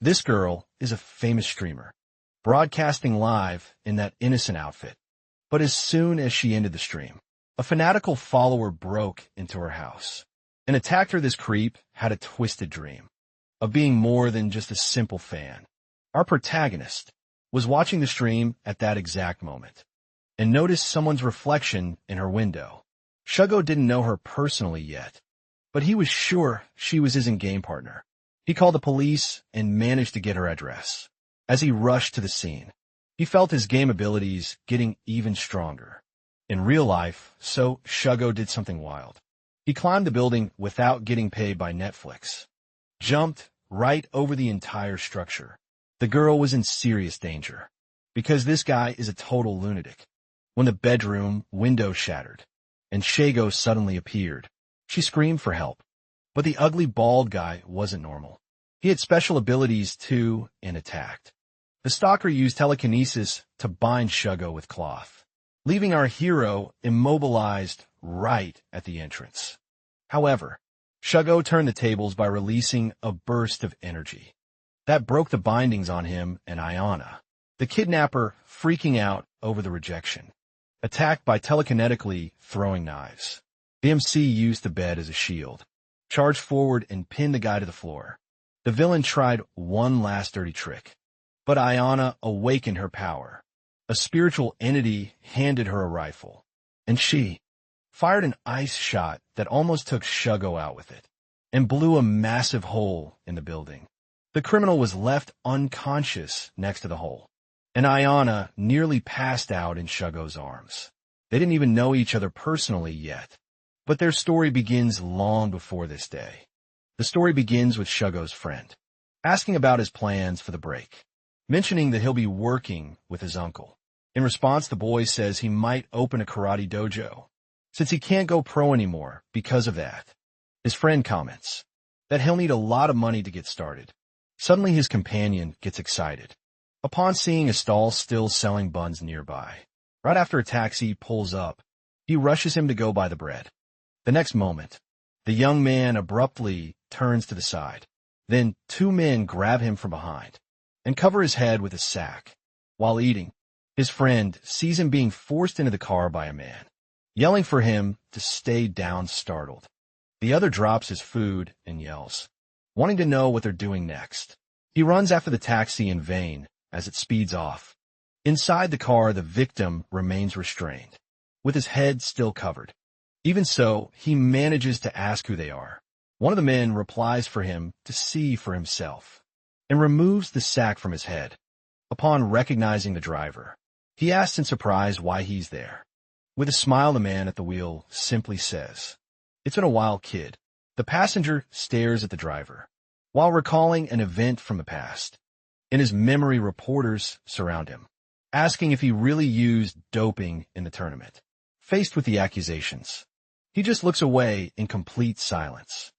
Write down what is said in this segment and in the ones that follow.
This girl is a famous streamer, broadcasting live in that innocent outfit. But as soon as she ended the stream, a fanatical follower broke into her house and attacked her. This creep had a twisted dream of being more than just a simple fan. Our protagonist was watching the stream at that exact moment and noticed someone's reflection in her window. Shugo didn't know her personally yet, but he was sure she was his in-game partner. He called the police and managed to get her address. As he rushed to the scene, he felt his game abilities getting even stronger. In real life, so Shugo did something wild. He climbed the building without getting paid by Netflix, jumped right over the entire structure. The girl was in serious danger, because this guy is a total lunatic. When the bedroom window shattered, and Shugo suddenly appeared, she screamed for help. But the ugly bald guy wasn't normal. He had special abilities too and attacked. The stalker used telekinesis to bind Shugo with cloth, leaving our hero immobilized right at the entrance. However, Shugo turned the tables by releasing a burst of energy that broke the bindings on him and Ayana, the kidnapper, freaking out over the rejection, attacked by telekinetically throwing knives. The MC used the bed as a shield, charged forward and pinned the guy to the floor. The villain tried one last dirty trick, but Ayana awakened her power. A spiritual entity handed her a rifle, and she fired an ice shot that almost took Shugo out with it, and blew a massive hole in the building. The criminal was left unconscious next to the hole, and Ayana nearly passed out in Shugo's arms. They didn't even know each other personally yet, but their story begins long before this day. The story begins with Shugo's friend asking about his plans for the break, mentioning that he'll be working with his uncle. In response, the boy says he might open a karate dojo, since he can't go pro anymore because of that. His friend comments that he'll need a lot of money to get started. Suddenly his companion gets excited upon seeing a stall still selling buns nearby. Right after a taxi pulls up, he rushes him to go buy the bread. The next moment, the young man abruptly turns to the side. Then two men grab him from behind and cover his head with a sack. While eating, his friend sees him being forced into the car by a man, yelling for him to stay down, startled. The other drops his food and yells, wanting to know what they're doing next. He runs after the taxi in vain as it speeds off. Inside the car, the victim remains restrained, with his head still covered. Even so, he manages to ask who they are. One of the men replies for him to see for himself and removes the sack from his head. Upon recognizing the driver, he asks in surprise why he's there. With a smile, the man at the wheel simply says, "It's been a while, kid." The passenger stares at the driver while recalling an event from the past. In his memory, reporters surround him, asking if he really used doping in the tournament. Faced with the accusations, he just looks away in complete silence.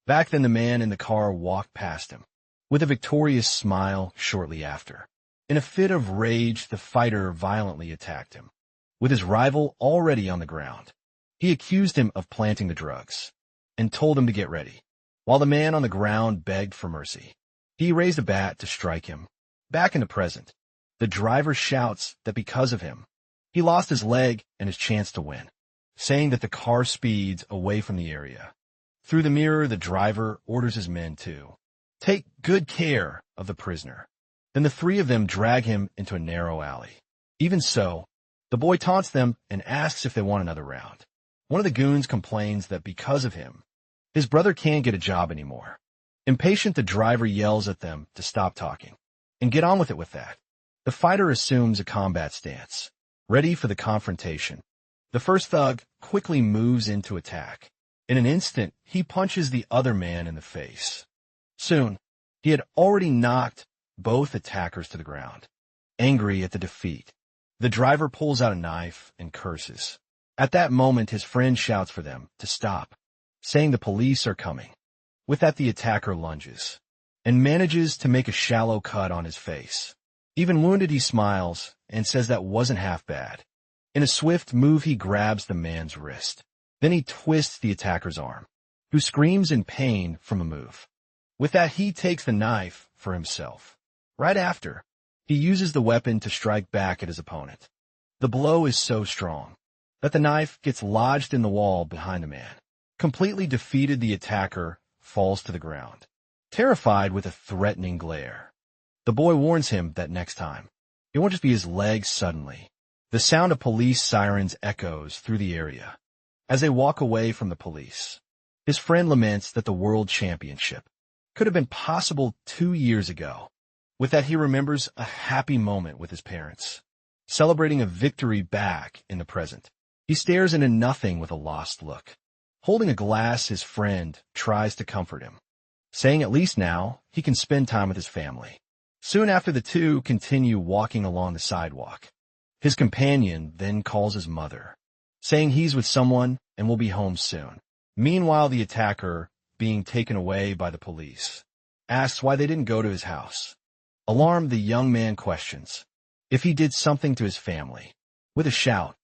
Back then, the man in the car walked past him, with a victorious smile shortly after. In a fit of rage, the fighter violently attacked him. With his rival already on the ground, he accused him of planting the drugs and told him to get ready. While the man on the ground begged for mercy, he raised a bat to strike him. Back in the present, the driver shouts that because of him, he lost his leg and his chance to win, saying that the car speeds away from the area. Through the mirror, the driver orders his men to take good care of the prisoner. Then the three of them drag him into a narrow alley. Even so, the boy taunts them and asks if they want another round. One of the goons complains that because of him, his brother can't get a job anymore. Impatient, the driver yells at them to stop talking and get on with it with that. The fighter assumes a combat stance, ready for the confrontation. The first thug quickly moves in to attack. In an instant, he punches the other man in the face. Soon, he had already knocked both attackers to the ground. Angry at the defeat, the driver pulls out a knife and curses. At that moment, his friend shouts for them to stop, saying the police are coming. With that, the attacker lunges and manages to make a shallow cut on his face. Even wounded, he smiles and says that wasn't half bad. In a swift move, he grabs the man's wrist. Then he twists the attacker's arm, who screams in pain from the move. With that, he takes the knife for himself. Right after, he uses the weapon to strike back at his opponent. The blow is so strong that the knife gets lodged in the wall behind the man. Completely defeated, the attacker falls to the ground, terrified with a threatening glare. The boy warns him that next time, it won't just be his legs. Suddenly, the sound of police sirens echoes through the area. As they walk away from the police, his friend laments that the world championship could have been possible 2 years ago. With that, he remembers a happy moment with his parents, celebrating a victory back in the present. He stares into nothing with a lost look. Holding a glass, his friend tries to comfort him, saying at least now he can spend time with his family. Soon after, the two continue walking along the sidewalk. His companion then calls his mother, saying he's with someone and will be home soon. Meanwhile, the attacker, being taken away by the police, asks why they didn't go to his house. Alarmed, the young man questions if he did something to his family. With a shout,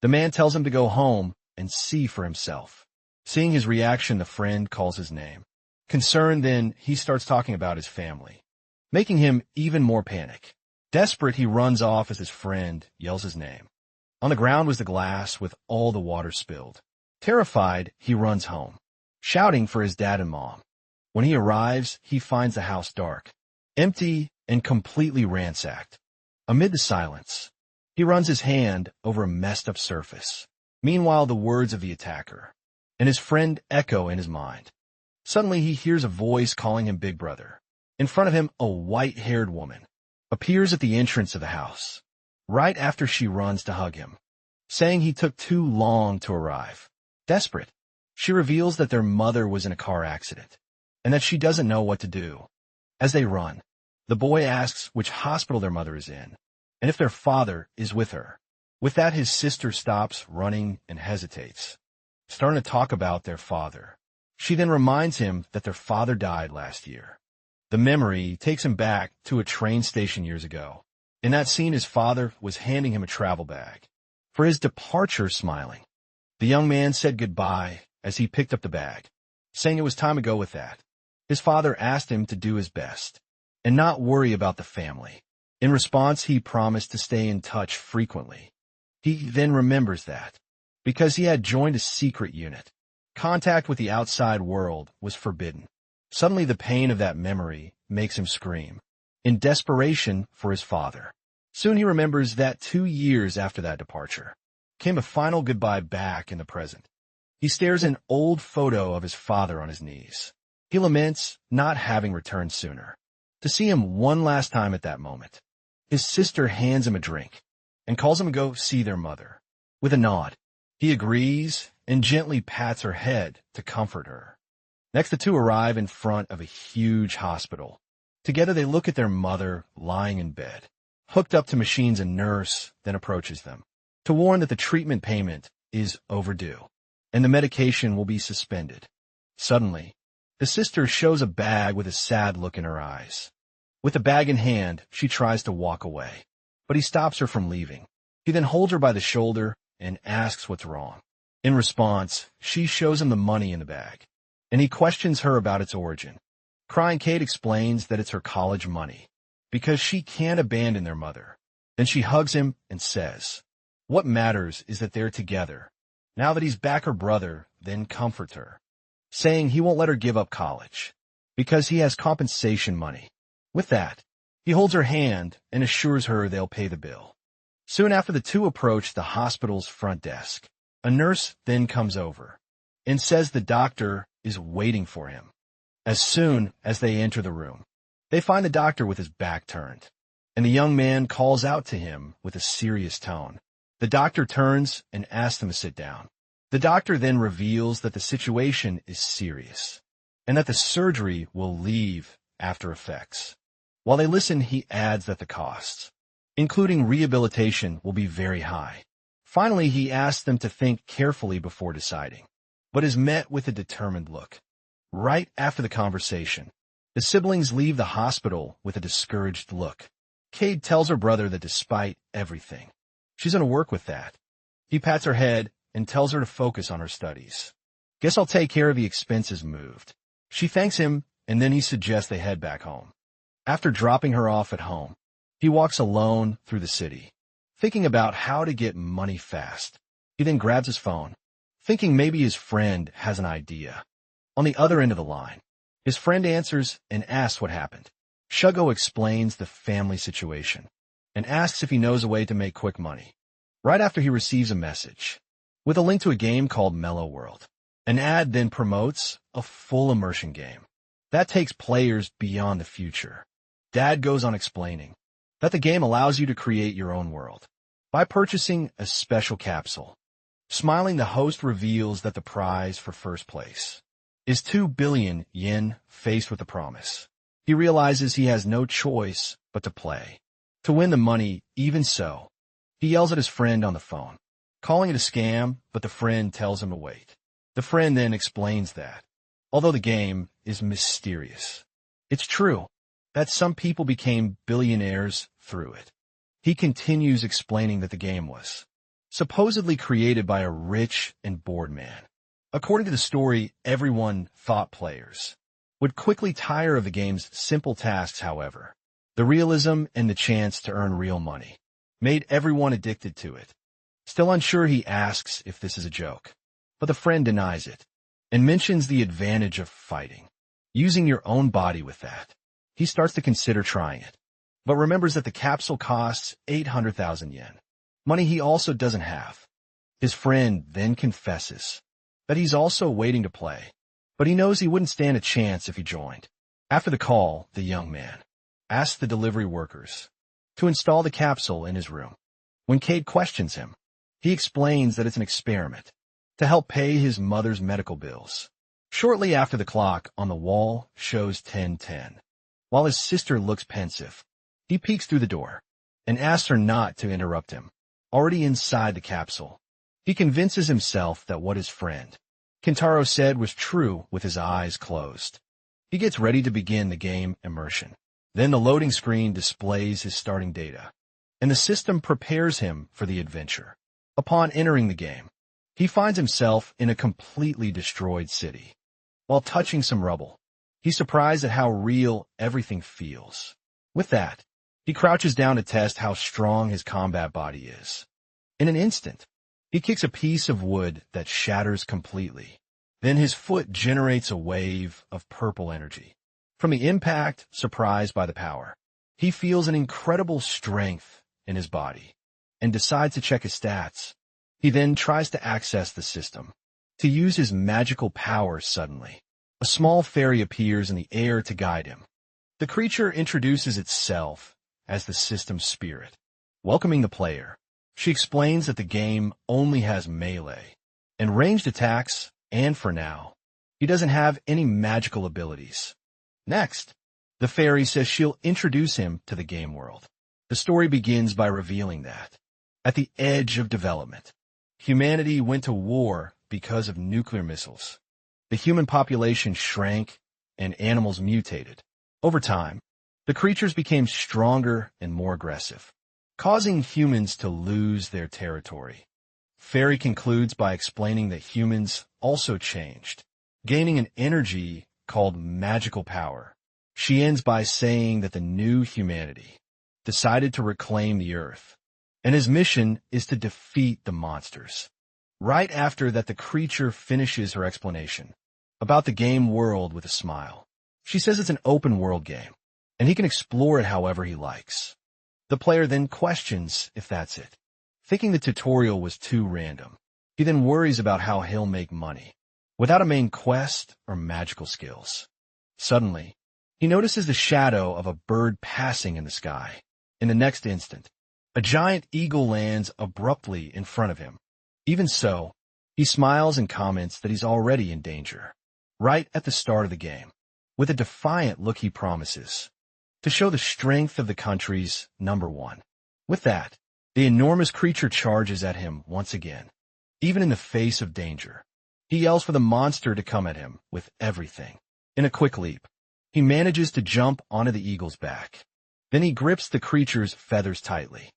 the man tells him to go home and see for himself. Seeing his reaction, the friend calls his name. Concerned, then, he starts talking about his family, making him even more panic. Desperate, he runs off as his friend yells his name. On the ground was the glass with all the water spilled. Terrified, he runs home, shouting for his dad and mom. When he arrives, he finds the house dark, empty, and completely ransacked. Amid the silence, he runs his hand over a messed-up surface. Meanwhile, the words of the attacker and his friend echo in his mind. Suddenly, he hears a voice calling him Big Brother. In front of him, a white-haired woman appears at the entrance of the house, right after she runs to hug him, saying he took too long to arrive. Desperate, she reveals that their mother was in a car accident and that she doesn't know what to do. As they run, the boy asks which hospital their mother is in and if their father is with her. With that, his sister stops running and hesitates, starting to talk about their father. She then reminds him that their father died last year. The memory takes him back to a train station years ago. In that scene, his father was handing him a travel bag for his departure. Smiling, the young man said goodbye as he picked up the bag, saying it was time to go. With that, his father asked him to do his best and not worry about the family. In response, he promised to stay in touch frequently. He then remembers that, because he had joined a secret unit, contact with the outside world was forbidden. Suddenly, the pain of that memory makes him scream, in desperation for his father. Soon he remembers that 2 years after that departure came a final goodbye back in the present. He stares an old photo of his father on his knees. He laments not having returned sooner, to see him one last time at that moment. His sister hands him a drink and calls him to go see their mother. With a nod, he agrees and gently pats her head to comfort her. Next, the two arrive in front of a huge hospital. Together, they look at their mother lying in bed, hooked up to machines. A nurse then approaches them to warn that the treatment payment is overdue and the medication will be suspended. Suddenly, the sister shows a bag with a sad look in her eyes. With the bag in hand, she tries to walk away, but he stops her from leaving. He then holds her by the shoulder and asks what's wrong. In response, she shows him the money in the bag, and he questions her about its origin. Crying, Kate explains that it's her college money, because she can't abandon their mother. Then she hugs him and says, what matters is that they're together. Now that he's back, her brother then comforts her, saying he won't let her give up college, because he has compensation money. With that, he holds her hand and assures her they'll pay the bill. Soon after, the two approach the hospital's front desk. A nurse then comes over and says the doctor is waiting for him. As soon as they enter the room, they find the doctor with his back turned, and the young man calls out to him with a serious tone. The doctor turns and asks them to sit down. The doctor then reveals that the situation is serious and that the surgery will leave after effects. While they listen, he adds that the costs, including rehabilitation, will be very high. Finally, he asks them to think carefully before deciding, but is met with a determined look. Right after the conversation, the siblings leave the hospital with a discouraged look. Cade tells her brother that despite everything, she's going to work with that. He pats her head and tells her to focus on her studies. Guess I'll take care of the expenses moved. She thanks him, and then he suggests they head back home. After dropping her off at home, he walks alone through the city, thinking about how to get money fast. He then grabs his phone, thinking maybe his friend has an idea. On the other end of the line, his friend answers and asks what happened. Shugo explains the family situation and asks if he knows a way to make quick money. Right after he receives a message with a link to a game called Mellow World. An ad then promotes a full immersion game that takes players beyond the future. Dad goes on explaining that the game allows you to create your own world by purchasing a special capsule. Smiling, the host reveals that the prize for first place is 2 billion yen. Faced with the promise, he realizes he has no choice but to play to win the money. Even so, he yells at his friend on the phone, calling it a scam, but the friend tells him to wait. The friend then explains that, although the game is mysterious, it's true that some people became billionaires through it. He continues explaining that the game was supposedly created by a rich and bored man. According to the story, everyone thought players would quickly tire of the game's simple tasks. However, the realism and the chance to earn real money made everyone addicted to it. Still unsure, he asks if this is a joke, but the friend denies it and mentions the advantage of fighting, using your own body with that. He starts to consider trying it, but remembers that the capsule costs 800,000 yen, money he also doesn't have. His friend then confesses that he's also waiting to play, but he knows he wouldn't stand a chance if he joined. After the call, the young man asks the delivery workers to install the capsule in his room. When Cade questions him, he explains that it's an experiment to help pay his mother's medical bills. Shortly after, the clock on the wall shows 10:10. While his sister looks pensive, he peeks through the door and asks her not to interrupt him. Already inside the capsule, he convinces himself that what his friend Kentaro said was true with his eyes closed. He gets ready to begin the game immersion. Then the loading screen displays his starting data, and the system prepares him for the adventure. Upon entering the game, he finds himself in a completely destroyed city. While touching some rubble, he's surprised at how real everything feels. With that, he crouches down to test how strong his combat body is. In an instant, he kicks a piece of wood that shatters completely. Then his foot generates a wave of purple energy. From the impact, surprised by the power, he feels an incredible strength in his body and decides to check his stats. He then tries to access the system to use his magical power. Suddenly, a small fairy appears in the air to guide him. The creature introduces itself as the system's spirit. Welcoming the player, she explains that the game only has melee and ranged attacks, and for now, he doesn't have any magical abilities. Next, the fairy says she'll introduce him to the game world. The story begins by revealing that, at the edge of development, humanity went to war because of nuclear missiles. The human population shrank and animals mutated. Over time, the creatures became stronger and more aggressive, causing humans to lose their territory. Fairy concludes by explaining that humans also changed, gaining an energy called magical power. She ends by saying that the new humanity decided to reclaim the earth, and his mission is to defeat the monsters. Right after that, the creature finishes her explanation about the game world with a smile. She says it's an open-world game, and he can explore it however he likes. The player then questions if that's it, thinking the tutorial was too random. He then worries about how he'll make money without a main quest or magical skills. Suddenly, he notices the shadow of a bird passing in the sky. In the next instant, a giant eagle lands abruptly in front of him. Even so, he smiles and comments that he's already in danger. Right at the start of the game, with a defiant look, he promises to show the strength of the country's #1. With that, the enormous creature charges at him once again. Even in the face of danger, he yells for the monster to come at him with everything. In a quick leap, he manages to jump onto the eagle's back. Then he grips the creature's feathers tightly.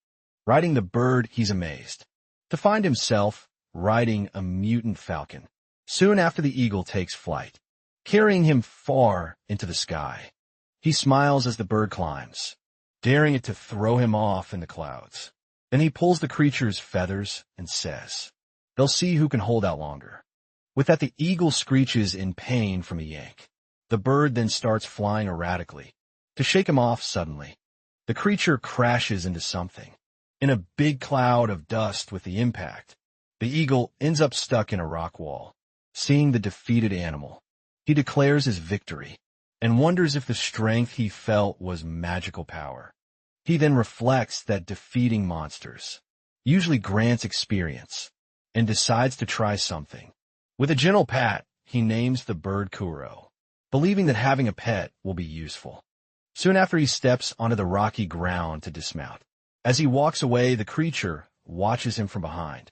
Riding the bird, he's amazed to find himself riding a mutant falcon. Soon after, the eagle takes flight, carrying him far into the sky. He smiles as the bird climbs, daring it to throw him off in the clouds. Then he pulls the creature's feathers and says, "They'll see who can hold out longer." With that, the eagle screeches in pain from a yank. The bird then starts flying erratically. To shake him off suddenly, the creature crashes into something. In a big cloud of dust with the impact, the eagle ends up stuck in a rock wall. Seeing the defeated animal, he declares his victory and wonders if the strength he felt was magical power. He then reflects that defeating monsters usually grants experience and decides to try something. With a gentle pat, he names the bird Kuro, believing that having a pet will be useful. Soon after, he steps onto the rocky ground to dismount. As he walks away, the creature watches him from behind.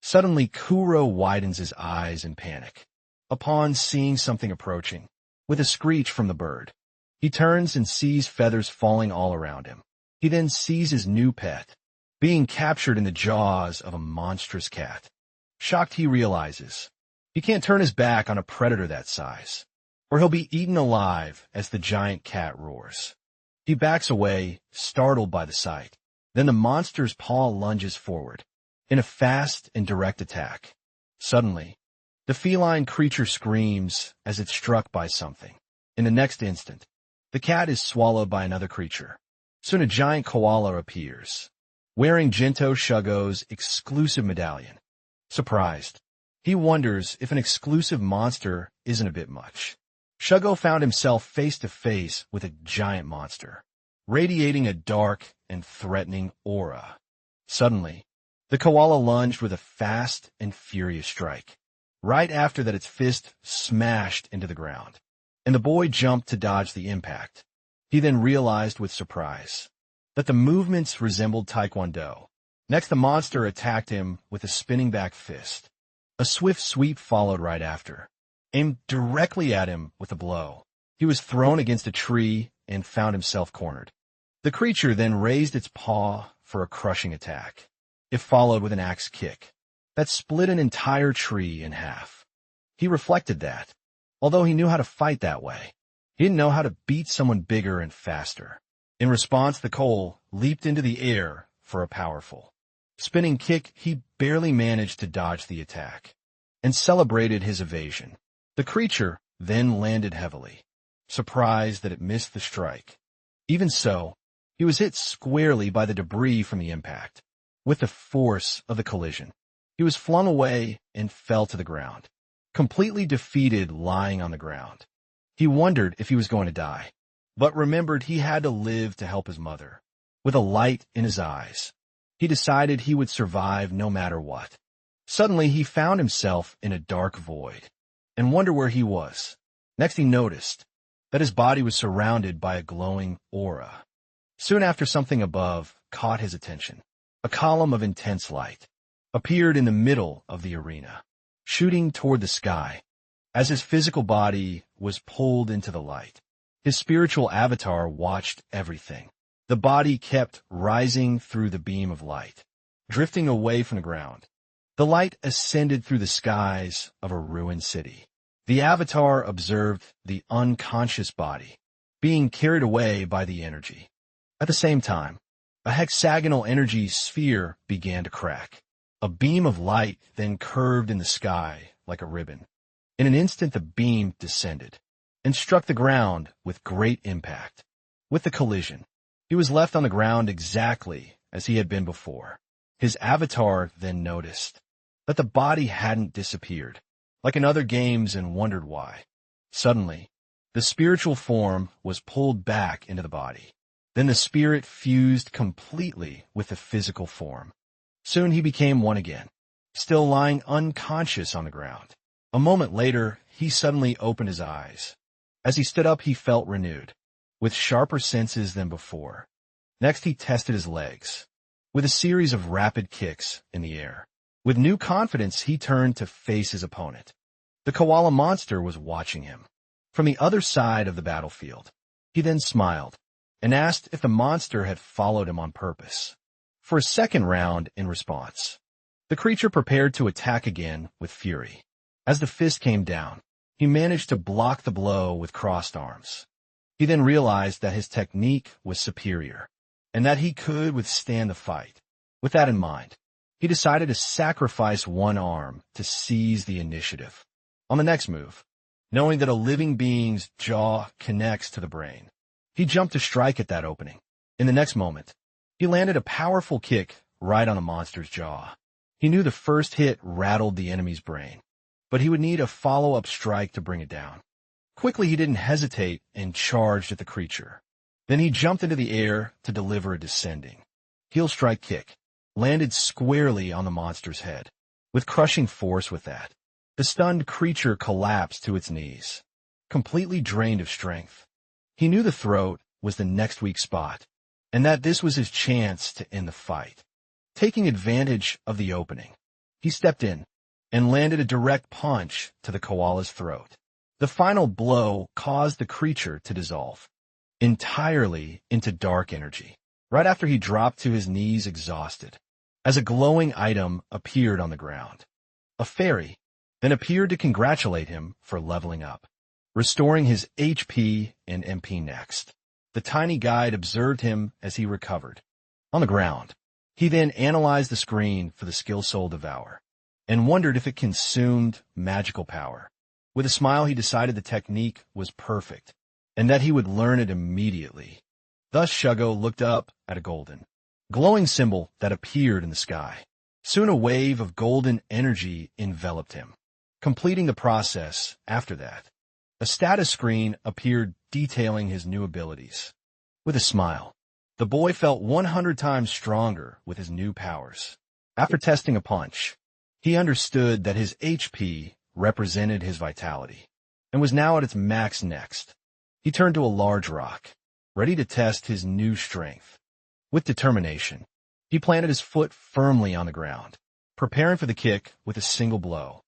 Suddenly, Kuro widens his eyes in panic upon seeing something approaching. With a screech from the bird, he turns and sees feathers falling all around him. He then sees his new pet being captured in the jaws of a monstrous cat. Shocked, he realizes he can't turn his back on a predator that size, or he'll be eaten alive as the giant cat roars. He backs away, startled by the sight. Then the monster's paw lunges forward in a fast and direct attack. Suddenly, the feline creature screams as it's struck by something. In the next instant, the cat is swallowed by another creature. Soon a giant koala appears, wearing Jinto Shugo's exclusive medallion. Surprised, he wonders if an exclusive monster isn't a bit much. Shugo found himself face to face with a giant monster, radiating a dark and threatening aura. Suddenly, the koala lunged with a fast and furious strike. Right after that, its fist smashed into the ground, and the boy jumped to dodge the impact. He then realized with surprise that the movements resembled Taekwondo. Next, the monster attacked him with a spinning back fist. A swift sweep followed right after, aimed directly at him with a blow. He was thrown against a tree and found himself cornered. The creature then raised its paw for a crushing attack. It followed with an axe kick that split an entire tree in half. He reflected that, although he knew how to fight that way, he didn't know how to beat someone bigger and faster. In response, the Cole leaped into the air for a powerful spinning kick. He barely managed to dodge the attack and celebrated his evasion. The creature then landed heavily, surprised that it missed the strike. Even so, he was hit squarely by the debris from the impact. With the force of the collision, he was flung away and fell to the ground, completely defeated, lying on the ground. He wondered if he was going to die, but remembered he had to live to help his mother. With a light in his eyes, he decided he would survive no matter what. Suddenly, he found himself in a dark void and wondered where he was. Next, he noticed that his body was surrounded by a glowing aura. Soon after, something above caught his attention. A column of intense light appeared in the middle of the arena, shooting toward the sky. As his physical body was pulled into the light, his spiritual avatar watched everything. The body kept rising through the beam of light, drifting away from the ground. The light ascended through the skies of a ruined city. The avatar observed the unconscious body being carried away by the energy. At the same time, a hexagonal energy sphere began to crack. A beam of light then curved in the sky like a ribbon. In an instant, the beam descended and struck the ground with great impact. With the collision, he was left on the ground exactly as he had been before. His avatar then noticed that the body hadn't disappeared, like in other games, and wondered why. Suddenly, the spiritual form was pulled back into the body. Then the spirit fused completely with the physical form. Soon he became one again, still lying unconscious on the ground. A moment later, he suddenly opened his eyes. As he stood up, he felt renewed, with sharper senses than before. Next, he tested his legs, with a series of rapid kicks in the air. With new confidence, he turned to face his opponent. The koala monster was watching him from the other side of the battlefield. He then smiled and asked if the monster had followed him on purpose. For a second round in response, the creature prepared to attack again with fury. As the fist came down, he managed to block the blow with crossed arms. He then realized that his technique was superior, and that he could withstand the fight. With that in mind, he decided to sacrifice one arm to seize the initiative. On the next move, knowing that a living being's jaw connects to the brain, he jumped to strike at that opening. In the next moment, he landed a powerful kick right on the monster's jaw. He knew the first hit rattled the enemy's brain, but he would need a follow-up strike to bring it down. Quickly, he didn't hesitate and charged at the creature. Then he jumped into the air to deliver a descending heel strike kick, landed squarely on the monster's head, with crushing force with that. The stunned creature collapsed to its knees, completely drained of strength. He knew the throat was the next weak spot, and that this was his chance to end the fight. Taking advantage of the opening, he stepped in and landed a direct punch to the koala's throat. The final blow caused the creature to dissolve entirely into dark energy, right after he dropped to his knees exhausted, as a glowing item appeared on the ground. A fairy then appeared to congratulate him for leveling up, restoring his HP and MP next. The tiny guide observed him as he recovered. On the ground, he then analyzed the screen for the skill Soul Devour, and wondered if it consumed magical power. With a smile, he decided the technique was perfect, and that he would learn it immediately. Thus Shugo looked up at a golden, glowing symbol that appeared in the sky. Soon a wave of golden energy enveloped him. Completing the process after that, a status screen appeared detailing his new abilities. With a smile, the boy felt 100 times stronger with his new powers. After testing a punch, he understood that his HP represented his vitality, and was now at its max next. He turned to a large rock, ready to test his new strength. With determination, he planted his foot firmly on the ground, preparing for the kick with a single blow.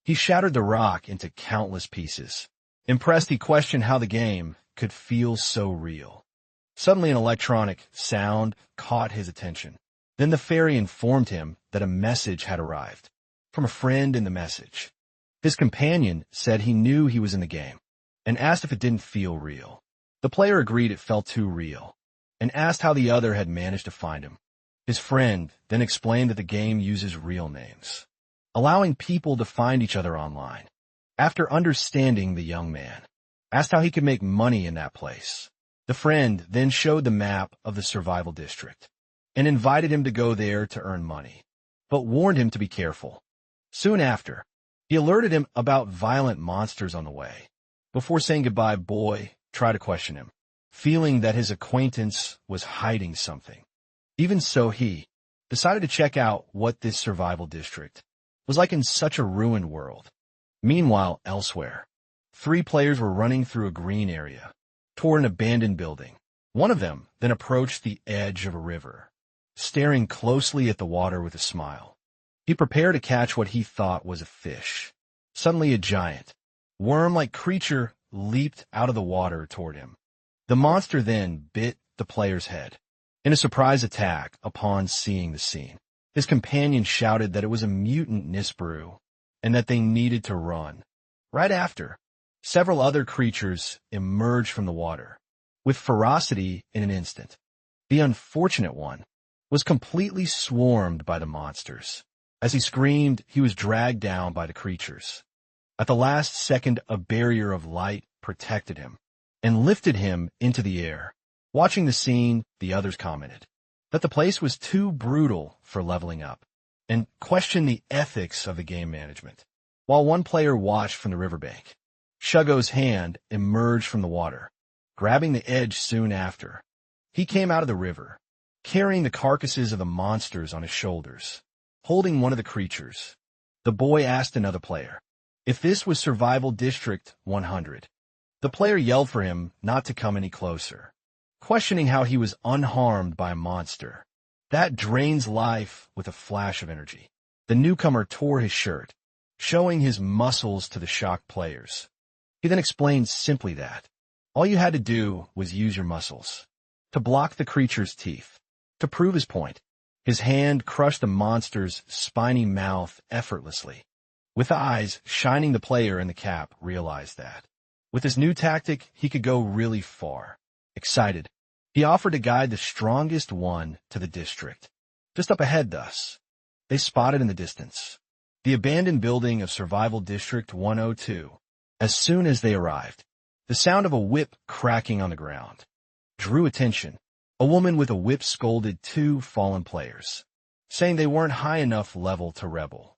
He shattered the rock into countless pieces. Impressed, he questioned how the game could feel so real. Suddenly an electronic sound caught his attention. Then the fairy informed him that a message had arrived from a friend in the message. His companion said he knew he was in the game, and asked if it didn't feel real. The player agreed it felt too real, and asked how the other had managed to find him. His friend then explained that the game uses real names, allowing people to find each other online. After understanding, the young man asked how he could make money in that place. The friend then showed the map of the survival district, and invited him to go there to earn money, but warned him to be careful. Soon after, he alerted him about violent monsters on the way. Before saying goodbye, boy tried to question him, feeling that his acquaintance was hiding something. Even so, he decided to check out what this survival district was like in such a ruined world. Meanwhile, elsewhere, 3 players were running through a green area toward an abandoned building. One of them then approached the edge of a river, staring closely at the water with a smile. He prepared to catch what he thought was a fish. Suddenly a giant, worm-like creature leaped out of the water toward him. The monster then bit the player's head in a surprise attack upon seeing the scene. His companion shouted that it was a mutant Nispru, and that they needed to run. Right after, several other creatures emerged from the water, with ferocity in an instant. The unfortunate one was completely swarmed by the monsters. As he screamed, he was dragged down by the creatures. At the last second, a barrier of light protected him and lifted him into the air. Watching the scene, the others commented that the place was too brutal for leveling up, and questioned the ethics of the game management. While one player watched from the riverbank, Shugo's hand emerged from the water, grabbing the edge soon after. He came out of the river, carrying the carcasses of the monsters on his shoulders, holding one of the creatures. The boy asked another player if this was Survival District 100. The player yelled for him not to come any closer, questioning how he was unharmed by a monster that drains life with a flash of energy. The newcomer tore his shirt, showing his muscles to the shocked players. He then explained simply that all you had to do was use your muscles to block the creature's teeth. To prove his point, his hand crushed the monster's spiny mouth effortlessly. With eyes shining, the player in the cap realized that With his new tactic, he could go really far. Excited, he offered to guide the strongest one to the district. Just up ahead, thus. They spotted in the distance the abandoned building of Survival District 102. As soon as they arrived, the sound of a whip cracking on the ground drew attention. A woman with a whip scolded two fallen players, saying they weren't high enough level to rebel.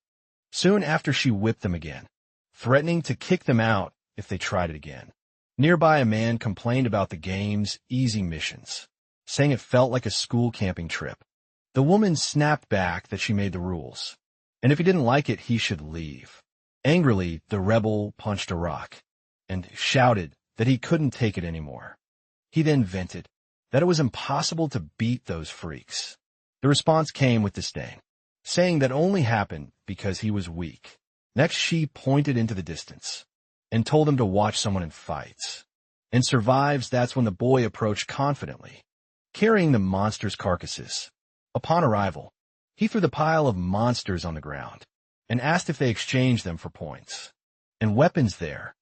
Soon after, she whipped them again, threatening to kick them out if they tried it again. Nearby, a man complained about the game's easy missions, saying it felt like a school camping trip. The woman snapped back that she made the rules, and if he didn't like it, he should leave. Angrily, the rebel punched a rock and shouted that he couldn't take it anymore. He then vented that it was impossible to beat those freaks. The response came with disdain, saying that only happened because he was weak. Next, she pointed into the distance and told him to watch someone in fights. In Survives, that's when the boy approached confidently, carrying the monsters' carcasses. Upon arrival, he threw the pile of monsters on the ground and asked if they exchanged them for points and weapons there.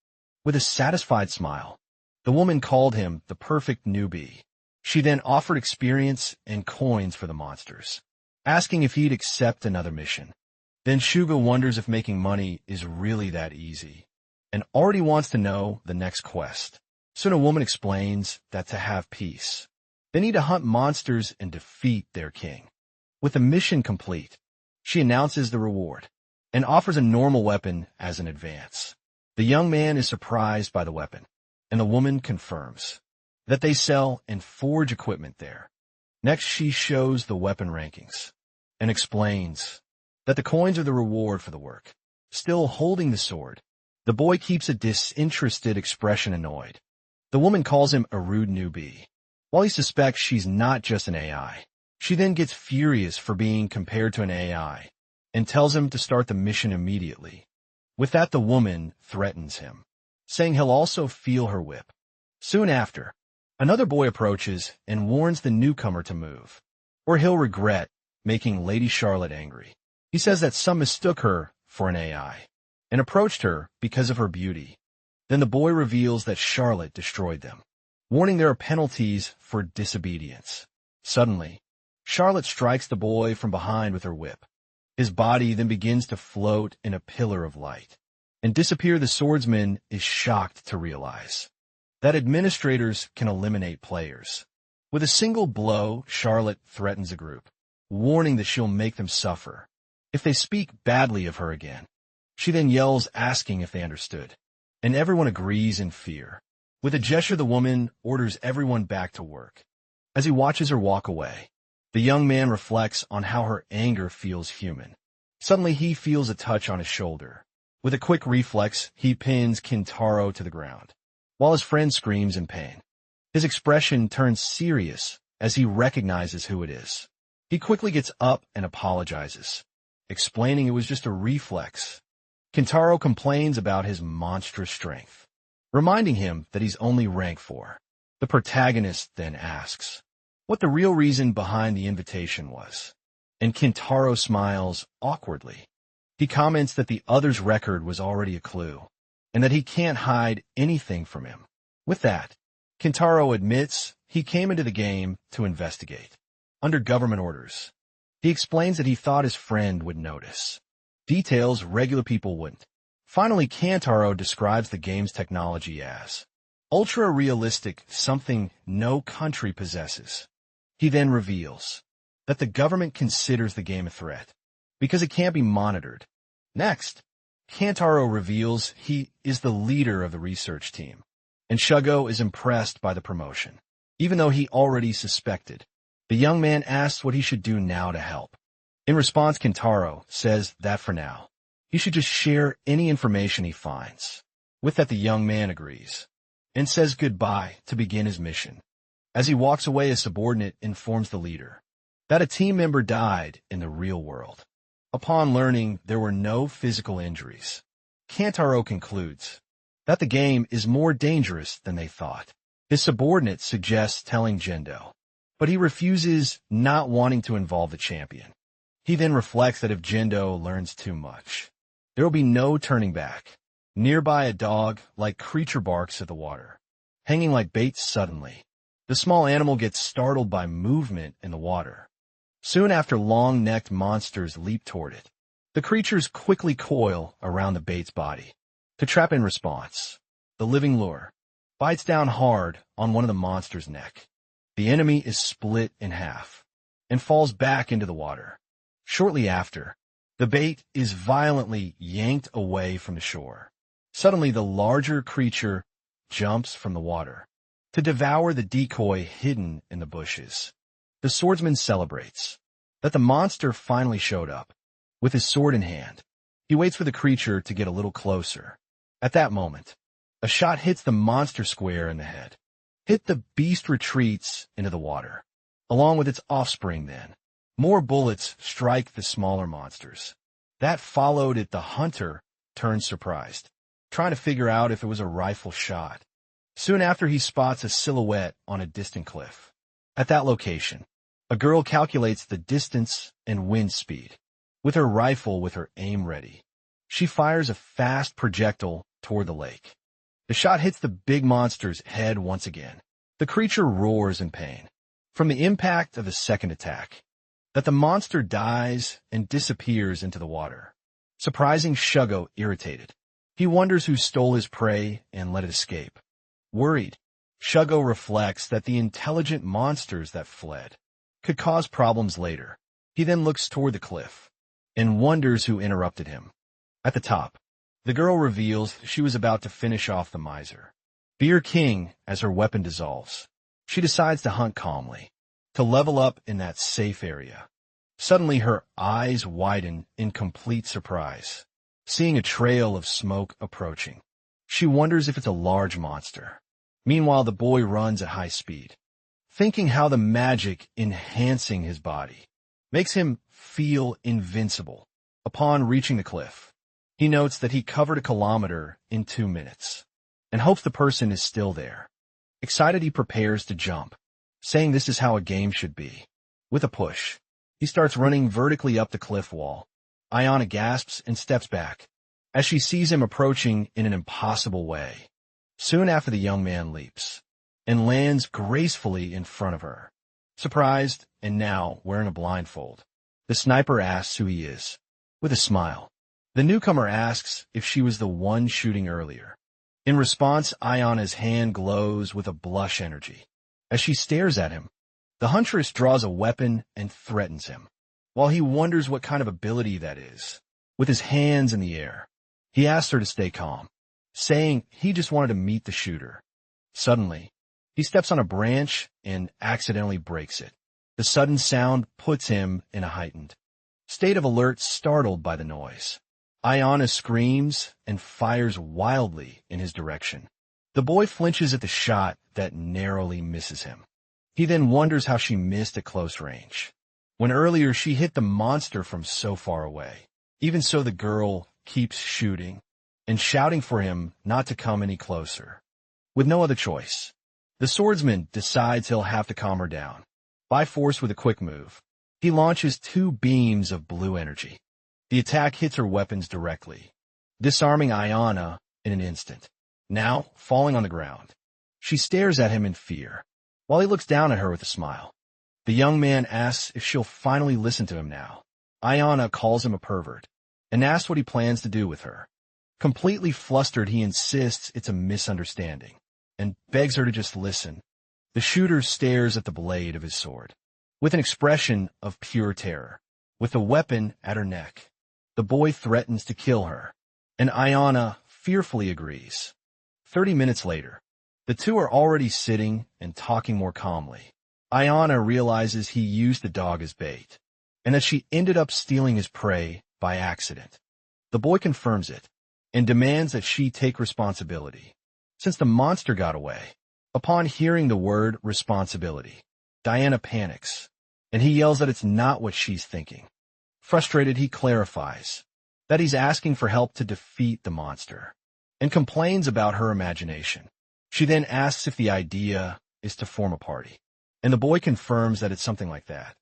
With a satisfied smile, the woman called him the perfect newbie. She then offered experience and coins for the monsters, asking if he'd accept another mission. Then Shuga wonders if making money is really that easy, and already wants to know the next quest. Soon a woman explains that to have peace, they need to hunt monsters and defeat their king. With the mission complete, she announces the reward and offers a normal weapon as an advance. The young man is surprised by the weapon, and the woman confirms that they sell and forge equipment there. Next, she shows the weapon rankings and explains that the coins are the reward for the work. Still holding the sword, the boy keeps a disinterested expression, annoyed. The woman calls him a rude newbie. While he suspects she's not just an AI, she then gets furious for being compared to an AI and tells him to start the mission immediately. With that, the woman threatens him, saying he'll also feel her whip. Soon after, another boy approaches and warns the newcomer to move, or he'll regret making Lady Charlotte angry. He says that some mistook her for an AI and approached her because of her beauty. Then the boy reveals that Charlotte destroyed them, warning there are penalties for disobedience. Suddenly, Charlotte strikes the boy from behind with her whip. His body then begins to float in a pillar of light and disappear. The swordsman is shocked to realize that administrators can eliminate players. With a single blow, Charlotte threatens the group, warning that she'll make them suffer if they speak badly of her again. She then yells, asking if they understood, and everyone agrees in fear. With a gesture, the woman orders everyone back to work. As he watches her walk away, the young man reflects on how her anger feels human. Suddenly, he feels a touch on his shoulder. With a quick reflex, he pins Kintaro to the ground, while his friend screams in pain. His expression turns serious as he recognizes who it is. He quickly gets up and apologizes, explaining it was just a reflex. Kintaro complains about his monstrous strength, reminding him that he's only rank 4. The protagonist then asks what the real reason behind the invitation was, and Kintaro smiles awkwardly. He comments that the other's record was already a clue, and that he can't hide anything from him. With that, Kintaro admits he came into the game to investigate, under government orders. He explains that he thought his friend would notice details regular people wouldn't. Finally, Kintaro describes the game's technology as ultra-realistic, something no country possesses. He then reveals that the government considers the game a threat because it can't be monitored. Next, Kintaro reveals he is the leader of the research team, and Shugo is impressed by the promotion, even though he already suspected. The young man asks what he should do now to help. In response, Kintaro says that for now, he should just share any information he finds. With that, the young man agrees and says goodbye to begin his mission. As he walks away, a subordinate informs the leader that a team member died in the real world. Upon learning there were no physical injuries, Kintaro concludes that the game is more dangerous than they thought. His subordinate suggests telling Gendo, but he refuses, not wanting to involve the champion. He then reflects that if Gendo learns too much, there will be no turning back. Nearby, a dog-like creature barks at the water, hanging like bait suddenly. The small animal gets startled by movement in the water. Soon after, long-necked monsters leap toward it. The creatures quickly coil around the bait's body to trap in response. The living lure bites down hard on one of the monster's neck. The enemy is split in half and falls back into the water. Shortly after, the bait is violently yanked away from the shore. Suddenly, the larger creature jumps from the water to devour the decoy hidden in the bushes. The swordsman celebrates that the monster finally showed up. With his sword in hand, he waits for the creature to get a little closer. At that moment, a shot hits the monster square in the head. The beast retreats into the water, along with its offspring then. More bullets strike the smaller monsters. That followed it. The hunter turns surprised, trying to figure out if it was a rifle shot. Soon after, he spots a silhouette on a distant cliff. At that location, a girl calculates the distance and wind speed. With her rifle with her aim ready, she fires a fast projectile toward the lake. The shot hits the big monster's head once again. The creature roars in pain from the impact of a second attack. That the monster dies and disappears into the water. Surprising Shugo irritated. He wonders who stole his prey and let it escape. Worried, Shugo reflects that the intelligent monsters that fled could cause problems later. He then looks toward the cliff and wonders who interrupted him. At the top, the girl reveals she was about to finish off the miser. Beer King as her weapon dissolves. She decides to hunt calmly, to level up in that safe area. Suddenly, her eyes widen in complete surprise, seeing a trail of smoke approaching. She wonders if it's a large monster. Meanwhile, the boy runs at high speed, thinking how the magic enhancing his body makes him feel invincible. Upon reaching the cliff, he notes that he covered a kilometer in 2 minutes and hopes the person is still there. Excited, he prepares to jump, saying this is how a game should be. With a push, he starts running vertically up the cliff wall. Ayana gasps and steps back as she sees him approaching in an impossible way. Soon after, the young man leaps and lands gracefully in front of her. Surprised and now wearing a blindfold, the sniper asks who he is. With a smile, the newcomer asks if she was the one shooting earlier. In response, Ayana's hand glows with a blush energy. As she stares at him, the huntress draws a weapon and threatens him, while he wonders what kind of ability that is. With his hands in the air, he asks her to stay calm, saying he just wanted to meet the shooter. Suddenly, he steps on a branch and accidentally breaks it. The sudden sound puts him in a heightened state of alert, startled by the noise. Ayana screams and fires wildly in his direction. The boy flinches at the shot that narrowly misses him. He then wonders how she missed at close range, when earlier she hit the monster from so far away. Even so, the girl keeps shooting and shouting for him not to come any closer. With no other choice, the swordsman decides he'll have to calm her down. By force, with a quick move, he launches 2 beams of blue energy. The attack hits her weapons directly, disarming Ayana in an instant. Now, falling on the ground, she stares at him in fear, while he looks down at her with a smile. The young man asks if she'll finally listen to him now. Ayana calls him a pervert and asks what he plans to do with her. Completely flustered, he insists it's a misunderstanding and begs her to just listen. The shooter stares at the blade of his sword with an expression of pure terror. With the weapon at her neck, the boy threatens to kill her, and Ayana fearfully agrees. 30 minutes later, the two are already sitting and talking more calmly. Ayana realizes he used the dog as bait, and that she ended up stealing his prey by accident. The boy confirms it, and demands that she take responsibility, since the monster got away. Upon hearing the word responsibility, Diana panics, and he yells that it's not what she's thinking. Frustrated, he clarifies that he's asking for help to defeat the monster, and complains about her imagination. She then asks if the idea is to form a party, and the boy confirms that it's something like that.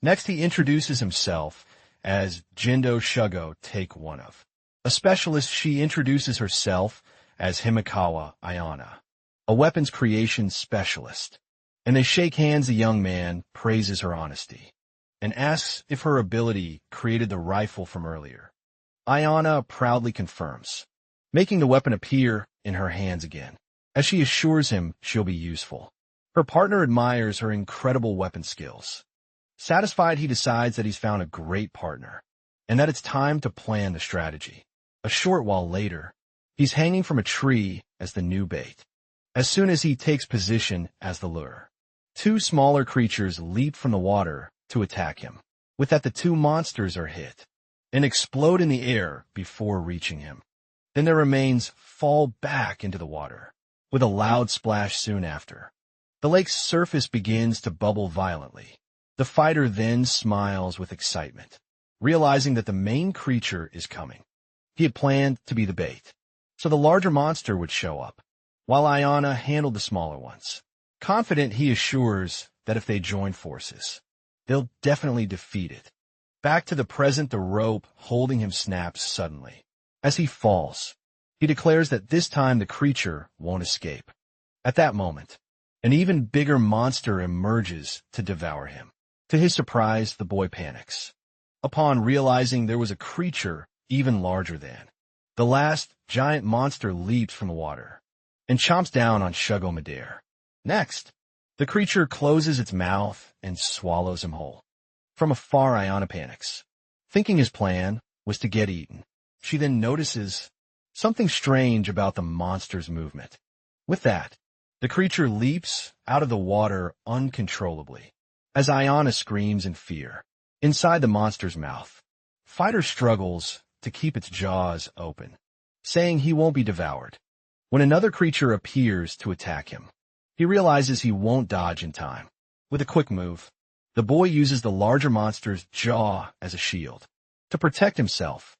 Next, he introduces himself as Jindo Shugo, take one of, A specialist, she introduces herself as Himikawa Ayana, a weapons creation specialist. And they shake hands. The young man praises her honesty and asks if her ability created the rifle from earlier. Ayana proudly confirms, making the weapon appear in her hands again, as she assures him she'll be useful. Her partner admires her incredible weapon skills. Satisfied, he decides that he's found a great partner, and that it's time to plan the strategy. A short while later, he's hanging from a tree as the new bait. As soon as he takes position as the lure, two smaller creatures leap from the water to attack him. With that, the two monsters are hit and explode in the air before reaching him. Then their remains fall back into the water, with a loud splash soon after. The lake's surface begins to bubble violently. The fighter then smiles with excitement, realizing that the main creature is coming. He had planned to be the bait, so the larger monster would show up, while Ayana handled the smaller ones. Confident, he assures that if they join forces, they'll definitely defeat it. Back to the present, the rope holding him snaps suddenly. As he falls, he declares that this time the creature won't escape. At that moment, an even bigger monster emerges to devour him. To his surprise, the boy panics. Upon realizing there was a creature even larger than, the last giant monster leaps from the water and chomps down on Shugo Madare. Next, the creature closes its mouth and swallows him whole. From afar, Ayana panics, thinking his plan was to get eaten. She then notices something strange about the monster's movement. With that, the creature leaps out of the water uncontrollably, as Ayana screams in fear. Inside the monster's mouth, Fighter struggles to keep its jaws open, saying he won't be devoured. When another creature appears to attack him, he realizes he won't dodge in time. With a quick move, the boy uses the larger monster's jaw as a shield. To protect himself,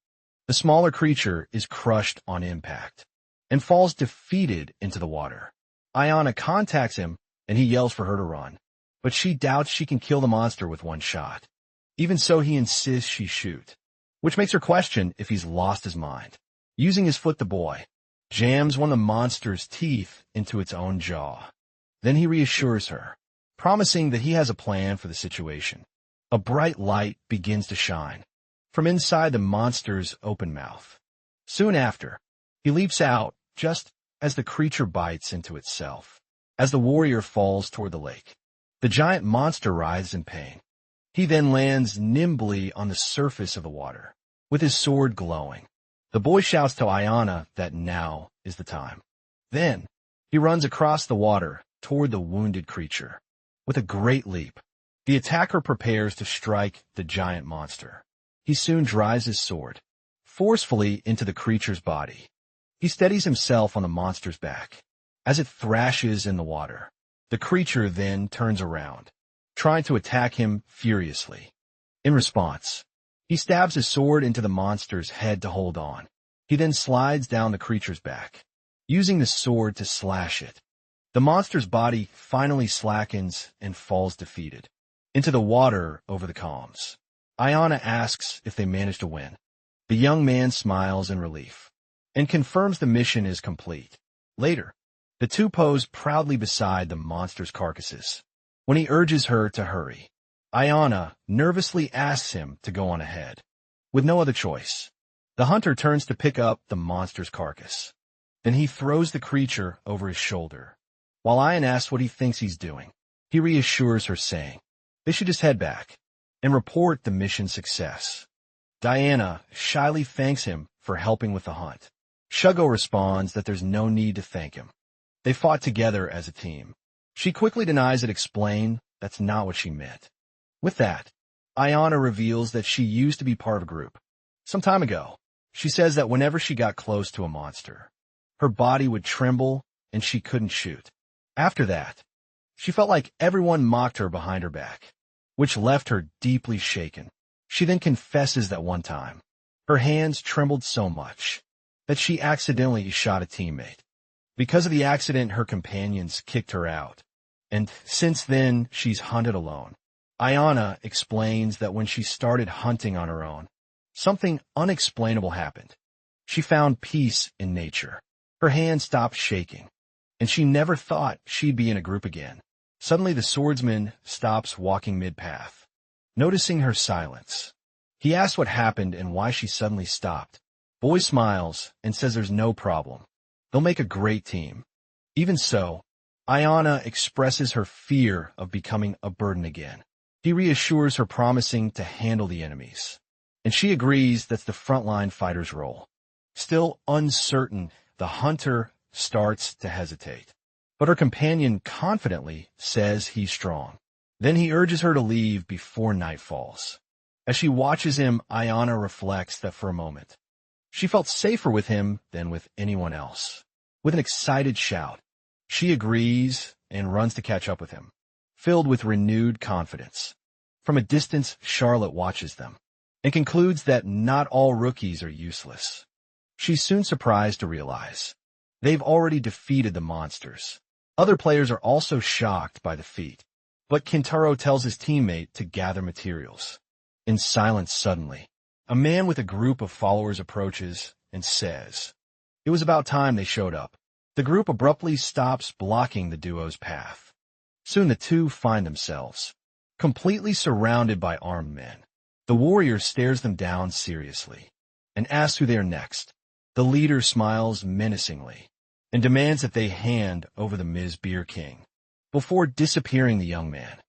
the smaller creature is crushed on impact and falls defeated into the water. Ayana contacts him, and he yells for her to run, but she doubts she can kill the monster with one shot. Even so, he insists she shoot, which makes her question if he's lost his mind. Using his foot, the boy jams one of the monster's teeth into its own jaw. Then he reassures her, promising that he has a plan for the situation. A bright light begins to shine from inside the monster's open mouth. Soon after, he leaps out just as the creature bites into itself. As the warrior falls toward the lake, the giant monster writhes in pain. He then lands nimbly on the surface of the water, with his sword glowing. The boy shouts to Ayana that now is the time. Then, he runs across the water toward the wounded creature. With a great leap, the attacker prepares to strike the giant monster. He soon drives his sword forcefully into the creature's body. He steadies himself on the monster's back as it thrashes in the water. The creature then turns around, trying to attack him furiously. In response, he stabs his sword into the monster's head to hold on. He then slides down the creature's back, using the sword to slash it. The monster's body finally slackens and falls defeated into the water over the calms. Ayana asks if they managed to win. The young man smiles in relief and confirms the mission is complete. Later, the two pose proudly beside the monster's carcasses. When he urges her to hurry, Ayana nervously asks him to go on ahead. With no other choice, the hunter turns to pick up the monster's carcass. Then he throws the creature over his shoulder. While Ayana asks what he thinks he's doing, he reassures her, saying they should just head back and report the mission's success. Diana shyly thanks him for helping with the hunt. Shugo responds that there's no need to thank him. They fought together as a team. She quickly denies it, explain that's not what she meant. With that, Ayana reveals that she used to be part of a group. Some time ago, she says that whenever she got close to a monster, her body would tremble and she couldn't shoot. After that, she felt like everyone mocked her behind her back, which left her deeply shaken. She then confesses that one time, her hands trembled so much that she accidentally shot a teammate. Because of the accident, her companions kicked her out, and since then, she's hunted alone. Ayana explains that when she started hunting on her own, something unexplainable happened. She found peace in nature. Her hand stopped shaking, and she never thought she'd be in a group again. Suddenly the swordsman stops walking mid-path, noticing her silence. He asks what happened and why she suddenly stopped. Boy smiles and says there's no problem. They'll make a great team. Even so, Ayana expresses her fear of becoming a burden again. He reassures her, promising to handle the enemies, and she agrees that's the frontline fighter's role. Still uncertain, the hunter starts to hesitate, but her companion confidently says he's strong. Then he urges her to leave before night falls. As she watches him, Ayana reflects that for a moment, she felt safer with him than with anyone else. With an excited shout, she agrees and runs to catch up with him, filled with renewed confidence. From a distance, Charlotte watches them and concludes that not all rookies are useless. She's soon surprised to realize they've already defeated the monsters. Other players are also shocked by the feat, but Kintaro tells his teammate to gather materials. In silence, suddenly, a man with a group of followers approaches and says, "It was about time they showed up." The group abruptly stops, blocking the duo's path. Soon the two find themselves completely surrounded by armed men. The warrior stares them down seriously and asks who they are next. The leader smiles menacingly and demands that they hand over the Ms. Beer King before disappearing the young man.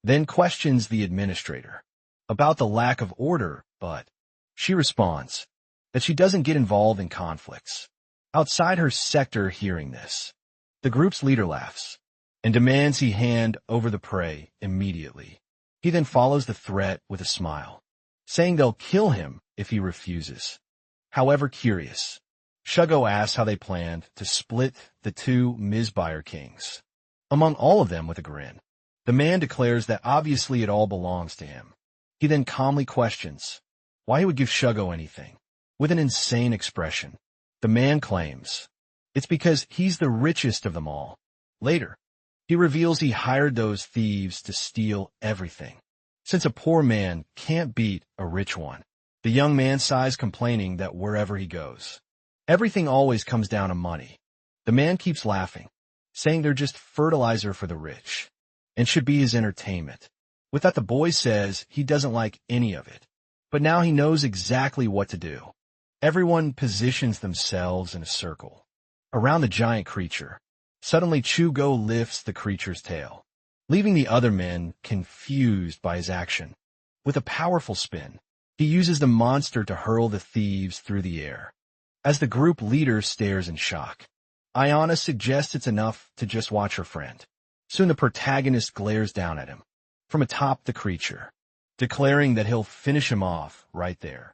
Then questions the administrator about the lack of order, but she responds that she doesn't get involved in conflicts outside her sector. Hearing this, the group's leader laughs and demands he hand over the prey immediately. He then follows the threat with a smile, saying they'll kill him if he refuses. However, curious, Shugo asks how they planned to split the two Mizbuyer Kings among all of them. With a grin, the man declares that obviously it all belongs to him. He then calmly questions why he would give Shugo anything. With an insane expression, the man claims it's because he's the richest of them all. Later, he reveals he hired those thieves to steal everything, since a poor man can't beat a rich one. The young man sighs, complaining that wherever he goes, everything always comes down to money. The man keeps laughing, saying they're just fertilizer for the rich and should be his entertainment. With that, the boy says he doesn't like any of it, but now he knows exactly what to do. Everyone positions themselves in a circle around the giant creature. Suddenly, Chugo lifts the creature's tail, leaving the other men confused by his action. With a powerful spin, he uses the monster to hurl the thieves through the air. As the group leader stares in shock, Ayana suggests it's enough to just watch her friend. Soon the protagonist glares down at him from atop the creature, declaring that he'll finish him off right there.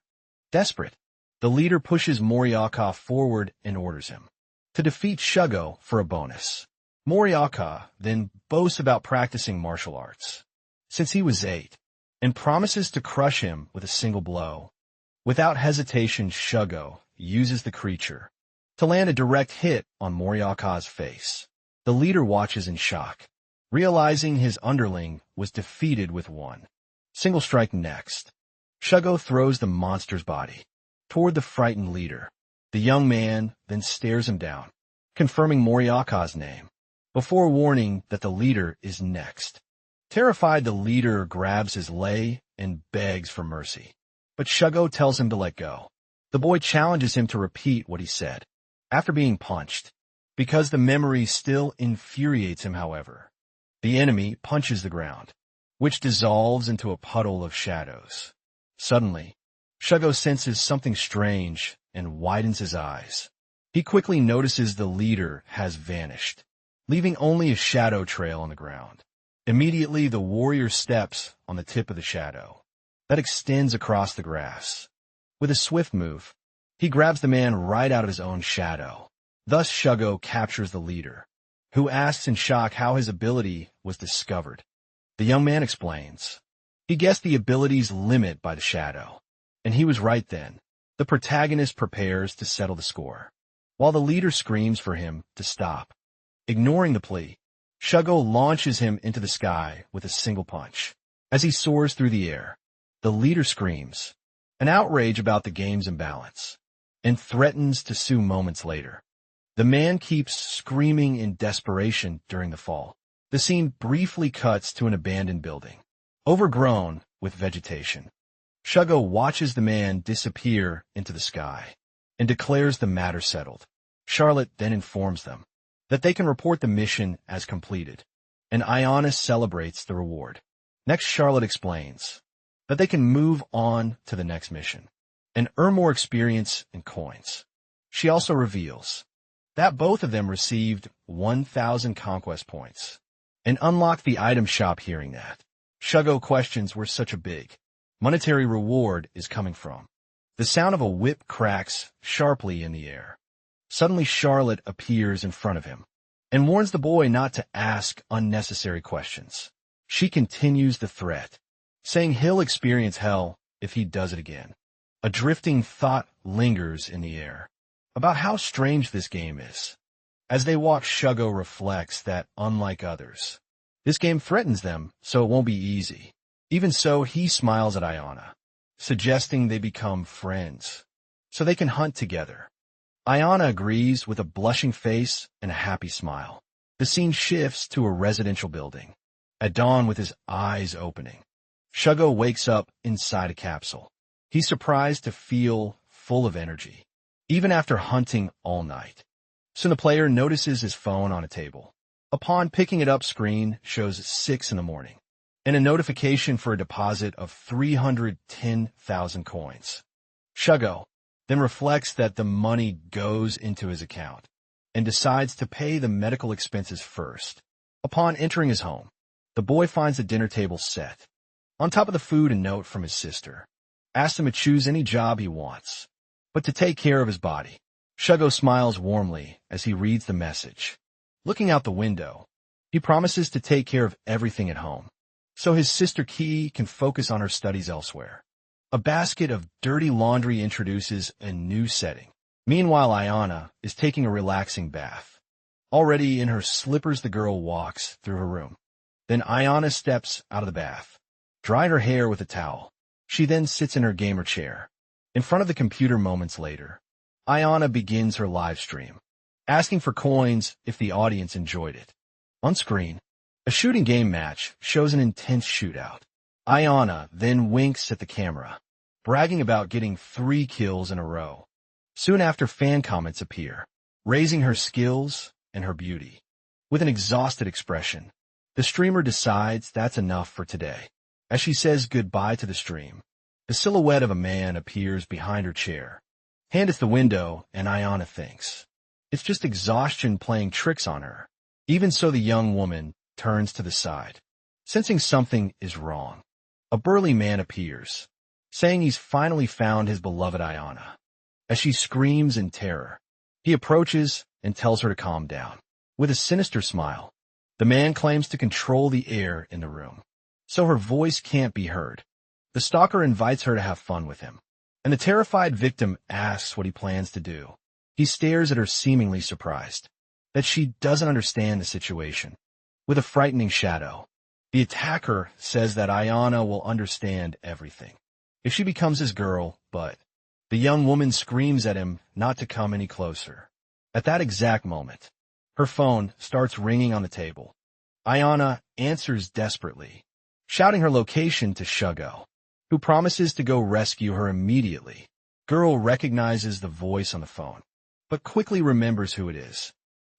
Desperate, the leader pushes Moriaka forward and orders him to defeat Shugo for a bonus. Moriaka then boasts about practicing martial arts since he was 8 and promises to crush him with a single blow. Without hesitation, Shugo uses the creature to land a direct hit on Moriaka's face. The leader watches in shock, realizing his underling was defeated with one single strike. Next, Shugo throws the monster's body toward the frightened leader. The young man then stares him down, confirming Moriaka's name, before warning that the leader is next. Terrified, the leader grabs his lei and begs for mercy, but Shugo tells him to let go. The boy challenges him to repeat what he said after being punched. Because the memory still infuriates him, however, the enemy punches the ground, which dissolves into a puddle of shadows. Suddenly, Shugo senses something strange and widens his eyes. He quickly notices the leader has vanished, leaving only a shadow trail on the ground. Immediately, the warrior steps on the tip of the shadow that extends across the grass. With a swift move, he grabs the man right out of his own shadow. Thus, Shugo captures the leader, who asks in shock how his ability was discovered. The young man explains he guessed the ability's limit by the shadow, and he was right then. The protagonist prepares to settle the score, while the leader screams for him to stop. Ignoring the plea, Shugo launches him into the sky with a single punch. As he soars through the air, the leader screams, an outrage about the game's imbalance. and threatens to sue moments later. The man keeps screaming in desperation during the fall. The scene briefly cuts to an abandoned building, overgrown with vegetation. Shugo watches the man disappear into the sky and declares the matter settled. Charlotte then informs them that they can report the mission as completed, and Ayana celebrates the reward. Next, Charlotte explains that they can move on to the next mission and earn more experience and coins. She also reveals that both of them received 1,000 conquest points and unlocked the item shop. Hearing that, Shugo questions where such a big monetary reward is coming from. The sound of a whip cracks sharply in the air. Suddenly, Charlotte appears in front of him and warns the boy not to ask unnecessary questions. She continues the threat, saying he'll experience hell if he does it again. A drifting thought lingers in the air about how strange this game is. As they walk, Shugo reflects that, unlike others, this game threatens them, so it won't be easy. Even so, he smiles at Ayana, suggesting they become friends so they can hunt together. Ayana agrees with a blushing face and a happy smile. The scene shifts to a residential building. At dawn, with his eyes opening, Shugo wakes up inside a capsule. He's surprised to feel full of energy, even after hunting all night. Soon the player notices his phone on a table. Upon picking it up, screen shows 6 in the morning, and a notification for a deposit of 310,000 coins. Shugo then reflects that the money goes into his account and decides to pay the medical expenses first. Upon entering his home, the boy finds the dinner table set. On top of the food, a note from his sister asks him to choose any job he wants, but to take care of his body. Shugo smiles warmly as he reads the message. Looking out the window, he promises to take care of everything at home, so his sister Ki can focus on her studies elsewhere. A basket of dirty laundry introduces a new setting. Meanwhile, Ayana is taking a relaxing bath. Already in her slippers, the girl walks through her room. Then Ayana steps out of the bath, drying her hair with a towel. She then sits in her gamer chair in front of the computer. Moments later, Ayana begins her live stream, asking for coins if the audience enjoyed it. On screen, a shooting game match shows an intense shootout. Ayana then winks at the camera, bragging about getting 3 kills in a row. Soon after, fan comments appear, raising her skills and her beauty. With an exhausted expression, the streamer decides that's enough for today. As she says goodbye to the stream, the silhouette of a man appears behind her chair. Hand at the window, and Ayana thinks it's just exhaustion playing tricks on her. Even so, the young woman turns to the side, sensing something is wrong. A burly man appears, saying he's finally found his beloved Ayana. As she screams in terror, he approaches and tells her to calm down. With a sinister smile, the man claims to control the air in the room, so her voice can't be heard. The stalker invites her to have fun with him, and the terrified victim asks what he plans to do. He stares at her, seemingly surprised that she doesn't understand the situation. With a frightening shadow, the attacker says that Ayana will understand everything if she becomes his girl, but the young woman screams at him not to come any closer. At that exact moment, her phone starts ringing on the table. Ayana answers desperately, shouting her location to Shugo, who promises to go rescue her immediately. Girl recognizes the voice on the phone, but quickly remembers who it is.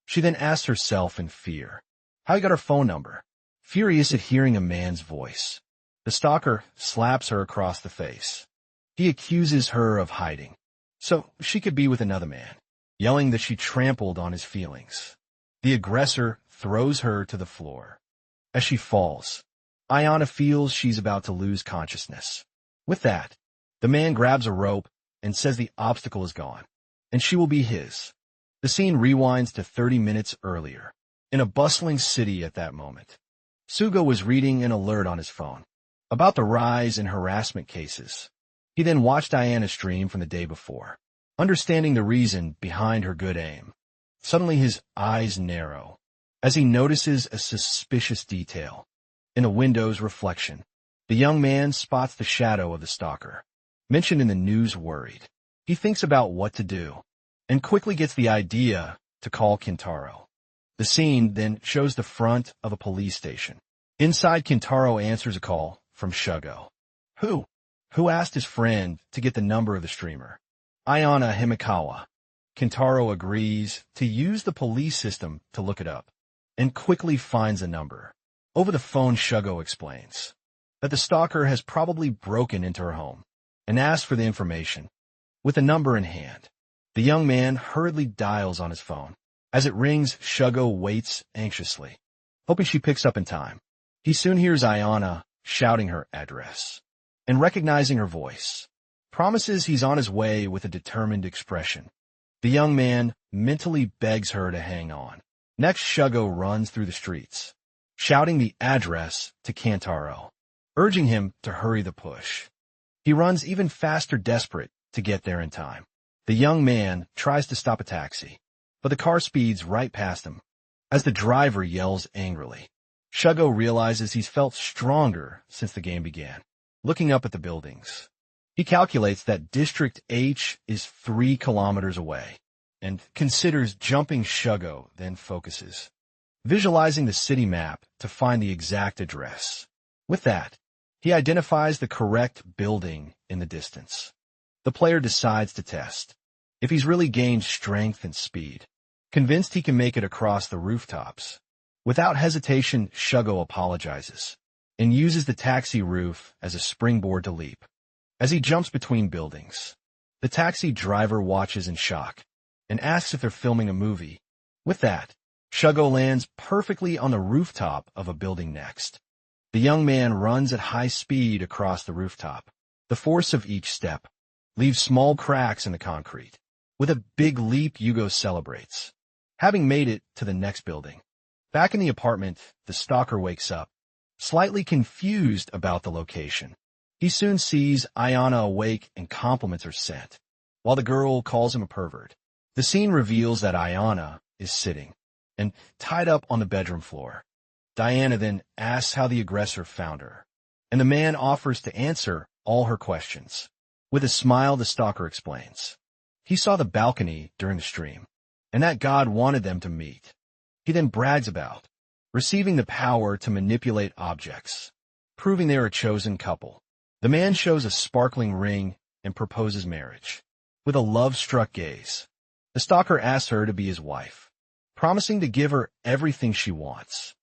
She then asks herself in fear how he got her phone number. Furious at hearing a man's voice, the stalker slaps her across the face. He accuses her of hiding so she could be with another man, yelling that she trampled on his feelings. The aggressor throws her to the floor. As she falls, Ayana feels she's about to lose consciousness. With that, the man grabs a rope and says the obstacle is gone, and she will be his. The scene rewinds to 30 minutes earlier, in a bustling city. At that moment, Sugo was reading an alert on his phone about the rise in harassment cases. He then watched Diana's stream from the day before, understanding the reason behind her good aim. Suddenly his eyes narrow as he notices a suspicious detail. In a window's reflection, the young man spots the shadow of the stalker, mentioned in the news. Worried, He thinks about what to do, and quickly gets the idea to call Kintaro. The scene then shows the front of a police station. Inside, Kintaro answers a call from Shugo. Who? Who asked his friend to get the number of the streamer? Ayana Himikawa. Kintaro agrees to use the police system to look it up, and quickly finds a number. Over the phone, Shugo explains that the stalker has probably broken into her home and asked for the information. With the number in hand, the young man hurriedly dials on his phone. As it rings, Shugo waits anxiously, hoping she picks up in time. He soon hears Ayana shouting her address, and recognizing her voice, promises he's on his way with a determined expression. The young man mentally begs her to hang on. Next, Shugo runs through the streets, shouting the address to Kantaro, urging him to hurry the push. He runs even faster, desperate to get there in time. The young man tries to stop a taxi, but the car speeds right past him. As the driver yells angrily, Shugo realizes he's felt stronger since the game began. Looking up at the buildings, he calculates that District H is 3 kilometers away and considers jumping Shugo, then focuses, visualizing the city map to find the exact address. With that, he identifies the correct building in the distance. The player decides to test if he's really gained strength and speed. Convinced he can make it across the rooftops, without hesitation, Shugo apologizes and uses the taxi roof as a springboard to leap. As he jumps between buildings, the taxi driver watches in shock and asks if they're filming a movie. With that, Shugo lands perfectly on the rooftop of a building next. The young man runs at high speed across the rooftop. The force of each step leaves small cracks in the concrete. With a big leap, Yugo celebrates, having made it to the next building. Back in the apartment, the stalker wakes up, slightly confused about the location. He soon sees Ayana awake and compliments her scent, while the girl calls him a pervert. The scene reveals that Ayana is sitting and tied up on the bedroom floor. Diana then asks how the aggressor found her, and the man offers to answer all her questions. With a smile, the stalker explains he saw the balcony during the stream, and that God wanted them to meet. He then brags about receiving the power to manipulate objects, proving they are a chosen couple. The man shows a sparkling ring and proposes marriage. With a love-struck gaze, the stalker asks her to be his wife, promising to give her everything she wants.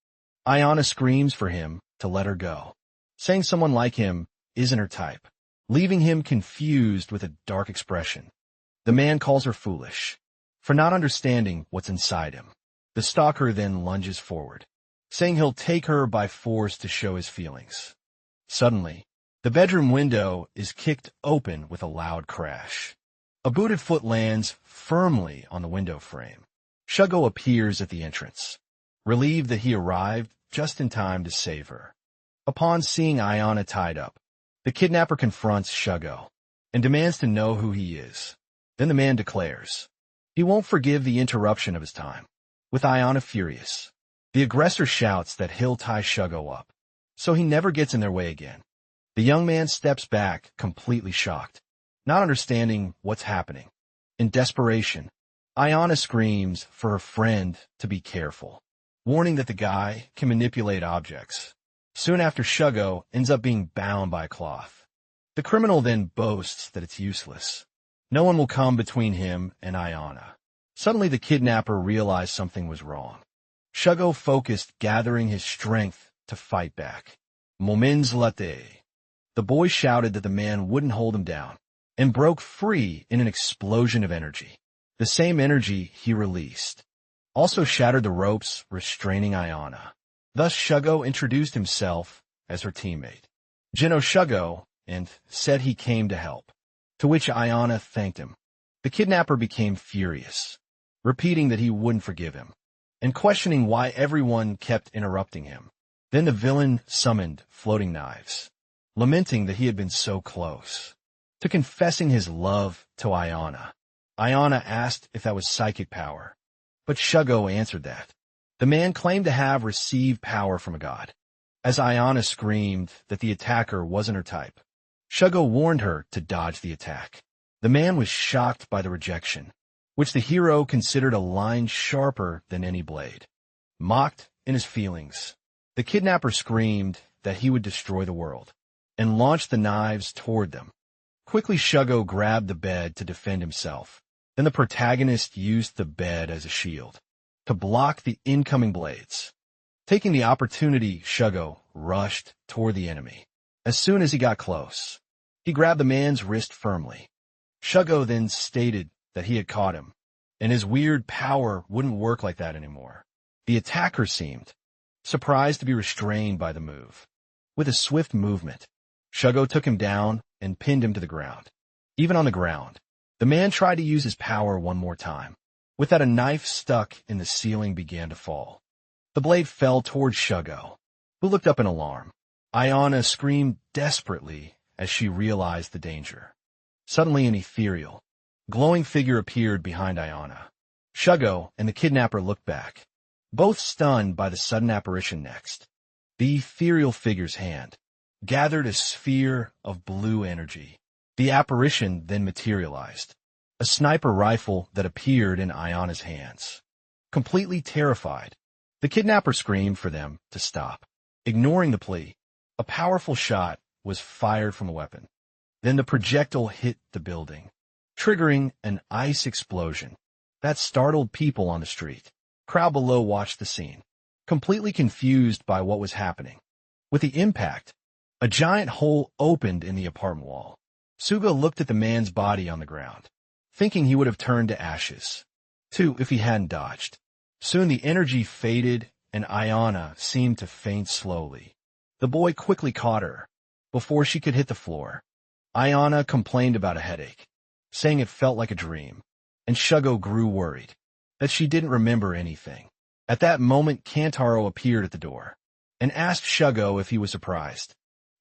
Ayana screams for him to let her go, saying someone like him isn't her type, leaving him confused with a dark expression. The man calls her foolish for not understanding what's inside him. The stalker then lunges forward, saying he'll take her by force to show his feelings. Suddenly, the bedroom window is kicked open with a loud crash. A booted foot lands firmly on the window frame. Shugo appears at the entrance, relieved that he arrived just in time to save her. Upon seeing Ayana tied up, the kidnapper confronts Shugo and demands to know who he is. Then the man declares he won't forgive the interruption of his time. With Ayana furious, the aggressor shouts that he'll tie Shugo up, so he never gets in their way again. The young man steps back, completely shocked, not understanding what's happening. In desperation, Ayana screams for her friend to be careful, warning that the guy can manipulate objects. Soon after, Shugo ends up being bound by a cloth. The criminal then boasts that it's useless. No one will come between him and Ayana. Suddenly, the kidnapper realized something was wrong. Shugo focused, gathering his strength to fight back. Moments later, the boy shouted that the man wouldn't hold him down, and broke free in an explosion of energy. The same energy he released also shattered the ropes restraining Ayana. Thus, Shugo introduced himself as her teammate, Jino Shugo, and said he came to help, to which Ayana thanked him. The kidnapper became furious, repeating that he wouldn't forgive him, and questioning why everyone kept interrupting him. Then the villain summoned floating knives, lamenting that he had been so close to confessing his love to Ayana. Ayana asked if that was psychic power, but Shugo answered that the man claimed to have received power from a god. As Ayana screamed that the attacker wasn't her type, Shugo warned her to dodge the attack. The man was shocked by the rejection, which the hero considered a line sharper than any blade. Mocked in his feelings, the kidnapper screamed that he would destroy the world, and launched the knives toward them. Quickly, Shugo grabbed the bed to defend himself. Then the protagonist used the bed as a shield to block the incoming blades. Taking the opportunity, Shugo rushed toward the enemy. As soon as he got close, he grabbed the man's wrist firmly. Shugo then stated that he had caught him, and his weird power wouldn't work like that anymore. The attacker seemed surprised to be restrained by the move. With a swift movement, Shugo took him down and pinned him to the ground. Even on the ground, the man tried to use his power one more time. With that, a knife stuck in the ceiling began to fall. The blade fell towards Shugo, who looked up in alarm. Ayana screamed desperately as she realized the danger. Suddenly, an ethereal, glowing figure appeared behind Ayana. Shugo and the kidnapper looked back, both stunned by the sudden apparition next. The ethereal figure's hand gathered a sphere of blue energy. The apparition then materialized, a sniper rifle that appeared in Ayana's hands. Completely terrified, the kidnapper screamed for them to stop. Ignoring the plea, a powerful shot was fired from the weapon. Then the projectile hit the building, triggering an ice explosion that startled people on the street. Crowd below watched the scene, completely confused by what was happening. With the impact, a giant hole opened in the apartment wall. Suga looked at the man's body on the ground, thinking he would have turned to ashes, too, if he hadn't dodged. Soon the energy faded, and Ayana seemed to faint slowly. The boy quickly caught her before she could hit the floor. Ayana complained about a headache, saying it felt like a dream, and Shugo grew worried that she didn't remember anything. At that moment, Kantaro appeared at the door and asked Shugo if he was surprised.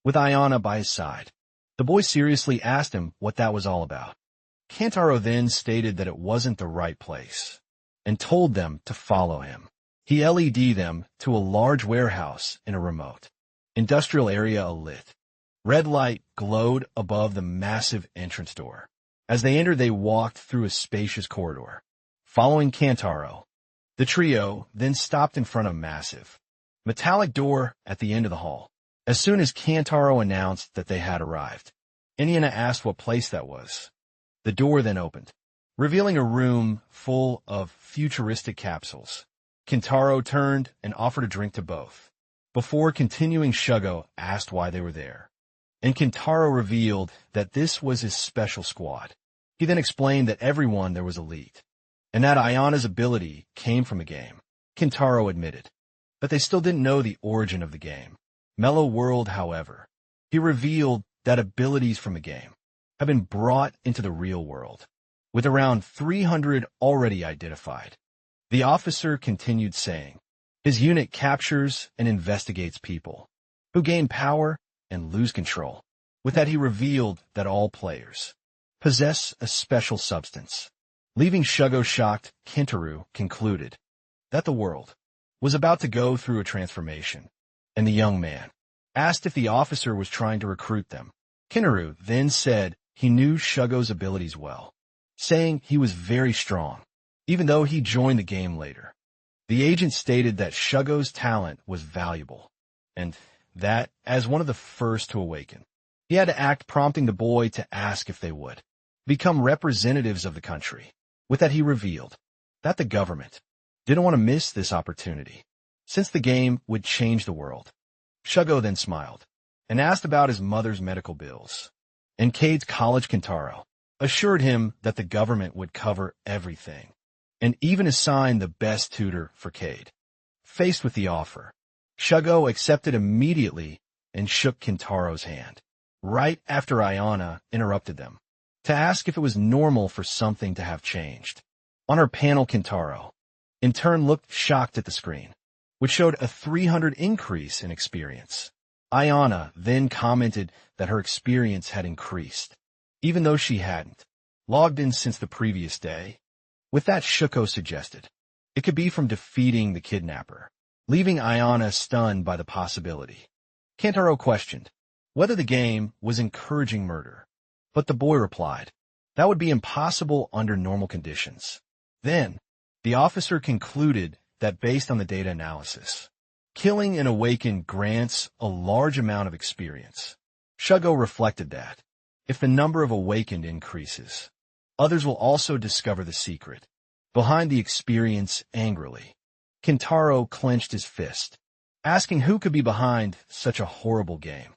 With Ayana by his side, the boy seriously asked him what that was all about. Kantaro then stated that it wasn't the right place and told them to follow him. He LED'd them to a large warehouse in a remote industrial area alit. Red light glowed above the massive entrance door. As they entered, they walked through a spacious corridor. Following Kantaro, the trio then stopped in front of a massive metallic door at the end of the hall. As soon as Kantaro announced that they had arrived, Inayana asked what place that was. The door then opened, revealing a room full of futuristic capsules. Kantaro turned and offered a drink to both. Before continuing, Shugo asked why they were there, and Kantaro revealed that this was his special squad. He then explained that everyone there was elite, and that Ayana's ability came from the game. Kantaro admitted that they still didn't know the origin of the game. Mellow World, however, he revealed that abilities from the game have been brought into the real world, with around 300 already identified. The officer continued saying, his unit captures and investigates people who gain power and lose control. With that, he revealed that all players possess a special substance. Leaving Shugo shocked, Kentaro concluded that the world was about to go through a transformation, and the young man asked if the officer was trying to recruit them. Kentaro then said he knew Shugo's abilities well, saying he was very strong, even though he joined the game later. The agent stated that Shugo's talent was valuable, and that, as one of the first to awaken, he had to act, prompting the boy to ask if they would become representatives of the country. With that, he revealed that the government didn't want to miss this opportunity, since the game would change the world. Shugo then smiled and asked about his mother's medical bills, and Cade's college. Kantaro assured him that the government would cover everything, and even assign the best tutor for Cade. Faced with the offer, Shugo accepted immediately and shook Kintaro's hand, right after Ayana interrupted them to ask if it was normal for something to have changed. On her panel, Kintaro, in turn, looked shocked at the screen, which showed a 300 increase in experience. Ayana then commented that her experience had increased, even though she hadn't logged in since the previous day. With that, Shuko suggested it could be from defeating the kidnapper, leaving Ayana stunned by the possibility. Kantaro questioned whether the game was encouraging murder, but the boy replied That would be impossible under normal conditions. Then, the officer concluded that based on the data analysis, killing an awakened grants a large amount of experience. Shugo reflected that, if the number of awakened increases, others will also discover the secret behind the experience angrily. Kintaro clenched his fist, asking who could be behind such a horrible game.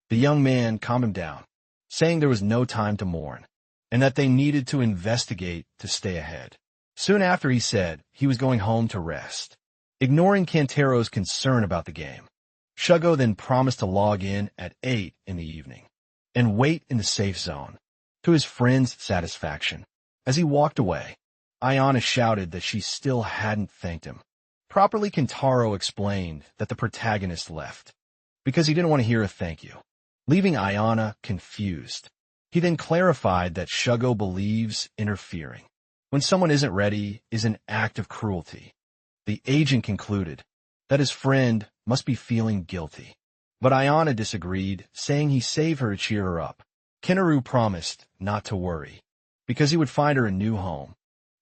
The young man calmed him down, saying there was no time to mourn, and that they needed to investigate to stay ahead. Soon after, he said he was going home to rest, ignoring Kantaro's concern about the game. Shugo then promised to log in at 8 in the evening and wait in the safe zone, to his friend's satisfaction. As he walked away, Ayana shouted that she still hadn't thanked him. Properly, Kintaro explained that the protagonist left because he didn't want to hear a thank you, leaving Ayana confused. He then clarified that Shugo believes interfering when someone isn't ready is an act of cruelty. The agent concluded that his friend must be feeling guilty, but Ayana disagreed, saying he saved her to cheer her up. Kinoru promised not to worry because he would find her a new home.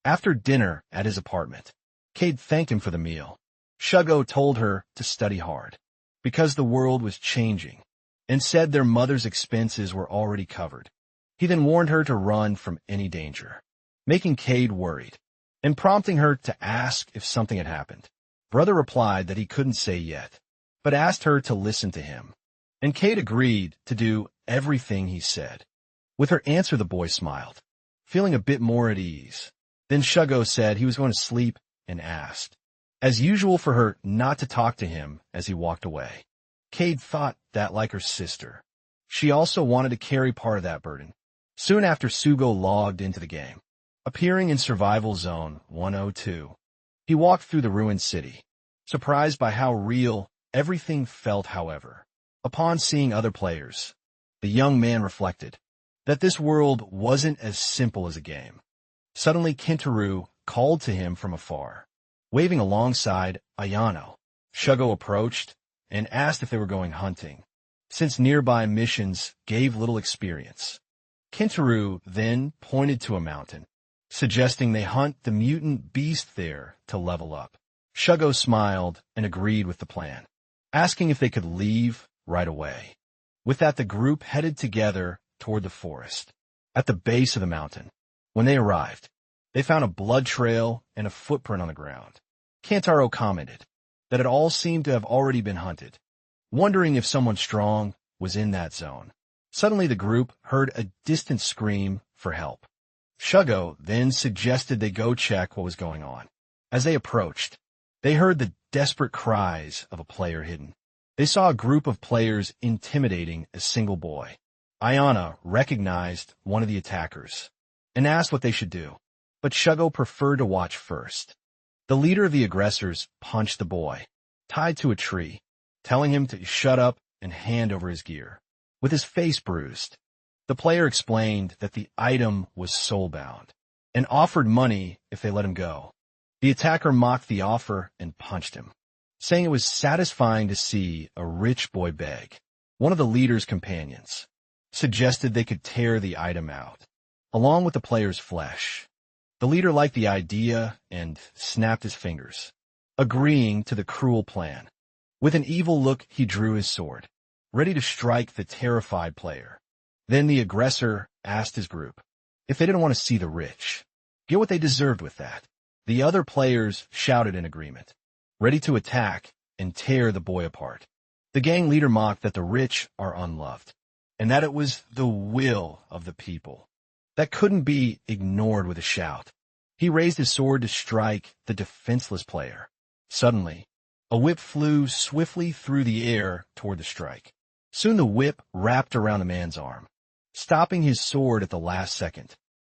After dinner at his apartment, Cade thanked him for the meal. Shugo told her to study hard because the world was changing and said their mother's expenses were already covered. He then warned her to run from any danger, making Cade worried and prompting her to ask if something had happened. Brother replied that he couldn't say yet, but asked her to listen to him, and Cade agreed to do everything he said. With her answer, the boy smiled, feeling a bit more at ease. Then Shugo said he was going to sleep and asked, as usual, for her not to talk to him as he walked away. Cade thought that, like her sister, she also wanted to carry part of that burden. Soon after, Sugo logged into the game, appearing in Survival Zone 102. He walked through the ruined city, surprised by how real everything felt. However, upon seeing other players, the young man reflected that this world wasn't as simple as a game. Suddenly, Kintaro called to him from afar, waving alongside Ayano. Shugo approached and asked if they were going hunting, since nearby missions gave little experience. Kintaro then pointed to a mountain, suggesting they hunt the mutant beast there to level up. Shugo smiled and agreed with the plan, asking if they could leave right away. With that, the group headed together toward the forest. At the base of the mountain, when they arrived, they found a blood trail and a footprint on the ground. Kantaro commented that it all seemed to have already been hunted, wondering if someone strong was in that zone. Suddenly, the group heard a distant scream for help. Shugo then suggested they go check what was going on. As they approached, they heard the desperate cries of a player hidden. They saw a group of players intimidating a single boy. Ayana recognized one of the attackers and asked what they should do, but Shugo preferred to watch first. The leader of the aggressors punched the boy, tied to a tree, telling him to shut up and hand over his gear. With his face bruised, the player explained that the item was soul-bound and offered money if they let him go. The attacker mocked the offer and punched him, saying it was satisfying to see a rich boy beg. One of the leader's companions suggested they could tear the item out, along with the player's flesh. The leader liked the idea and snapped his fingers, agreeing to the cruel plan. With an evil look, he drew his sword, ready to strike the terrified player. Then the aggressor asked his group if they didn't want to see the rich get what they deserved with that. The other players shouted in agreement, ready to attack and tear the boy apart. The gang leader mocked that the rich are unloved, and that it was the will of the people that couldn't be ignored with a shout. He raised his sword to strike the defenseless player. Suddenly, a whip flew swiftly through the air toward the strike. Soon the whip wrapped around the man's arm, stopping his sword at the last second.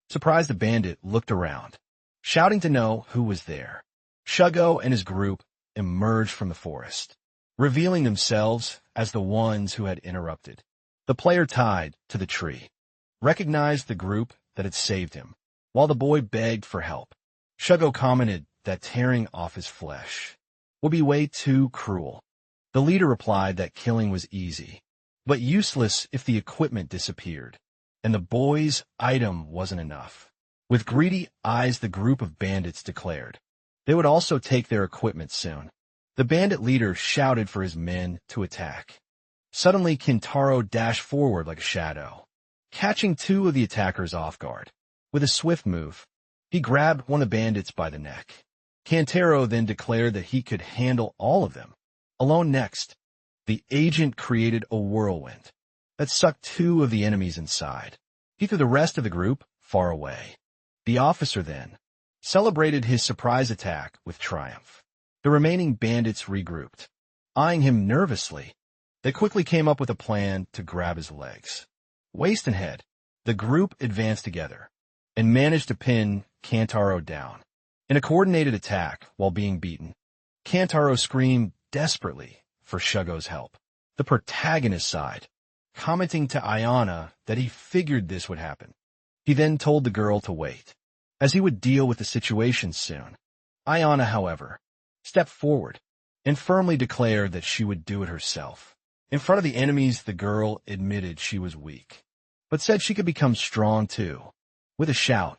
Surprised, the bandit looked around, shouting to know who was there. Shugo and his group emerged from the forest, revealing themselves as the ones who had interrupted. The player tied to the tree recognized the group that had saved him, while the boy begged for help. Shugo commented that tearing off his flesh would be way too cruel. The leader replied that killing was easy, but useless if the equipment disappeared, and the boy's item wasn't enough. With greedy eyes, the group of bandits declared they would also take their equipment soon. The bandit leader shouted for his men to attack. Suddenly, Kintaro dashed forward like a shadow, catching two of the attackers off guard. With a swift move, he grabbed one of the bandits by the neck. Kintaro then declared that he could handle all of them. Alone next, the agent created a whirlwind that sucked two of the enemies inside. He threw the rest of the group far away. The officer then celebrated his surprise attack with triumph. The remaining bandits regrouped. Eyeing him nervously, they quickly came up with a plan to grab his legs. Waist and head, the group advanced together and managed to pin Kantaro down. In a coordinated attack while being beaten, Kantaro screamed desperately for Shugo's help. The protagonist sighed, commenting to Ayana that he figured this would happen. He then told the girl to wait, as he would deal with the situation soon. Ayana, however, stepped forward and firmly declared that she would do it herself. In front of the enemies, the girl admitted she was weak, but said she could become strong too. With a shout,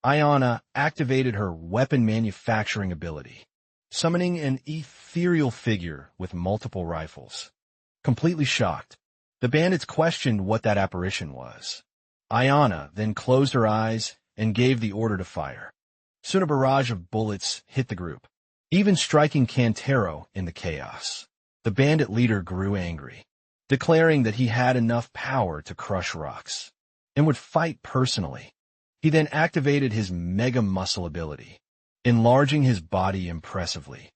Ayana activated her weapon manufacturing ability, summoning an ethereal figure with multiple rifles. Completely shocked, the bandits questioned what that apparition was. Ayana then closed her eyes and gave the order to fire. Soon a barrage of bullets hit the group, even striking Kantaro in the chaos. The bandit leader grew angry, declaring that he had enough power to crush rocks and would fight personally. He then activated his mega muscle ability, enlarging his body impressively.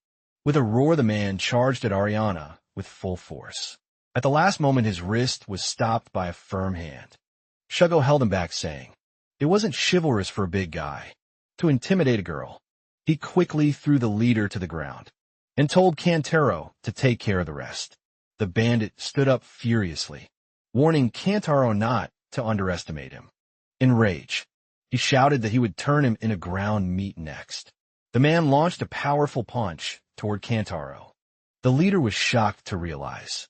With a roar, the man charged at Ariana with full force. At the last moment, his wrist was stopped by a firm hand. Shugo held him back, saying, "It wasn't chivalrous for a big guy to intimidate a girl." He quickly threw the leader to the ground and told Kantaro to take care of the rest. The bandit stood up furiously, warning Kantaro not to underestimate him. In rage, he shouted that he would turn him into ground meat next. The man launched a powerful punch toward Kantaro. The leader was shocked to realize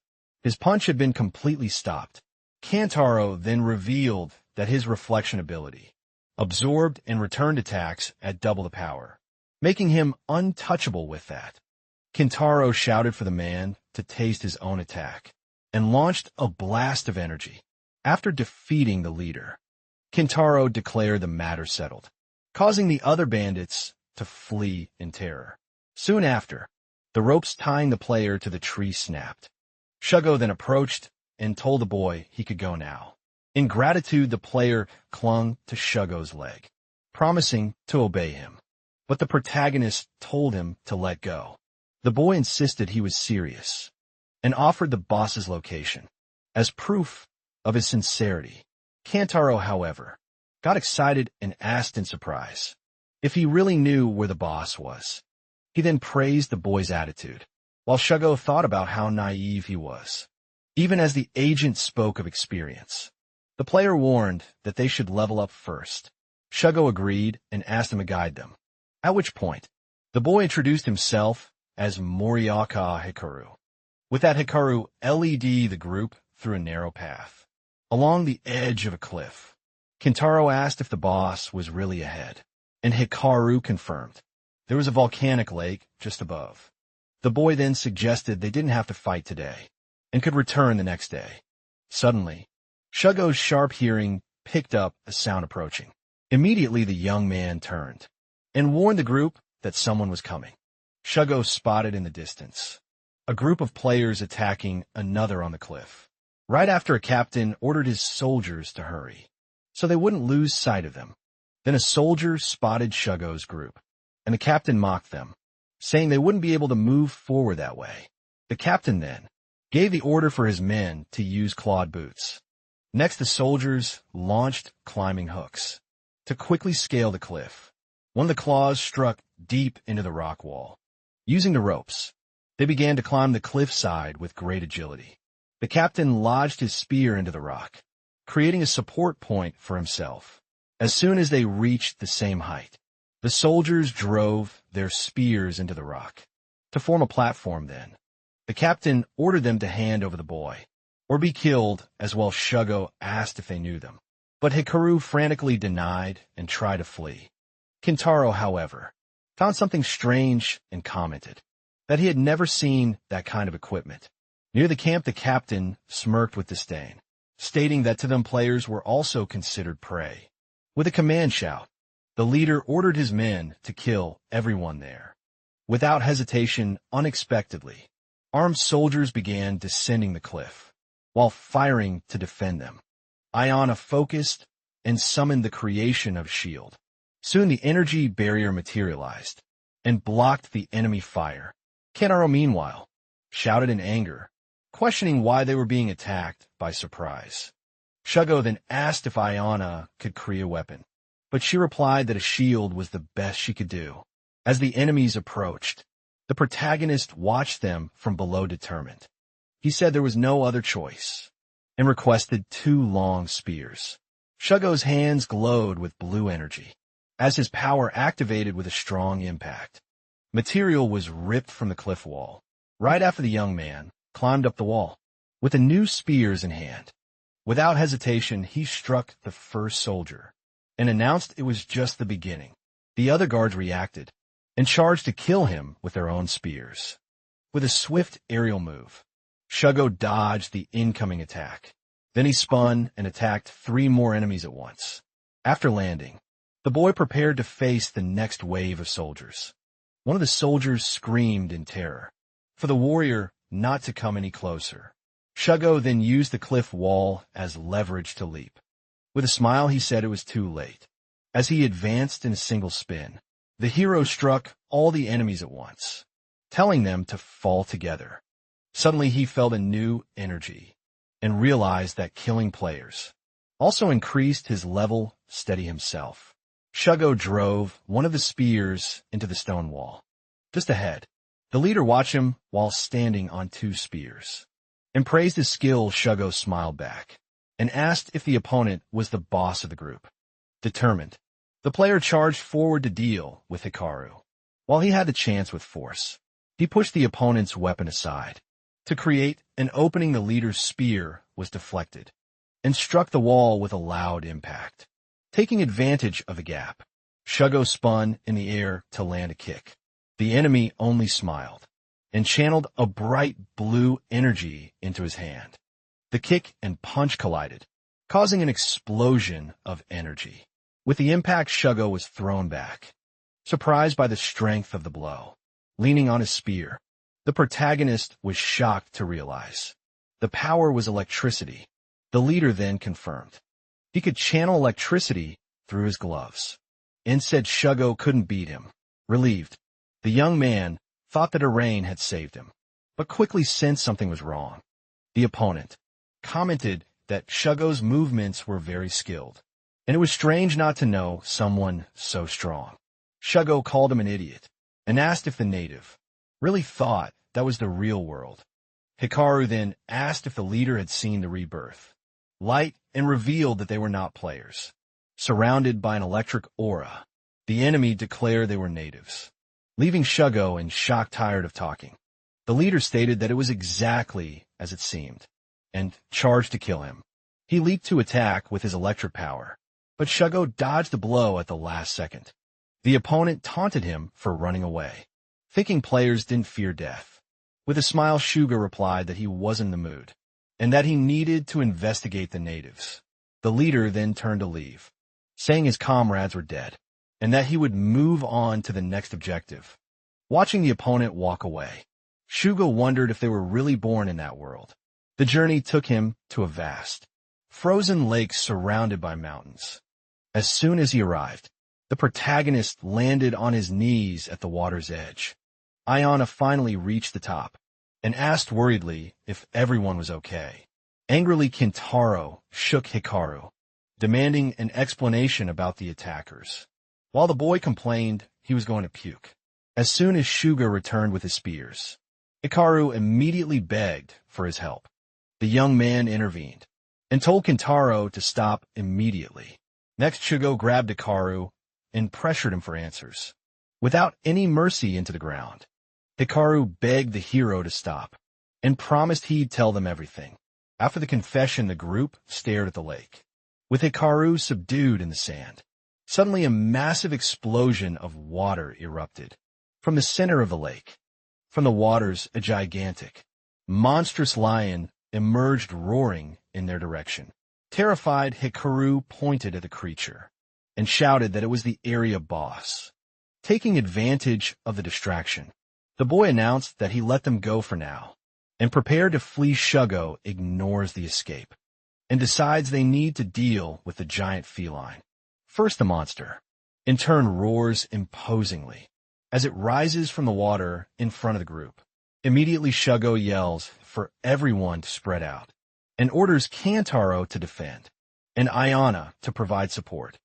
his punch had been completely stopped. Kantaro then revealed that his reflection ability absorbed and returned attacks at double the power, making him untouchable with that. Kintaro shouted for the man to taste his own attack and launched a blast of energy. After defeating the leader, Kintaro declared the matter settled, causing the other bandits to flee in terror. Soon after, the ropes tying the player to the tree snapped. Shugo then approached and told the boy he could go now. In gratitude, the player clung to Shugo's leg, promising to obey him. But the protagonist told him to let go. The boy insisted he was serious and offered the boss's location as proof of his sincerity. Kantaro, however, got excited and asked in surprise if he really knew where the boss was. He then praised the boy's attitude, while Shugo thought about how naive he was. Even as the agent spoke of experience, the player warned that they should level up first. Shugo agreed and asked him to guide them, at which point the boy introduced himself as Moriaka Hikaru. With that Hikaru LED the group through a narrow path along the edge of a cliff. Kintaro asked if the boss was really ahead, and Hikaru confirmed there was a volcanic lake just above. The boy then suggested they didn't have to fight today and could return the next day. Suddenly, Shugo's sharp hearing picked up a sound approaching. Immediately, the young man turned and warned the group that someone was coming. Shugo spotted in the distance a group of players attacking another on the cliff. Right after, a captain ordered his soldiers to hurry, so they wouldn't lose sight of them. Then a soldier spotted Shugo's group, and the captain mocked them, saying they wouldn't be able to move forward that way. The captain then gave the order for his men to use clawed boots. Next, the soldiers launched climbing hooks to quickly scale the cliff. One of the claws struck deep into the rock wall. Using the ropes, they began to climb the cliffside with great agility. The captain lodged his spear into the rock, creating a support point for himself. As soon as they reached the same height, the soldiers drove their spears into the rock to form a platform. Then the captain ordered them to hand over the boy or be killed, as well. Shugo asked if they knew them. but Hikaru frantically denied and tried to flee. Kintaro, however, found something strange and commented that he had never seen that kind of equipment. Near the camp, the captain smirked with disdain, stating that to them players were also considered prey. With a command shout, the leader ordered his men to kill everyone there. Without hesitation, unexpectedly, armed soldiers began descending the cliff, while firing to defend them. Ayana focused and summoned the creation of shield. Soon the energy barrier materialized and blocked the enemy fire. Kentaro, meanwhile, shouted in anger, questioning why they were being attacked by surprise. Shugo then asked if Ayana could create a weapon, but she replied that a shield was the best she could do. As the enemies approached, the protagonist watched them from below determined. He said there was no other choice and requested 2 long spears. Shugo's hands glowed with blue energy as his power activated with a strong impact. Material was ripped from the cliff wall. Right after the young man climbed up the wall, with the new spears in hand. Without hesitation, he struck the first soldier and announced it was just the beginning. The other guards reacted and charged to kill him with their own spears. With a swift aerial move, Shugo dodged the incoming attack. Then he spun and attacked 3 more enemies at once. After landing, the boy prepared to face the next wave of soldiers. One of the soldiers screamed in terror for the warrior not to come any closer. Shugo then used the cliff wall as leverage to leap. With a smile, he said it was too late. As he advanced in a single spin, the hero struck all the enemies at once, telling them to fall together. Suddenly, he felt a new energy and realized that killing players also increased his level steady himself. Shugo drove one of the spears into the stone wall. Just ahead, the leader watched him while standing on 2 spears. And praised his skill. Shugo smiled back and asked if the opponent was the boss of the group. Determined, the player charged forward to deal with Hikaru. While he had the chance with force, he pushed the opponent's weapon aside. To create an opening, the leader's spear was deflected and struck the wall with a loud impact. Taking advantage of the gap, Shugo spun in the air to land a kick. The enemy only smiled and channeled a bright blue energy into his hand. The kick and punch collided, causing an explosion of energy. With the impact, Shugo was thrown back, surprised by the strength of the blow. Leaning on his spear, the protagonist was shocked to realize the power was electricity. The leader then confirmed he could channel electricity through his gloves and said Shugo couldn't beat him. Relieved, the young man thought that a rain had saved him, but quickly sensed something was wrong. The opponent commented that Shugo's movements were very skilled, and it was strange not to know someone so strong. Shugo called him an idiot and asked if the native really thought that was the real world. Hikaru then asked if the leader had seen the rebirth light and revealed that they were not players. Surrounded by an electric aura, the enemy declared they were natives. Leaving Shugo in shock, tired of talking, the leader stated that it was exactly as it seemed, and charged to kill him. He leaped to attack with his electric power, but Shugo dodged the blow at the last second. The opponent taunted him for running away, thinking players didn't fear death. With a smile, Shugo replied that he wasn't in the mood, and that he needed to investigate the natives. The leader then turned to leave, saying his comrades were dead, and that he would move on to the next objective. Watching the opponent walk away, Shugo wondered if they were really born in that world. The journey took him to a vast, frozen lake surrounded by mountains. As soon as he arrived, the protagonist landed on his knees at the water's edge. Ayana finally reached the top and asked worriedly if everyone was okay. Angrily, Kintaro shook Hikaru, demanding an explanation about the attackers. While the boy complained he was going to puke. As soon as Shugo returned with his spears, Hikaru immediately begged for his help. The young man intervened and told Kintaro to stop immediately. Next, Shugo grabbed Hikaru and pressured him for answers, without any mercy, into the ground. Hikaru begged the hero to stop and promised he'd tell them everything. After the confession, the group stared at the lake, with Hikaru subdued in the sand. Suddenly a massive explosion of water erupted. From the center of the lake, from the waters, a gigantic, monstrous lion emerged roaring in their direction. Terrified, Hikaru pointed at the creature and shouted that it was the area boss. Taking advantage of the distraction, the boy announced that he let them go for now, and prepared to flee. Shugo ignores the escape and decides they need to deal with the giant feline. First, the monster, in turn, roars imposingly as it rises from the water in front of the group. Immediately, Shugo yells for everyone to spread out and orders Kantaro to defend and Ayana to provide support.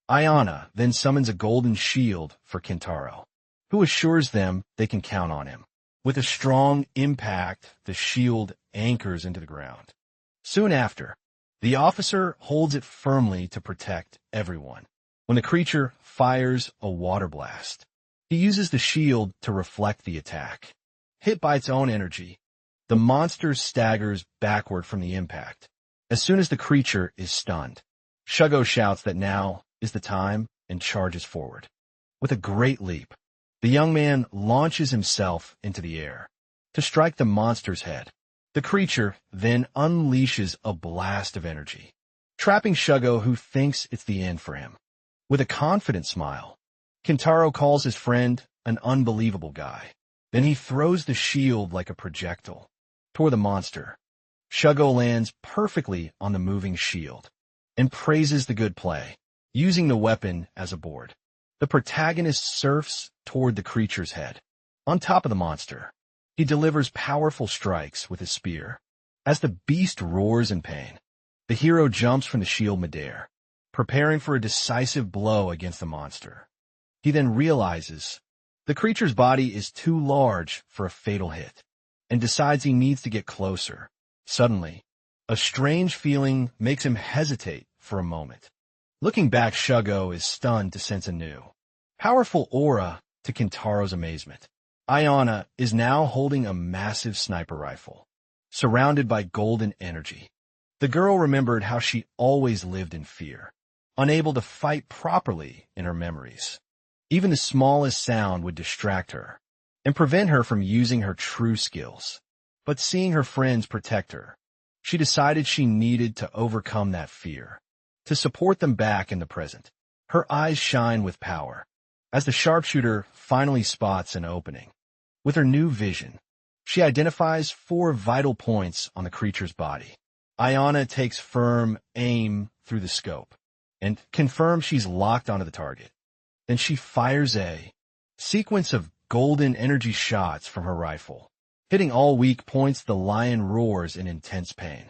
Ayana then summons a golden shield for Kentaro, who assures them they can count on him. With a strong impact, the shield anchors into the ground. Soon after, the officer holds it firmly to protect everyone. When the creature fires a water blast, he uses the shield to reflect the attack. Hit by its own energy, the monster staggers backward from the impact. As soon as the creature is stunned, Shugo shouts that now is the time and charges forward. With a great leap, the young man launches himself into the air to strike the monster's head. The creature then unleashes a blast of energy, trapping Shugo, who thinks it's the end for him. With a confident smile, Kentaro calls his friend an unbelievable guy. Then he throws the shield like a projectile toward the monster. Shugo lands perfectly on the moving shield and praises the good play, using the weapon as a board. The protagonist surfs toward the creature's head. On top of the monster, he delivers powerful strikes with his spear. As the beast roars in pain, the hero jumps from the shield midair, preparing for a decisive blow against the monster. He then realizes the creature's body is too large for a fatal hit and decides he needs to get closer. Suddenly, a strange feeling makes him hesitate for a moment. Looking back, Shugo is stunned to sense a new, powerful aura. To Kentaro's amazement, Ayana is now holding a massive sniper rifle, surrounded by golden energy. The girl remembered how she always lived in fear, unable to fight properly in her memories. Even the smallest sound would distract her and prevent her from using her true skills. But seeing her friends protect her, she decided she needed to overcome that fear, to support them back in the present. Her eyes shine with power as the sharpshooter finally spots an opening. With her new vision, she identifies 4 vital points on the creature's body. Ayana takes firm aim through the scope and confirms she's locked onto the target. Then she fires a sequence of golden energy shots from her rifle. Hitting all weak points, the lion roars in intense pain.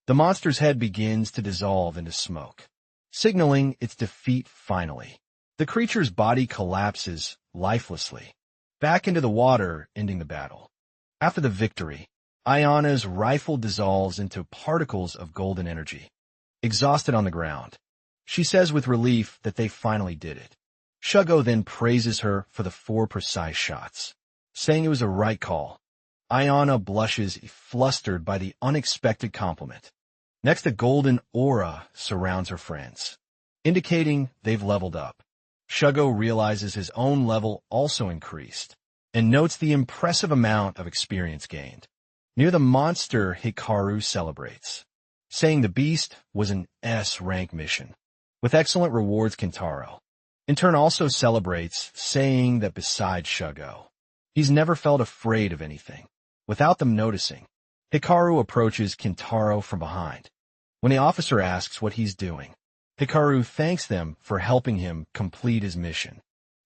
The monster's head begins to dissolve into smoke, signaling its defeat finally. The creature's body collapses lifelessly back into the water, ending the battle. After the victory, Ayana's rifle dissolves into particles of golden energy. Exhausted on the ground, she says with relief that they finally did it. Shugo then praises her for the 4 precise shots, saying it was a right call. Ayana blushes, flustered by the unexpected compliment. Next, a golden aura surrounds her friends, indicating they've leveled up. Shugo realizes his own level also increased and notes the impressive amount of experience gained. Near the monster, Hikaru celebrates, saying the beast was an S-rank mission, with excellent rewards. Kentaro, in turn, also celebrates, saying that besides Shugo, he's never felt afraid of anything. Without them noticing, Hikaru approaches Kentaro from behind. When the officer asks what he's doing, Hikaru thanks them for helping him complete his mission.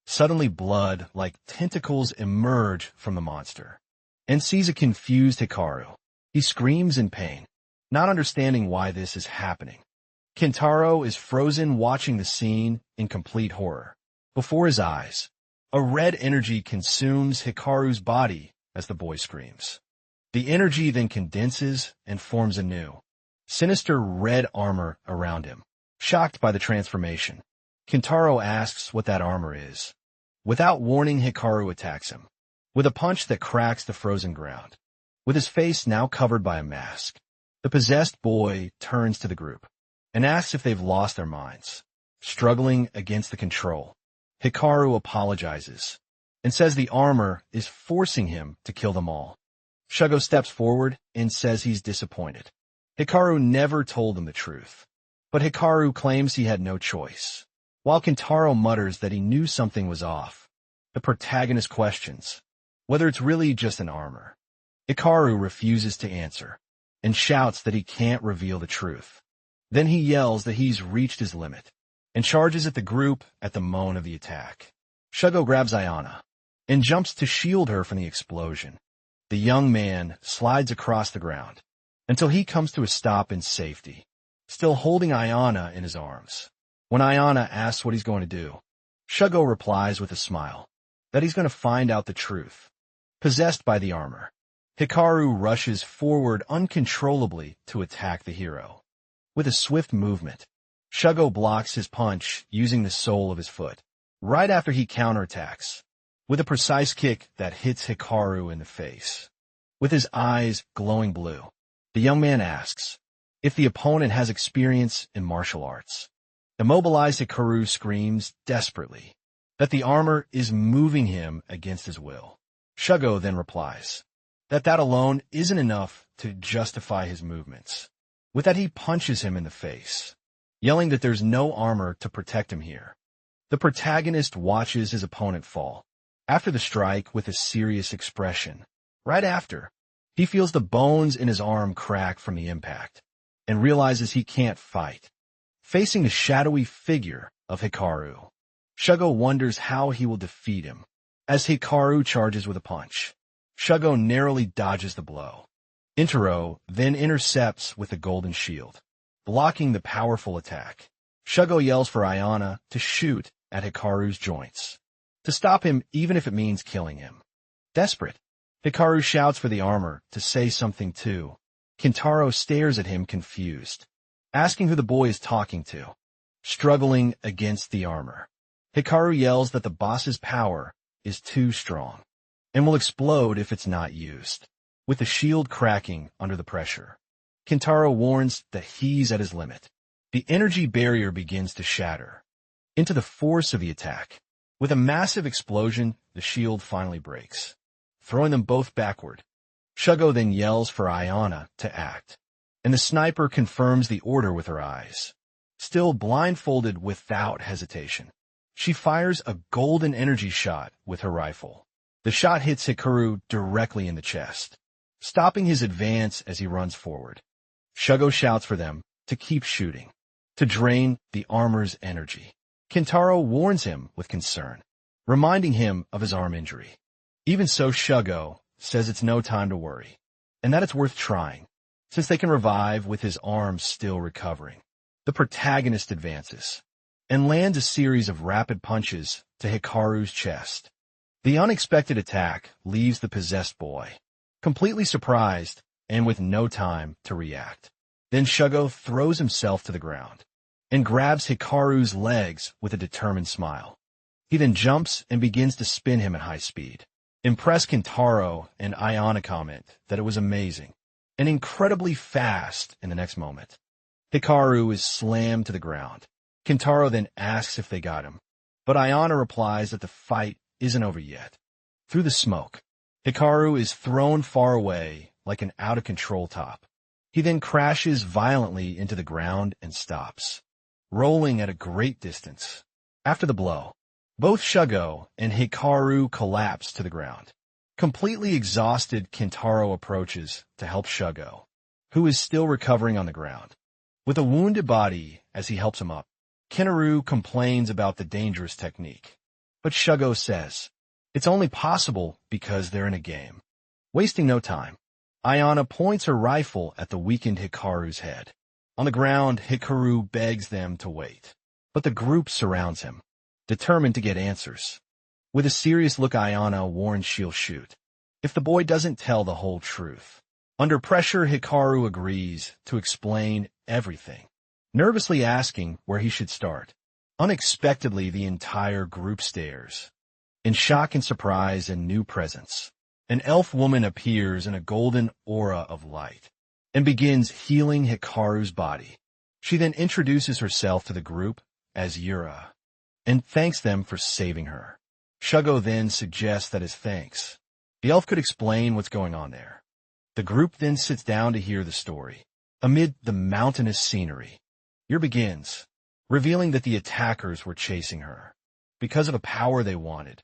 Suddenly, blood like tentacles emerge from the monster and sees a confused Hikaru. He screams in pain, not understanding why this is happening. Kentaro is frozen, watching the scene in complete horror. Before his eyes, a red energy consumes Hikaru's body as the boy screams. The energy then condenses and forms anew, sinister red armor around him. Shocked by the transformation, Kentaro asks what that armor is. Without warning, Hikaru attacks him with a punch that cracks the frozen ground. With his face now covered by a mask, the possessed boy turns to the group. and asks if they've lost their minds, struggling against the control. Hikaru apologizes and says the armor is forcing him to kill them all. Shugo steps forward and says he's disappointed. Hikaru never told him the truth, but Hikaru claims he had no choice. While Kentaro mutters that he knew something was off, the protagonist questions whether it's really just an armor. Hikaru refuses to answer and shouts that he can't reveal the truth. Then he yells that he's reached his limit and charges at the group at the moan of the attack. Shugo grabs Ayana and jumps to shield her from the explosion. The young man slides across the ground until he comes to a stop in safety, still holding Ayana in his arms. When Ayana asks what he's going to do, Shugo replies with a smile that he's going to find out the truth. Possessed by the armor, Hikaru rushes forward uncontrollably to attack the hero. With a swift movement, Shugo blocks his punch using the sole of his foot, right after he counterattacks, with a precise kick that hits Hikaru in the face. With his eyes glowing blue, the young man asks if the opponent has experience in martial arts. Immobilized Hikaru screams desperately that the armor is moving him against his will. Shugo then replies that alone isn't enough to justify his movements. With that, he punches him in the face, yelling that there's no armor to protect him here. The protagonist watches his opponent fall after the strike with a serious expression. Right after, he feels the bones in his arm crack from the impact and realizes he can't fight. Facing the shadowy figure of Hikaru, Shugo wonders how he will defeat him. As Hikaru charges with a punch, Shugo narrowly dodges the blow. Intaro then intercepts with a golden shield, blocking the powerful attack. Shugo yells for Ayana to shoot at Hikaru's joints, to stop him even if it means killing him. Desperate, Hikaru shouts for the armor to say something too. Kentaro stares at him confused, asking who the boy is talking to. Struggling against the armor, Hikaru yells that the boss's power is too strong and will explode if it's not used, with the shield cracking under the pressure. Kentaro warns that he's at his limit. The energy barrier begins to shatter into the force of the attack. With a massive explosion, the shield finally breaks, throwing them both backward. Shugo then yells for Ayana to act, and the sniper confirms the order with her eyes. Still blindfolded without hesitation, she fires a golden energy shot with her rifle. The shot hits Hikaru directly in the chest, stopping his advance as he runs forward. Shugo shouts for them to keep shooting, to drain the armor's energy. Kentaro warns him with concern, reminding him of his arm injury. Even so, Shugo says it's no time to worry, and that it's worth trying, since they can revive with his arm still recovering. The protagonist advances and lands a series of rapid punches to Hikaru's chest. The unexpected attack leaves the possessed boy completely surprised and with no time to react. Then Shugo throws himself to the ground and grabs Hikaru's legs with a determined smile. He then jumps and begins to spin him at high speed. Impressed, Kentaro and Ayana comment that it was amazing and incredibly fast in the next moment. Hikaru is slammed to the ground. Kentaro then asks if they got him, but Ayana replies that the fight isn't over yet. Through the smoke, Hikaru is thrown far away like an out-of-control top. He then crashes violently into the ground and stops, rolling at a great distance. After the blow, both Shugo and Hikaru collapse to the ground. Completely exhausted, Kentaro approaches to help Shugo, who is still recovering on the ground. With a wounded body as he helps him up, Kentaro complains about the dangerous technique, but Shugo says it's only possible because they're in a game. Wasting no time, Ayana points her rifle at the weakened Hikaru's head. On the ground, Hikaru begs them to wait, but the group surrounds him, determined to get answers. With a serious look, Ayana warns she'll shoot if the boy doesn't tell the whole truth. Under pressure, Hikaru agrees to explain everything, nervously asking where he should start. Unexpectedly, the entire group stares, in shock and surprise and new presence. An elf woman appears in a golden aura of light and begins healing Hikaru's body. She then introduces herself to the group as Yura and thanks them for saving her. Shugo then suggests that as thanks, the elf could explain what's going on there. The group then sits down to hear the story. Amid the mountainous scenery, Yura begins, revealing that the attackers were chasing her because of a power they wanted.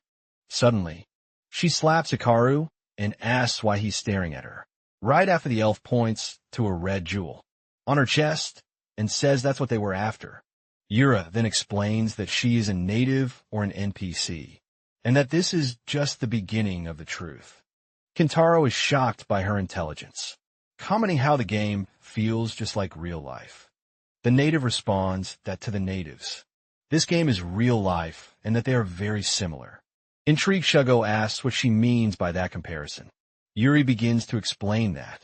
Suddenly, she slaps Hikaru and asks why he's staring at her, right after the elf points to a red jewel on her chest and says that's what they were after. Yura then explains that she is a native or an NPC, and that this is just the beginning of the truth. Kentaro is shocked by her intelligence, commenting how the game feels just like real life. The native responds that to the natives, this game is real life and that they are very similar. Intrigued, Shugo asks what she means by that comparison. Yuri begins to explain that,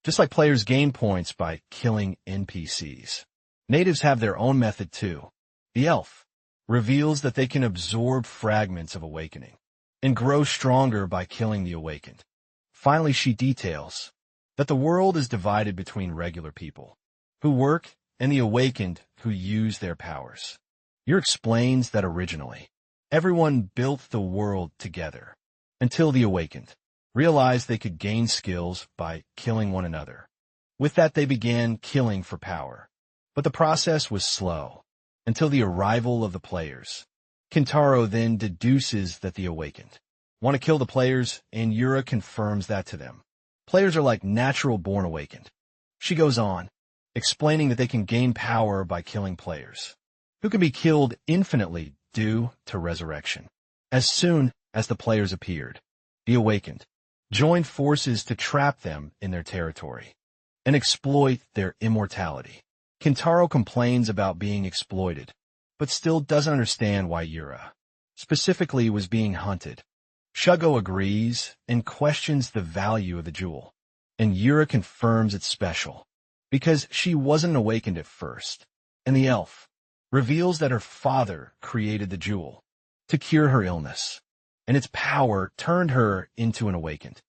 just like players gain points by killing NPCs, natives have their own method too. The elf reveals that they can absorb fragments of awakening and grow stronger by killing the awakened. Finally, she details that the world is divided between regular people who work and the awakened who use their powers. Yuri explains that originally, everyone built the world together until the awakened realized they could gain skills by killing one another. With that, they began killing for power. But the process was slow until the arrival of the players. Kentaro then deduces that the awakened want to kill the players, and Yura confirms that to them. Players are like natural-born awakened. She goes on, explaining that they can gain power by killing players, who can be killed infinitely due to resurrection. As soon as the players appeared, the awakened joined forces to trap them in their territory and exploit their immortality. Kentaro complains about being exploited, but still doesn't understand why Yura specifically was being hunted. Shugo agrees and questions the value of the jewel, and Yura confirms it's special because she wasn't awakened at first, and the elf reveals that her father created the jewel to cure her illness, and its power turned her into an awakened.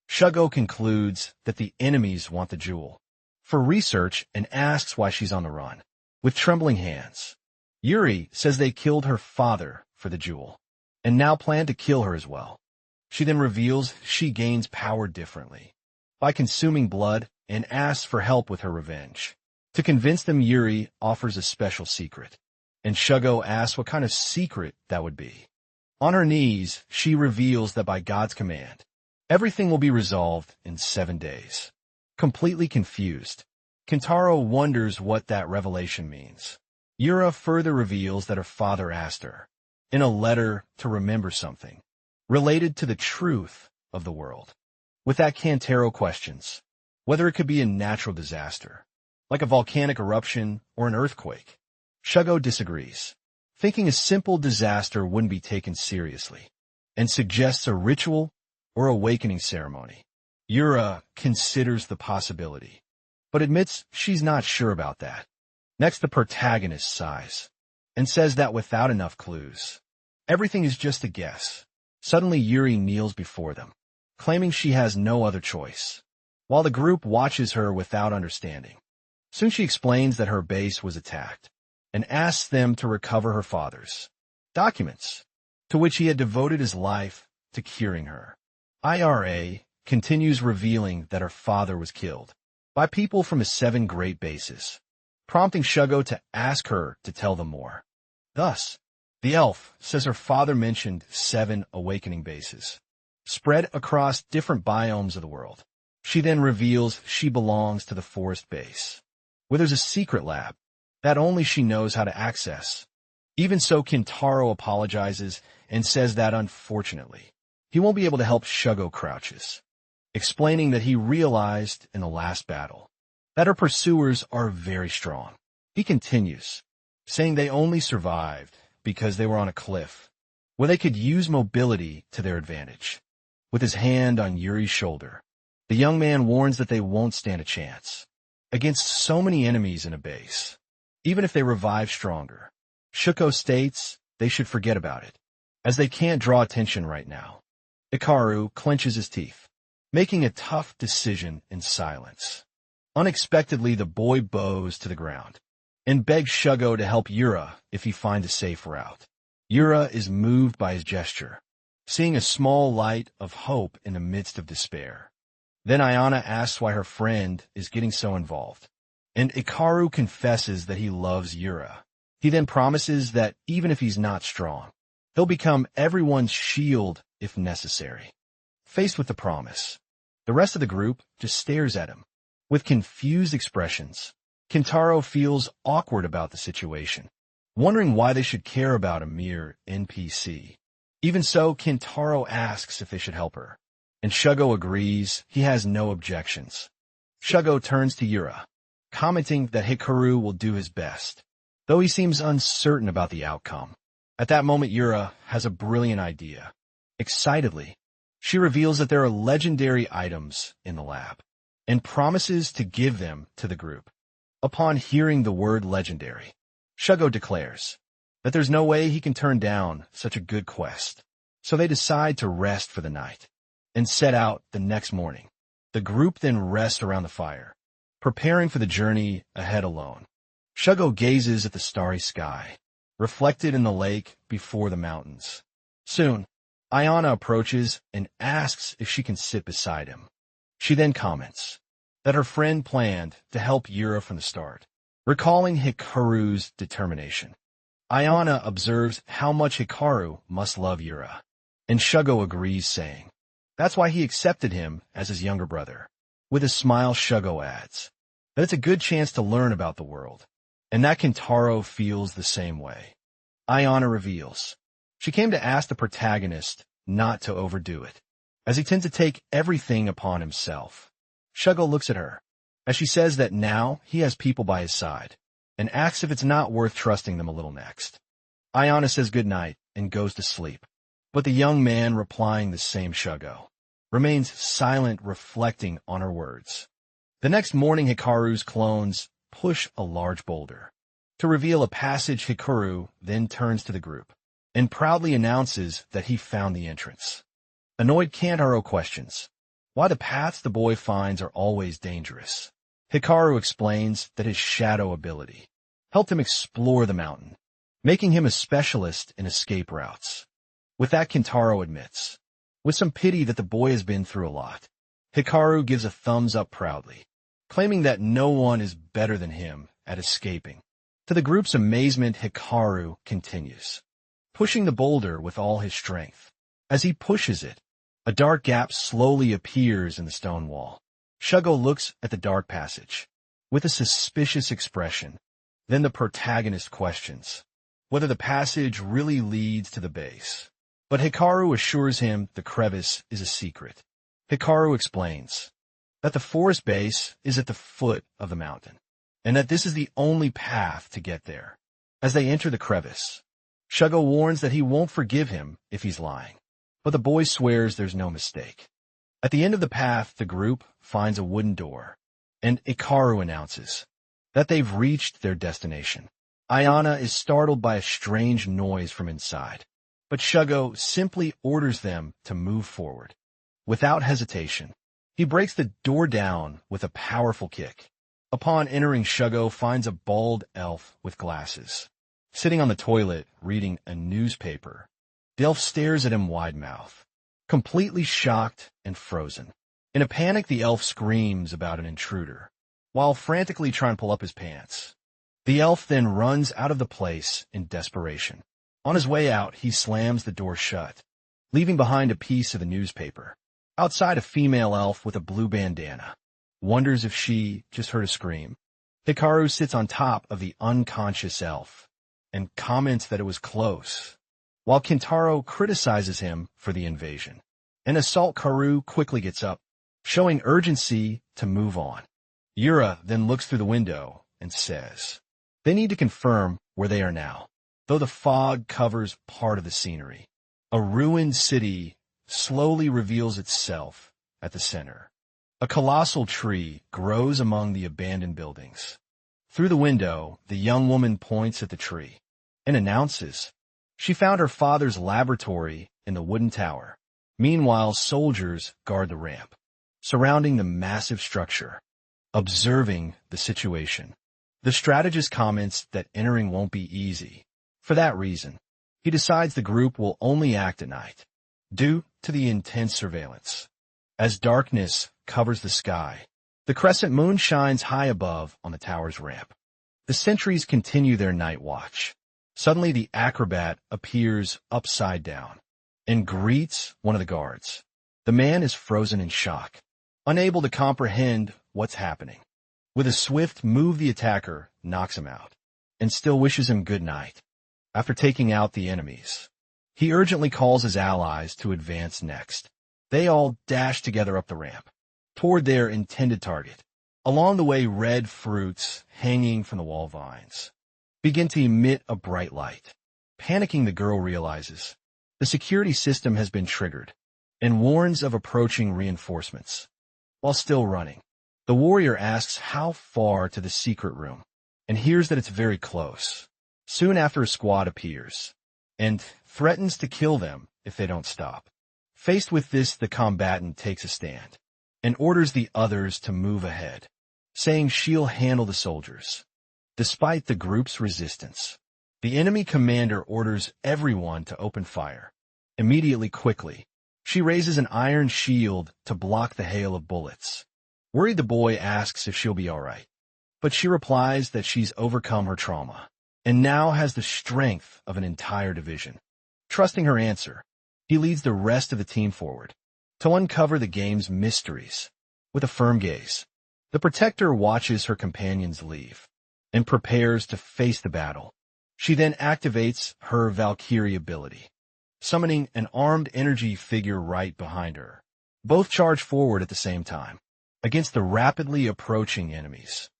Shugo concludes that the enemies want the jewel for research and asks why she's on the run. With trembling hands, Yuri says they killed her father for the jewel and now plan to kill her as well. She then reveals she gains power differently by consuming blood and asks for help with her revenge. To convince them, Yuri offers a special secret, and Shugo asks what kind of secret that would be. On her knees, she reveals that by God's command, everything will be resolved in 7 days. Completely confused, Kentaro wonders what that revelation means. Yura further reveals that her father asked her, in a letter, to remember something related to the truth of the world. With that, Kentaro questions whether it could be a natural disaster, like a volcanic eruption or an earthquake. Shugo disagrees, thinking a simple disaster wouldn't be taken seriously, and suggests a ritual or awakening ceremony. Yura considers the possibility, but admits she's not sure about that. Next, the protagonist sighs and says that without enough clues, everything is just a guess. Suddenly, Yuri kneels before them, claiming she has no other choice, while the group watches her without understanding. Soon she explains that her base was attacked and asks them to recover her father's documents, to which he had devoted his life to curing her. IRA continues, revealing that her father was killed by people from his 7 great bases, prompting Shugo to ask her to tell them more. Thus, the elf says her father mentioned 7 awakening bases, spread across different biomes of the world. She then reveals she belongs to the forest base, where there's a secret lab that only she knows how to access. Even so, Kentaro apologizes and says that, unfortunately, he won't be able to help Shugo crouches, explaining that he realized in the last battle that her pursuers are very strong. He continues, saying they only survived because they were on a cliff where they could use mobility to their advantage. With his hand on Yuri's shoulder, the young man warns that they won't stand a chance against so many enemies in a base, even if they revive stronger. Shuko states they should forget about it, as they can't draw attention right now. Hikaru clenches his teeth, making a tough decision in silence. Unexpectedly, the boy bows to the ground and begs Shugo to help Yura if he finds a safe route. Yura is moved by his gesture, seeing a small light of hope in the midst of despair. Then Ayana asks why her friend is getting so involved, and Hikaru confesses that he loves Yura. He then promises that even if he's not strong, he'll become everyone's shield if necessary. Faced with the promise, the rest of the group just stares at him with confused expressions. Kentaro feels awkward about the situation, wondering why they should care about a mere NPC. Even so, Kentaro asks if they should help her, and Shugo agrees he has no objections. Shugo turns to Yura, commenting that Hikaru will do his best, though he seems uncertain about the outcome. At that moment, Yura has a brilliant idea. Excitedly, she reveals that there are legendary items in the lab, and promises to give them to the group. Upon hearing the word legendary, Shugo declares that there's no way he can turn down such a good quest, so they decide to rest for the night and set out the next morning. The group then rests around the fire, preparing for the journey ahead alone. Shugo gazes at the starry sky, reflected in the lake before the mountains. Soon, Ayana approaches and asks if she can sit beside him. She then comments that her friend planned to help Yura from the start, recalling Hikaru's determination. Ayana observes how much Hikaru must love Yura, and Shugo agrees, saying that's why he accepted him as his younger brother. With a smile, Shugo adds that it's a good chance to learn about the world, and that Kentaro feels the same way. Ayana reveals she came to ask the protagonist not to overdo it, as he tends to take everything upon himself. Shugo looks at her, as she says that now he has people by his side, and asks if it's not worth trusting them a little next. Ayana says goodnight and goes to sleep, but the young man, replying the same Shugo, remains silent, reflecting on her words. The next morning, Hikaru's clones push a large boulder to reveal a passage. Hikaru then turns to the group and proudly announces that he found the entrance. Annoyed, Kentaro questions why the paths the boy finds are always dangerous. Hikaru explains that his shadow ability helped him explore the mountain, making him a specialist in escape routes. With that, Kentaro admits, with some pity, that the boy has been through a lot. Hikaru gives a thumbs up proudly, claiming that no one is better than him at escaping. To the group's amazement, Hikaru continues, pushing the boulder with all his strength. As he pushes it, a dark gap slowly appears in the stone wall. Shugo looks at the dark passage with a suspicious expression. Then the protagonist questions whether the passage really leads to the base, but Hikaru assures him the crevice is a secret. Hikaru explains that the forest base is at the foot of the mountain, and that this is the only path to get there. As they enter the crevice, Shugo warns that he won't forgive him if he's lying, but the boy swears there's no mistake. At the end of the path, the group finds a wooden door, and Hikaru announces that they've reached their destination. Ayana is startled by a strange noise from inside, but Shugo simply orders them to move forward. Without hesitation, he breaks the door down with a powerful kick. Upon entering, Shugo finds a bald elf with glasses, sitting on the toilet reading a newspaper. The elf stares at him wide-mouthed, completely shocked and frozen. In a panic, the elf screams about an intruder, while frantically trying to pull up his pants. The elf then runs out of the place in desperation. On his way out, he slams the door shut, leaving behind a piece of the newspaper. Outside, a female elf with a blue bandana wonders if she just heard a scream. Hikaru sits on top of the unconscious elf and comments that it was close, while Kentaro criticizes him for the invasion. An assault Karu quickly gets up, showing urgency to move on. Yura then looks through the window and says they need to confirm where they are now, though the fog covers part of the scenery. A ruined city slowly reveals itself at the center. A colossal tree grows among the abandoned buildings. Through the window, the young woman points at the tree and announces she found her father's laboratory in the wooden tower. Meanwhile, soldiers guard the ramp, surrounding the massive structure, observing the situation. The strategist comments that entering won't be easy. For that reason, he decides the group will only act at night, due to the intense surveillance. As darkness covers the sky, the crescent moon shines high above on the tower's ramp. The sentries continue their night watch. Suddenly the acrobat appears upside down and greets one of the guards. The man is frozen in shock, unable to comprehend what's happening. With a swift move, the attacker knocks him out and still wishes him good night. After taking out the enemies, he urgently calls his allies to advance next. They all dash together up the ramp toward their intended target. Along the way, red fruits hanging from the wall vines begin to emit a bright light. Panicking, the girl realizes the security system has been triggered and warns of approaching reinforcements. While still running, the warrior asks how far to the secret room and hears that it's very close. Soon after, a squad appears and threatens to kill them if they don't stop. Faced with this, the combatant takes a stand and orders the others to move ahead, saying she'll handle the soldiers. Despite the group's resistance, the enemy commander orders everyone to open fire. Immediately, quickly, she raises an iron shield to block the hail of bullets. Worried, the boy asks if she'll be all right, but she replies that she's overcome her trauma and now has the strength of an entire division. Trusting her answer, he leads the rest of the team forward to uncover the game's mysteries. With a firm gaze, the protector watches her companions leave and prepares to face the battle. She then activates her Valkyrie ability, summoning an armed energy figure right behind her. Both charge forward at the same time against the rapidly approaching enemies.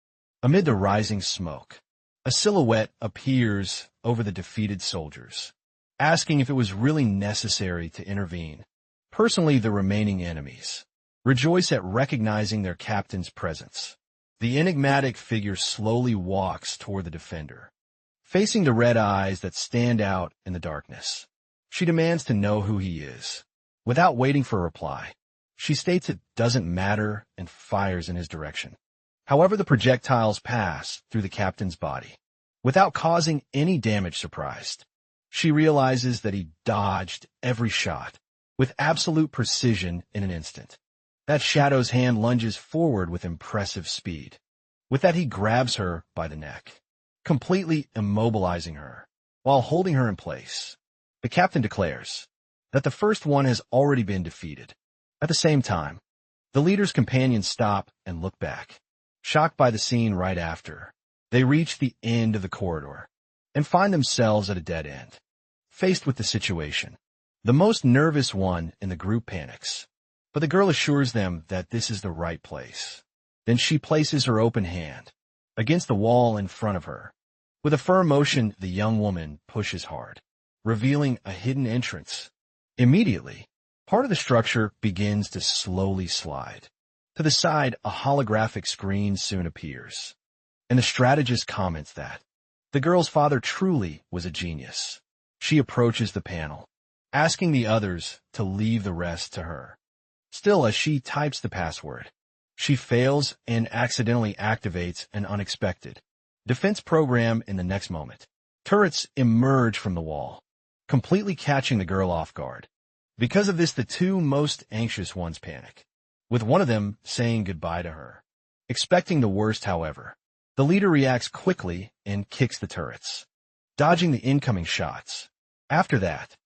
Amid the rising smoke, a silhouette appears over the defeated soldiers, asking if it was really necessary to intervene. Personally, the remaining enemies rejoice at recognizing their captain's presence. The enigmatic figure slowly walks toward the defender, facing the red eyes that stand out in the darkness. She demands to know who he is. Without waiting for a reply, she states it doesn't matter and fires in his direction. However, the projectiles pass through the captain's body without causing any damage. Surprised, she realizes that he dodged every shot with absolute precision in an instant. That shadow's hand lunges forward with impressive speed. With that, he grabs her by the neck, completely immobilizing her while holding her in place. The captain declares that the first one has already been defeated. At the same time, the leader's companions stop and look back, shocked by the scene right after. They reach the end of the corridor and find themselves at a dead end. Faced with the situation, the most nervous one in the group panics, but the girl assures them that this is the right place. Then she places her open hand against the wall in front of her. With a firm motion, the young woman pushes hard, revealing a hidden entrance. Immediately, part of the structure begins to slowly slide. To the side, a holographic screen soon appears, and the strategist comments that the girl's father truly was a genius. She approaches the panel, asking the others to leave the rest to her. Still, as she types the password, she fails and accidentally activates an unexpected defense program. In the next moment, turrets emerge from the wall, completely catching the girl off guard. Because of this, the two most anxious ones panic, with one of them saying goodbye to her. Expecting the worst, however, the leader reacts quickly and kicks the turrets, dodging the incoming shots. After that,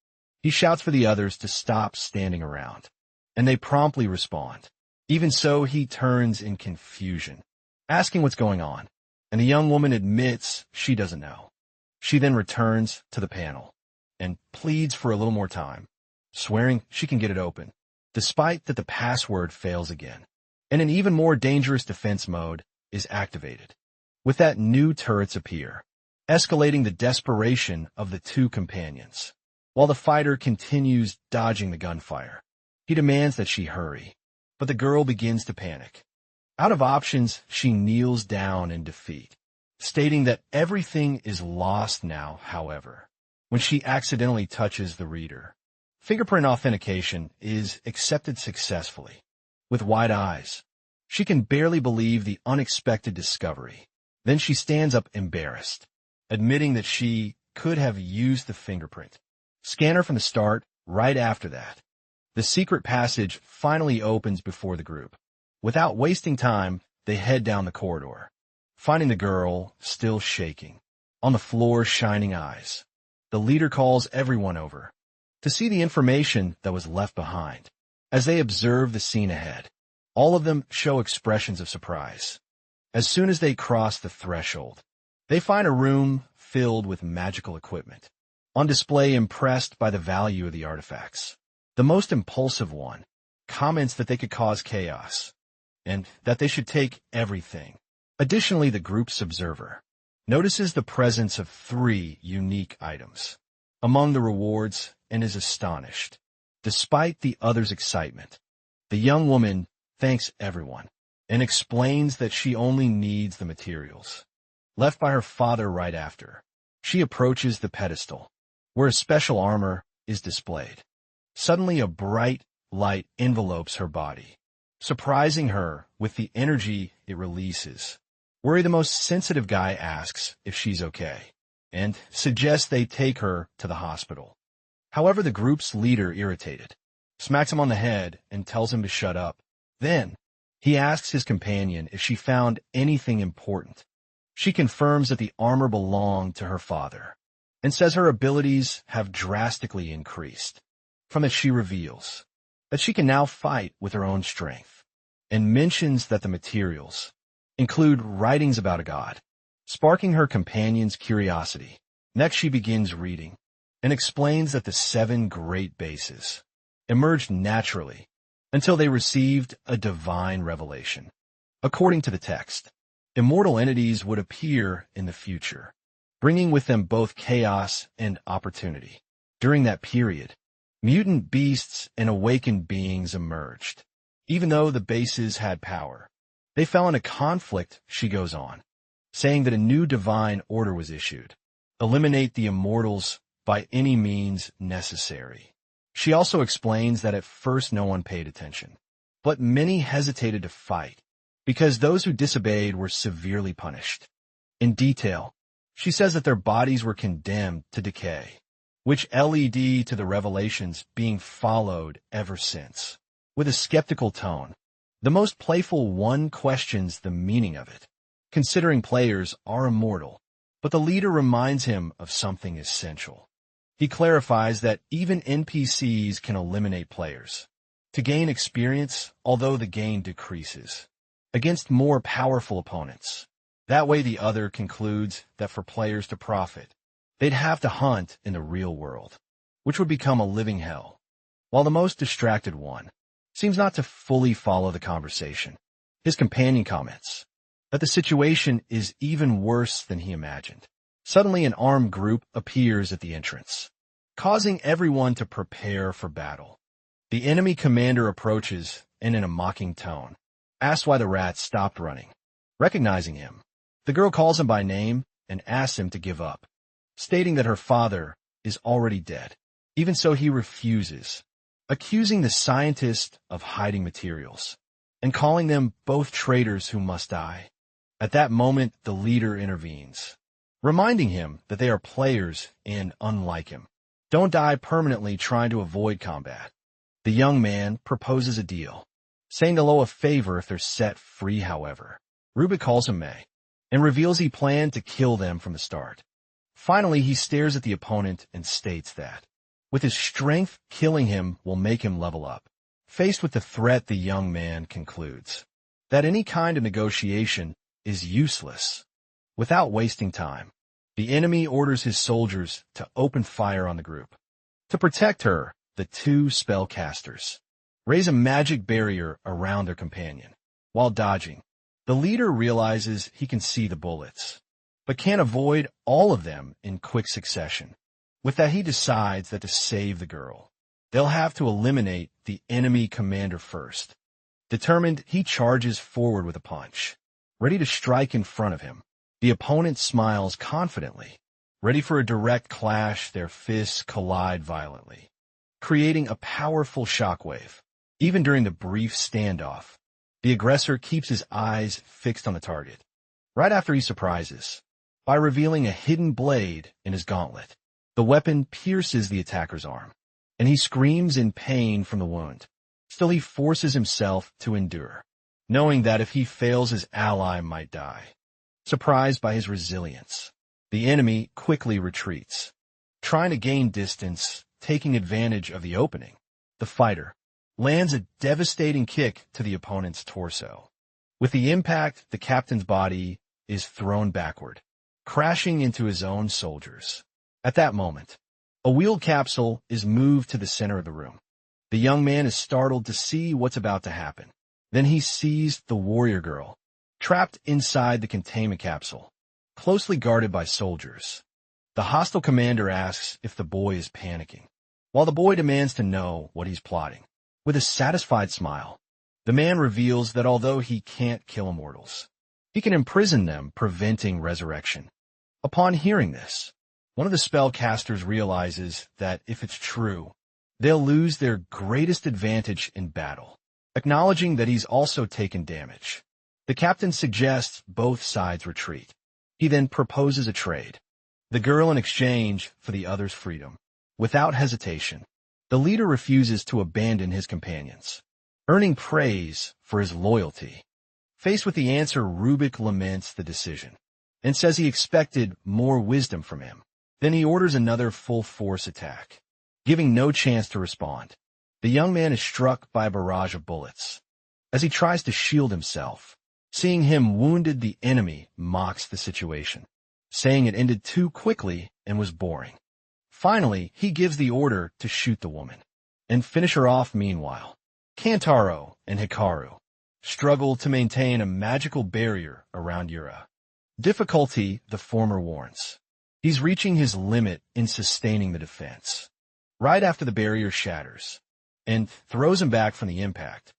he shouts for the others to stop standing around, and they promptly respond. Even so, he turns in confusion, asking what's going on, and the young woman admits she doesn't know. She then returns to the panel and pleads for a little more time, swearing she can get it open, despite that the password fails again, and an even more dangerous defense mode is activated. With that, new turrets appear, escalating the desperation of the two companions. While the fighter continues dodging the gunfire, he demands that she hurry, but the girl begins to panic. Out of options, she kneels down in defeat, stating that everything is lost now. However, when she accidentally touches the reader, fingerprint authentication is accepted successfully. With wide eyes, she can barely believe the unexpected discovery. Then she stands up embarrassed, admitting that she could have used the fingerprint. Scanner from the start, right after that. The secret passage finally opens before the group. Without wasting time, they head down the corridor, finding the girl still shaking, on the floor, shining eyes. The leader calls everyone over to see the information that was left behind. As they observe the scene ahead, all of them show expressions of surprise. As soon as they cross the threshold, they find a room filled with magical equipment, on display, impressed by the value of the artifacts. The most impulsive one comments that they could cause chaos, and that they should take everything. Additionally, the group's observer notices the presence of 3 unique items among the rewards and is astonished. Despite the others' excitement, the young woman thanks everyone and explains that she only needs the materials left by her father right after. She approaches the pedestal, where a special armor is displayed. Suddenly, a bright light envelopes her body, surprising her with the energy it releases. Worry, the most sensitive guy, asks if she's okay, and suggests they take her to the hospital. However, the group's leader, irritated, smacks him on the head and tells him to shut up. Then, he asks his companion if she found anything important. She confirms that the armor belonged to her father, and says her abilities have drastically increased. From it, she reveals that she can now fight with her own strength, and mentions that the materials include writings about a god, sparking her companion's curiosity. Next, she begins reading, and explains that the 7 great bases emerged naturally until they received a divine revelation. According to the text, immortal entities would appear in the future, bringing with them both chaos and opportunity. During that period, mutant beasts and awakened beings emerged. Even though the bases had power, they fell into conflict, she goes on, saying that a new divine order was issued. Eliminate the immortals by any means necessary. She also explains that at first no one paid attention, but many hesitated to fight, because those who disobeyed were severely punished. In detail, she says that their bodies were condemned to decay, which led to the revelations being followed ever since. With a skeptical tone, the most playful one questions the meaning of it, considering players are immortal, but the leader reminds him of something essential. He clarifies that even NPCs can eliminate players to gain experience, although the gain decreases, against more powerful opponents. That way, the other concludes that for players to profit, they'd have to hunt in the real world, which would become a living hell. While the most distracted one seems not to fully follow the conversation, his companion comments that the situation is even worse than he imagined. Suddenly, an armed group appears at the entrance, causing everyone to prepare for battle. The enemy commander approaches and, in a mocking tone, asks why the rats stopped running. Recognizing him, the girl calls him by name and asks him to give up, stating that her father is already dead. Even so, he refuses, accusing the scientist of hiding materials and calling them both traitors who must die. At that moment, the leader intervenes, reminding him that they are players and unlike him. Don't die permanently trying to avoid combat. The young man proposes a deal, saying they'll owe a favor if they're set free. However, Rubik calls him May and reveals he planned to kill them from the start. Finally, he stares at the opponent and states that, with his strength, killing him will make him level up. Faced with the threat, the young man concludes that any kind of negotiation is useless. Without wasting time, the enemy orders his soldiers to open fire on the group. To protect her, the 2 spellcasters raise a magic barrier around their companion. While dodging, the leader realizes he can see the bullets, but can't avoid all of them in quick succession. With that, he decides that to save the girl, they'll have to eliminate the enemy commander first. Determined, he charges forward with a punch, ready to strike in front of him. The opponent smiles confidently, ready for a direct clash. Their fists collide violently, creating a powerful shockwave. Even during the brief standoff, the aggressor keeps his eyes fixed on the target, right after he surprises by revealing a hidden blade in his gauntlet. The weapon pierces the attacker's arm, and he screams in pain from the wound. Still, he forces himself to endure, knowing that if he fails, his ally might die. Surprised by his resilience, the enemy quickly retreats, trying to gain distance, taking advantage of the opening. The fighter lands a devastating kick to the opponent's torso. With the impact, the captain's body is thrown backward, crashing into his own soldiers. At that moment, a wheeled capsule is moved to the center of the room. The young man is startled to see what's about to happen. Then he sees the warrior girl, trapped inside the containment capsule, closely guarded by soldiers. The hostile commander asks if the boy is panicking, while the boy demands to know what he's plotting. With a satisfied smile, the man reveals that although he can't kill immortals, he can imprison them, preventing resurrection. Upon hearing this, one of the spellcasters realizes that if it's true, they'll lose their greatest advantage in battle. Acknowledging that he's also taken damage, the captain suggests both sides retreat. He then proposes a trade, the girl in exchange for the other's freedom. Without hesitation, the leader refuses to abandon his companions, earning praise for his loyalty. Faced with the answer, Rubik laments the decision and says he expected more wisdom from him. Then he orders another full-force attack, giving no chance to respond. The young man is struck by a barrage of bullets. As he tries to shield himself, seeing him wounded, the enemy mocks the situation, saying it ended too quickly and was boring. Finally, he gives the order to shoot the woman and finish her off. Meanwhile, Kantaro and Hikaru struggle to maintain a magical barrier around Yura. Difficulty, the former warns. He's reaching his limit in sustaining the defense. Right after the barrier shatters and throws him back from the impact,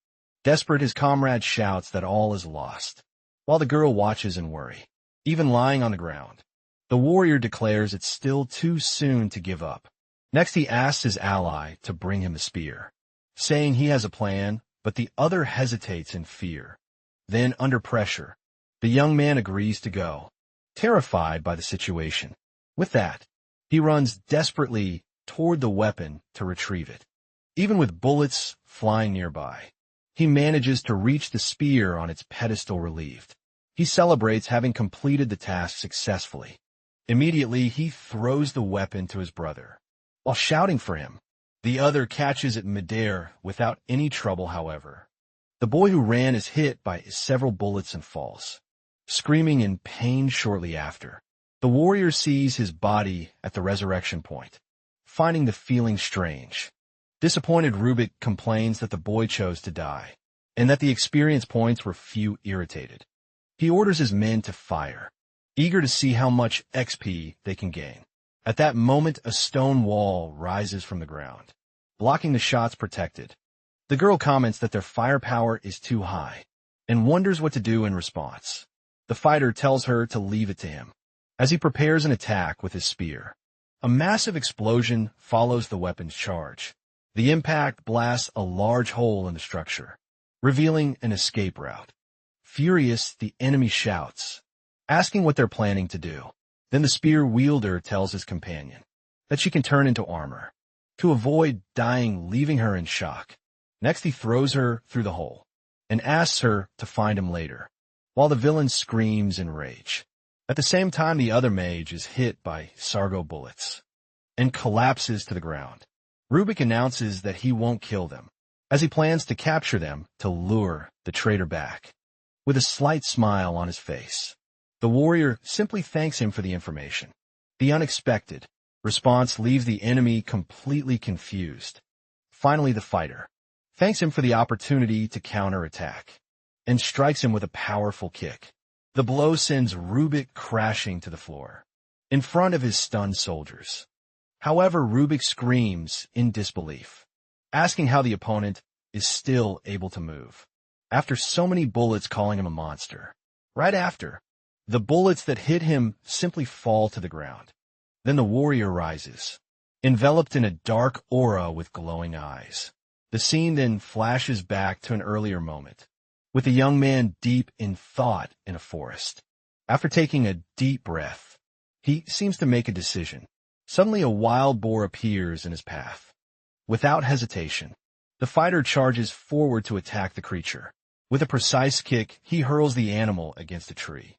desperate, his comrade shouts that all is lost, while the girl watches in worry. Even lying on the ground, the warrior declares it's still too soon to give up. Next, he asks his ally to bring him the spear, saying he has a plan, but the other hesitates in fear. Then, under pressure, the young man agrees to go, terrified by the situation. With that, he runs desperately toward the weapon to retrieve it. Even with bullets flying nearby, he manages to reach the spear on its pedestal relieved. He celebrates having completed the task successfully. Immediately, he throws the weapon to his brother, while shouting for him. The other catches it midair without any trouble, however. The boy who ran is hit by several bullets and falls, screaming in pain shortly after. The warrior sees his body at the resurrection point, finding the feeling strange. Disappointed, Rubik complains that the boy chose to die, and that the experience points were few. Irritated, he orders his men to fire, eager to see how much XP they can gain. At that moment, a stone wall rises from the ground, blocking the shots protected. The girl comments that their firepower is too high, and wonders what to do in response. The fighter tells her to leave it to him, as he prepares an attack with his spear. A massive explosion follows the weapon's charge. The impact blasts a large hole in the structure, revealing an escape route. Furious, the enemy shouts, asking what they're planning to do. Then the spear wielder tells his companion that she can turn into armor, to avoid dying, leaving her in shock. Next, he throws her through the hole and asks her to find him later, while the villain screams in rage. At the same time, the other mage is hit by Sargo bullets and collapses to the ground. Rubik announces that he won't kill them, as he plans to capture them to lure the traitor back. With a slight smile on his face, the warrior simply thanks him for the information. The unexpected response leaves the enemy completely confused. Finally, the fighter thanks him for the opportunity to counterattack and strikes him with a powerful kick. The blow sends Rubik crashing to the floor in front of his stunned soldiers. However, Rubik screams in disbelief, asking how the opponent is still able to move after so many bullets, calling him a monster. Right after, the bullets that hit him simply fall to the ground. Then the warrior rises, enveloped in a dark aura with glowing eyes. The scene then flashes back to an earlier moment, with a young man deep in thought in a forest. After taking a deep breath, he seems to make a decision. Suddenly a wild boar appears in his path. Without hesitation, the fighter charges forward to attack the creature. With a precise kick, he hurls the animal against a tree.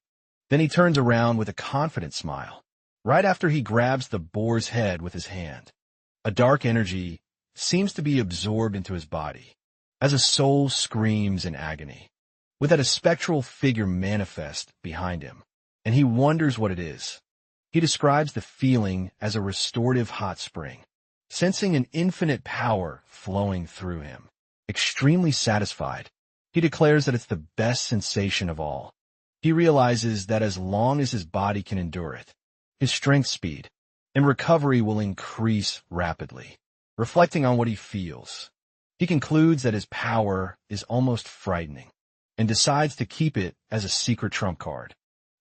Then he turns around with a confident smile. Right after he grabs the boar's head with his hand, a dark energy seems to be absorbed into his body, as a soul screams in agony. With that, a spectral figure manifests behind him, and he wonders what it is. He describes the feeling as a restorative hot spring, sensing an infinite power flowing through him. Extremely satisfied, he declares that it's the best sensation of all. He realizes that as long as his body can endure it, his strength, speed, and recovery will increase rapidly. Reflecting on what he feels, he concludes that his power is almost frightening, and decides to keep it as a secret trump card.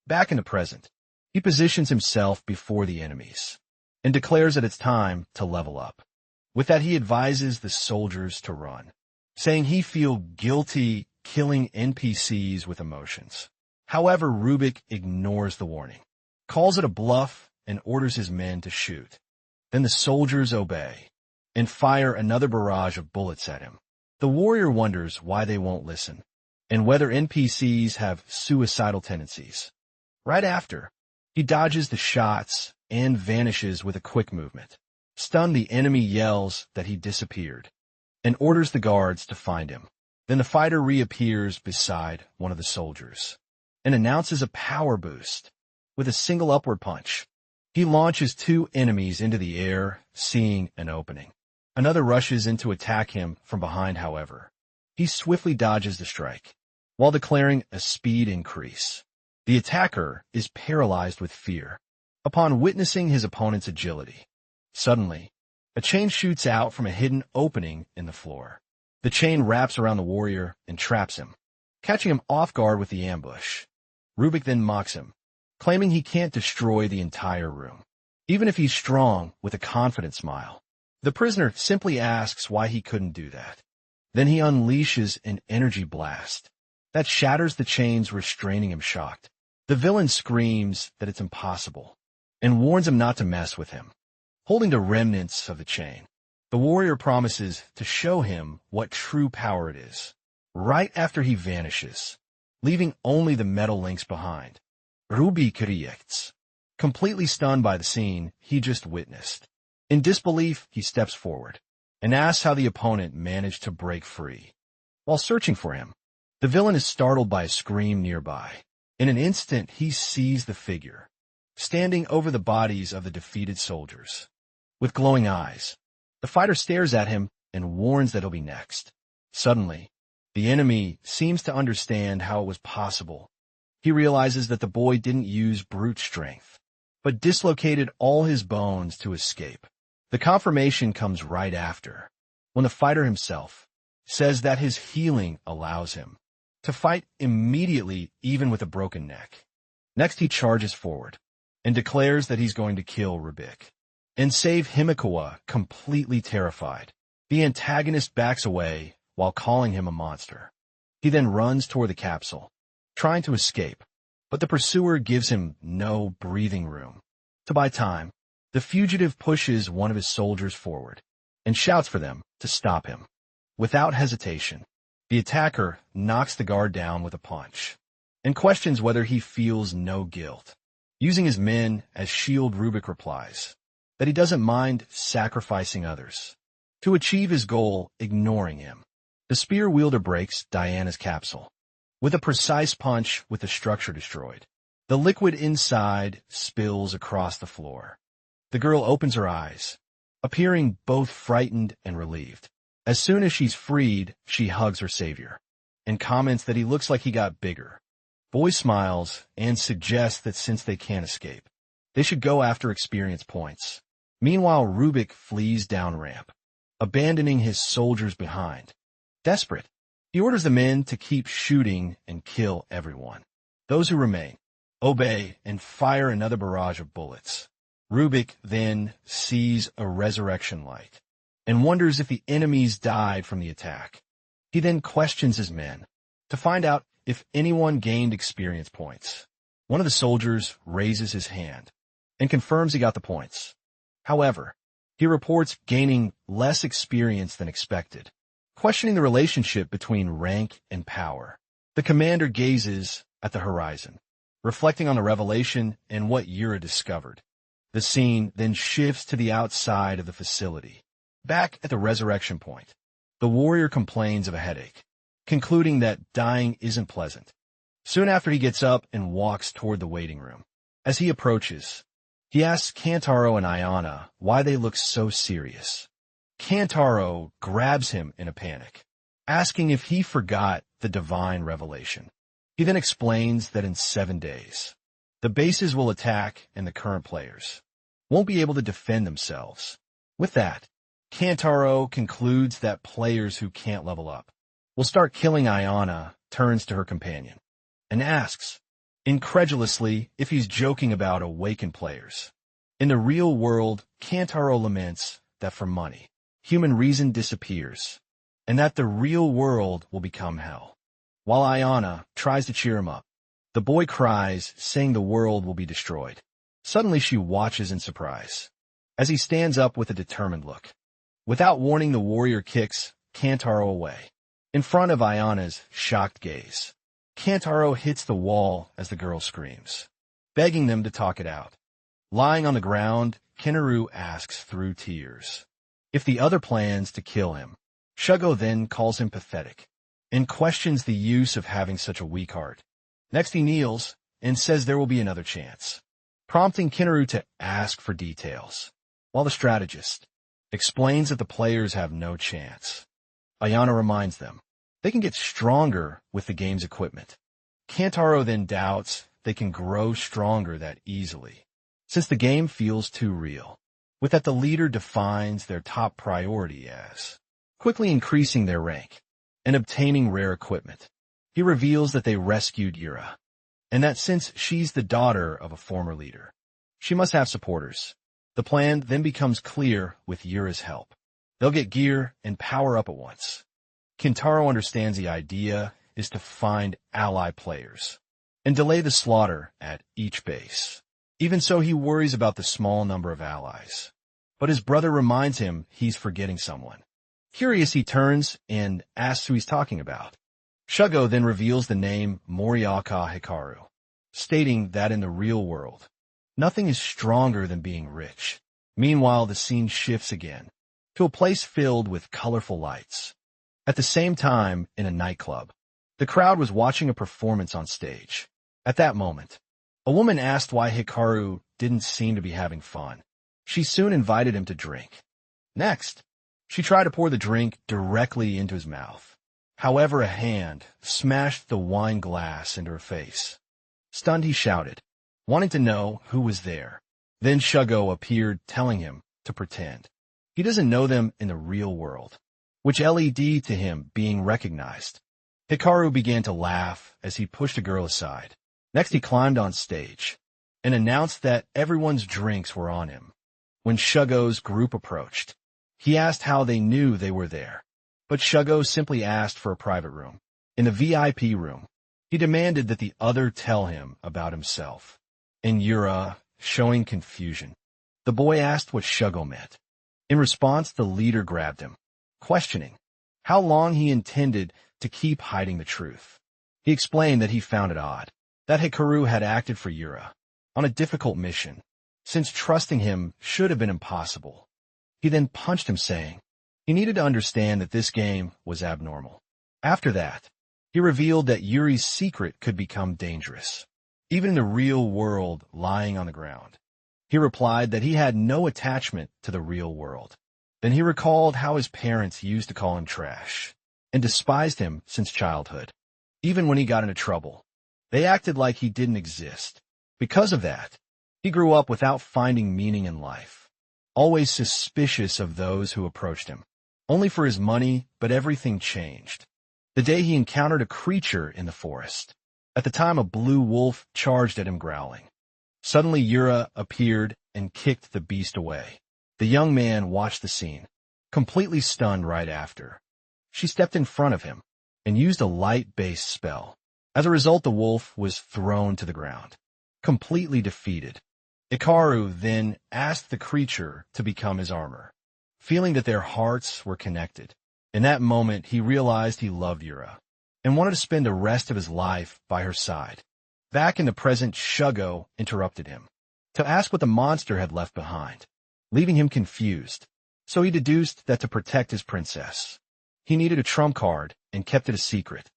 Back in the present, he positions himself before the enemies, and declares that it's time to level up. With that, he advises the soldiers to run, saying he feels guilty killing NPCs with emotions. However, Rubik ignores the warning, calls it a bluff, and orders his men to shoot. Then the soldiers obey, and fire another barrage of bullets at him. The warrior wonders why they won't listen, and whether NPCs have suicidal tendencies. Right after, he dodges the shots and vanishes with a quick movement. Stunned, the enemy yells that he disappeared, and orders the guards to find him. Then the fighter reappears beside one of the soldiers, and announces a power boost. With a single upward punch, he launches two enemies into the air, seeing an opening. Another rushes in to attack him from behind, however. He swiftly dodges the strike, while declaring a speed increase. The attacker is paralyzed with fear upon witnessing his opponent's agility. Suddenly, a chain shoots out from a hidden opening in the floor. The chain wraps around the warrior and traps him, catching him off guard with the ambush. Rubik then mocks him, claiming he can't destroy the entire room, even if he's strong, with a confident smile. The prisoner simply asks why he couldn't do that. Then he unleashes an energy blast that shatters the chains, restraining him. Shocked, the villain screams that it's impossible and warns him not to mess with him. Holding the remnants of the chain, the warrior promises to show him what true power it is. Right after he vanishes, leaving only the metal links behind, Rubik reacts, completely stunned by the scene he just witnessed. In disbelief, he steps forward and asks how the opponent managed to break free. While searching for him, the villain is startled by a scream nearby. In an instant, he sees the figure standing over the bodies of the defeated soldiers. With glowing eyes, the fighter stares at him and warns that he'll be next. Suddenly, the enemy seems to understand how it was possible. He realizes that the boy didn't use brute strength, but dislocated all his bones to escape. The confirmation comes right after, when the fighter himself says that his healing allows him to fight immediately, even with a broken neck. Next, he charges forward and declares that he's going to kill Rubik and save Himikawa. Completely terrified, the antagonist backs away while calling him a monster. He then runs toward the capsule, trying to escape, but the pursuer gives him no breathing room. To buy time, the fugitive pushes one of his soldiers forward and shouts for them to stop him. Without hesitation, the attacker knocks the guard down with a punch and questions whether he feels no guilt. Using his men as shield, Rubik replies that he doesn't mind sacrificing others to achieve his goal, ignoring him. The spear wielder breaks Diana's capsule with a precise punch, with the structure destroyed. The liquid inside spills across the floor. The girl opens her eyes, appearing both frightened and relieved. As soon as she's freed, she hugs her savior and comments that he looks like he got bigger. Boy smiles and suggests that since they can't escape, they should go after experience points. Meanwhile, Rubik flees down ramp, abandoning his soldiers behind. Desperate, he orders the men to keep shooting and kill everyone. Those who remain obey and fire another barrage of bullets. Rubik then sees a resurrection light and wonders if the enemies died from the attack. He then questions his men to find out if anyone gained experience points. One of the soldiers raises his hand and confirms he got the points. However, he reports gaining less experience than expected, questioning the relationship between rank and power. The commander gazes at the horizon, reflecting on the revelation and what Yura discovered. The scene then shifts to the outside of the facility. Back at the resurrection point, the warrior complains of a headache, concluding that dying isn't pleasant. Soon after, he gets up and walks toward the waiting room. As he approaches, he asks Kantaro and Ayana why they look so serious. Kantaro grabs him in a panic, asking if he forgot the divine revelation. He then explains that in 7 days, the bases will attack and the current players won't be able to defend themselves. With that, Kantaro concludes that players who can't level up will start killing. Ayana turns to her companion and asks, incredulously, if he's joking about awakened players. In the real world, Kantaro laments that for money, human reason disappears, and that the real world will become hell. While Ayana tries to cheer him up, the boy cries, saying the world will be destroyed. Suddenly she watches in surprise, as he stands up with a determined look. Without warning, the warrior kicks Kantaro away, in front of Ayana's shocked gaze. Kantaro hits the wall as the girl screams, begging them to talk it out. Lying on the ground, Kinnuru asks through tears if the other plans to kill him. Shugo then calls him pathetic and questions the use of having such a weak heart. Next, he kneels and says there will be another chance, prompting Kinnuru to ask for details, while the strategist explains that the players have no chance. Ayana reminds them they can get stronger with the game's equipment. Kantaro then doubts they can grow stronger that easily, since the game feels too real. With that, the leader defines their top priority as quickly increasing their rank and obtaining rare equipment. He reveals that they rescued Yura, and that since she's the daughter of a former leader, she must have supporters. The plan then becomes clear with Yura's help. They'll get gear and power up at once. Kintaro understands the idea is to find ally players and delay the slaughter at each base. Even so, he worries about the small number of allies. But his brother reminds him he's forgetting someone. Curious, he turns and asks who he's talking about. Shugo then reveals the name Moriaka Hikaru, stating that in the real world, nothing is stronger than being rich. Meanwhile, the scene shifts again to a place filled with colorful lights. At the same time, in a nightclub, the crowd was watching a performance on stage. At that moment, a woman asked why Hikaru didn't seem to be having fun. She soon invited him to drink. Next, she tried to pour the drink directly into his mouth. However, a hand smashed the wine glass into her face. Stunned, he shouted, wanting to know who was there. Then Shugo appeared, telling him to pretend he doesn't know them in the real world, which led to him being recognized. Hikaru began to laugh as he pushed a girl aside. Next, he climbed on stage and announced that everyone's drinks were on him. When Shugo's group approached, he asked how they knew they were there, but Shugo simply asked for a private room. In the VIP room, he demanded that the other tell him about himself. And Yura, showing confusion, the boy asked what Shugo meant. In response, the leader grabbed him, questioning how long he intended to keep hiding the truth. He explained that he found it odd that Hikaru had acted for Yura on a difficult mission, since trusting him should have been impossible. He then punched him, saying he needed to understand that this game was abnormal. After that, he revealed that Yuri's secret could become dangerous, even in the real world, lying on the ground. He replied that he had no attachment to the real world. Then he recalled how his parents used to call him trash and despised him since childhood. Even when he got into trouble, they acted like he didn't exist. Because of that, he grew up without finding meaning in life, always suspicious of those who approached him, only for his money. But everything changed the day he encountered a creature in the forest. At the time, a blue wolf charged at him, growling. Suddenly, Yura appeared and kicked the beast away. The young man watched the scene, completely stunned. Right after, she stepped in front of him and used a light-based spell. As a result, the wolf was thrown to the ground. completely defeated. Hikaru then asked the creature to become his armor, feeling that their hearts were connected. In that moment, he realized he loved Yura and wanted to spend the rest of his life by her side. Back in the present, Shugo interrupted him to ask what the monster had left behind, leaving him confused. So he deduced that to protect his princess, he needed a trump card and kept it a secret.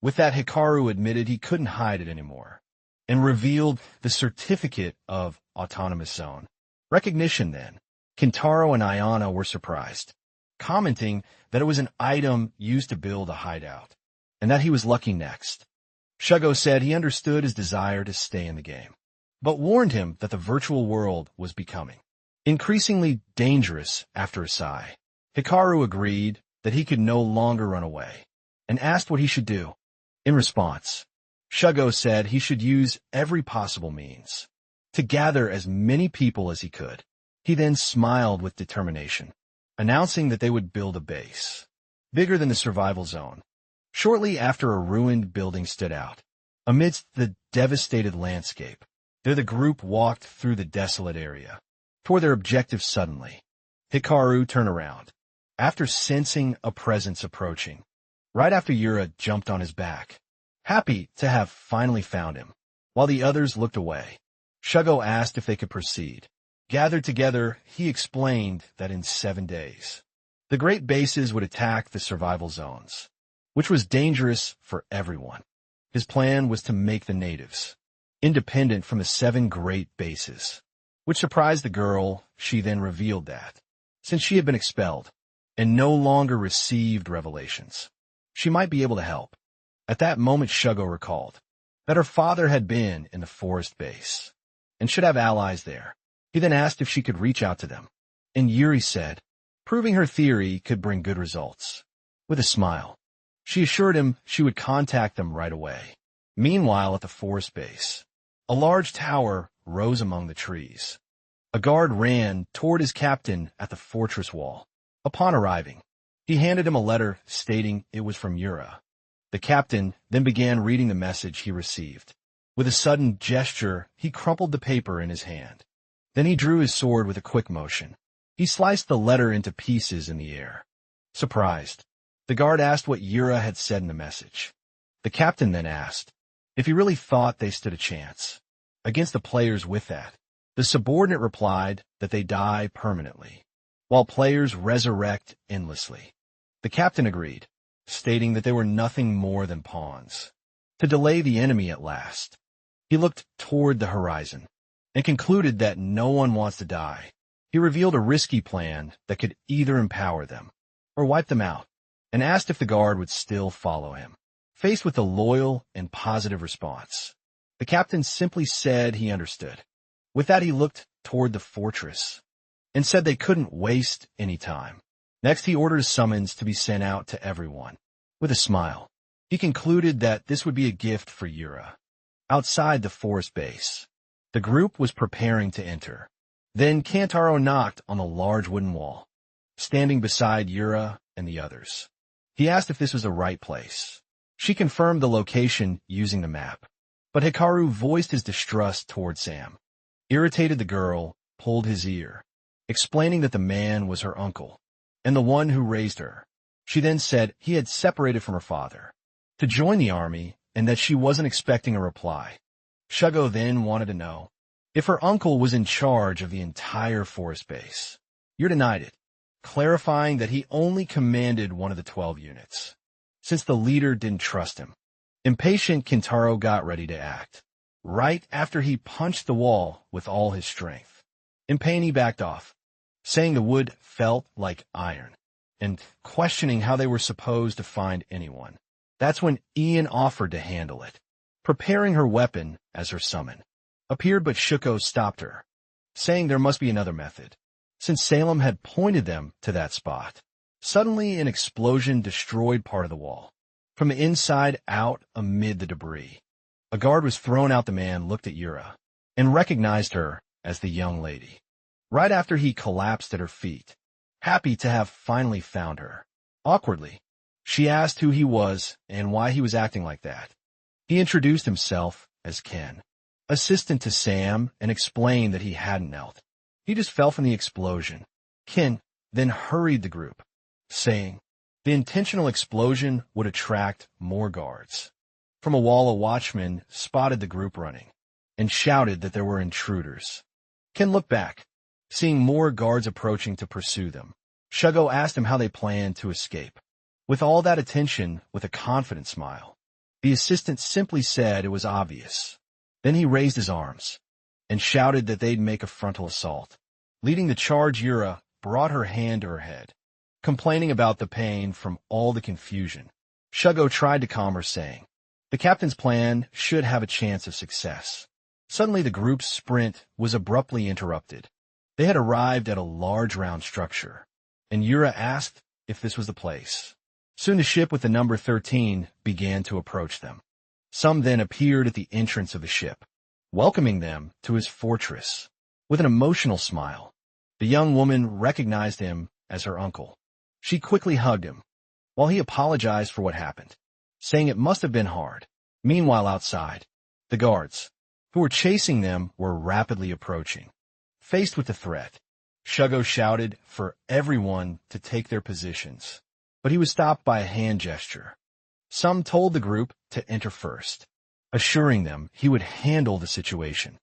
With that, Hikaru admitted he couldn't hide it anymore and revealed the certificate of autonomous zone recognition. Then, Kintaro and Ayana were surprised, commenting that it was an item used to build a hideout and that he was lucky next. Shugo said he understood his desire to stay in the game, but warned him that the virtual world was becoming increasingly dangerous. After a sigh, Hikaru agreed that he could no longer run away and asked what he should do. In response, Shugo said he should use every possible means to gather as many people as he could. He then smiled with determination, announcing that they would build a base bigger than the survival zone. Shortly after, a ruined building stood out amidst the devastated landscape. There the group walked through the desolate area toward their objective. Suddenly, Hikaru turned around after sensing a presence approaching. Right after, Yura jumped on his back, happy to have finally found him. While the others looked away, Shugo asked if they could proceed. Gathered together, he explained that in 7 days, the great bases would attack the survival zones, which was dangerous for everyone. His plan was to make the natives independent from the 7 great bases, which surprised the girl. She then revealed that, since she had been expelled and no longer received revelations, she might be able to help. At that moment, Shugo recalled that her father had been in the forest base and should have allies there. He then asked if she could reach out to them, and Yuri said, proving her theory could bring good results. With a smile, she assured him she would contact them right away. Meanwhile, at the forest base, a large tower rose among the trees. A guard ran toward his captain at the fortress wall. Upon arriving, he handed him a letter stating it was from Yura. The captain then began reading the message he received. With a sudden gesture, he crumpled the paper in his hand. Then he drew his sword with a quick motion. He sliced the letter into pieces in the air. Surprised, the guard asked what Yura had said in the message. The captain then asked if he really thought they stood a chance against the players with that. The subordinate replied that they die permanently, while players resurrect endlessly. The captain agreed, stating that they were nothing more than pawns to delay the enemy at last. He looked toward the horizon and concluded that no one wants to die. He revealed a risky plan that could either empower them or wipe them out, and asked if the guard would still follow him. Faced with a loyal and positive response, the captain simply said he understood. With that, he looked toward the fortress and said they couldn't waste any time. Next, he ordered a summons to be sent out to everyone. With a smile, he concluded that this would be a gift for Yura. Outside the forest base, the group was preparing to enter. Then Kantaro knocked on the large wooden wall, standing beside Yura and the others. He asked if this was the right place. She confirmed the location using the map, but Hikaru voiced his distrust toward Sam. Irritated, the girl pulled his ear, explaining that the man was her uncle and the one who raised her. She then said he had separated from her father to join the army and that she wasn't expecting a reply. Shugo then wanted to know if her uncle was in charge of the entire forest base. Yura denied it, clarifying that he only commanded one of the 12 units, since the leader didn't trust him. Impatient, Kintaro got ready to act. Right after he punched the wall with all his strength. In pain, he backed off, saying the wood felt like iron, and questioning how they were supposed to find anyone. That's when Ian offered to handle it, preparing her weapon as her summon. Appeared, but Shuko stopped her, saying there must be another method, since Salem had pointed them to that spot. Suddenly, an explosion destroyed part of the wall. From the inside out, amid the debris, a guard was thrown out. The man looked at Yura and recognized her as the young lady. Right after, he collapsed at her feet, happy to have finally found her. Awkwardly, she asked who he was and why he was acting like that. He introduced himself as Ken, assistant to Sam and explained that he hadn't knelt. He just fell from the explosion. Ken then hurried the group, saying the intentional explosion would attract more guards. From a wall, a watchman spotted the group running and shouted that there were intruders. Ken looked back, seeing more guards approaching to pursue them. Shugo asked him how they planned to escape. With all that attention, with a confident smile, the assistant simply said it was obvious. Then he raised his arms and shouted that they'd make a frontal assault. Leading the charge, Yura brought her hand to her head, complaining about the pain from all the confusion. Shugo tried to calm her, saying the captain's plan should have a chance of success. Suddenly, the group's sprint was abruptly interrupted. They had arrived at a large round structure, and Yura asked if this was the place. Soon the ship with the number 13 began to approach them. Some then appeared at the entrance of the ship, welcoming them to his fortress. With an emotional smile, the young woman recognized him as her uncle. She quickly hugged him, while he apologized for what happened, saying it must have been hard. Meanwhile, outside, the guards, who were chasing them, were rapidly approaching. Faced with the threat, Shugo shouted for everyone to take their positions, but he was stopped by a hand gesture. Some told the group to enter first, assuring them he would handle the situation.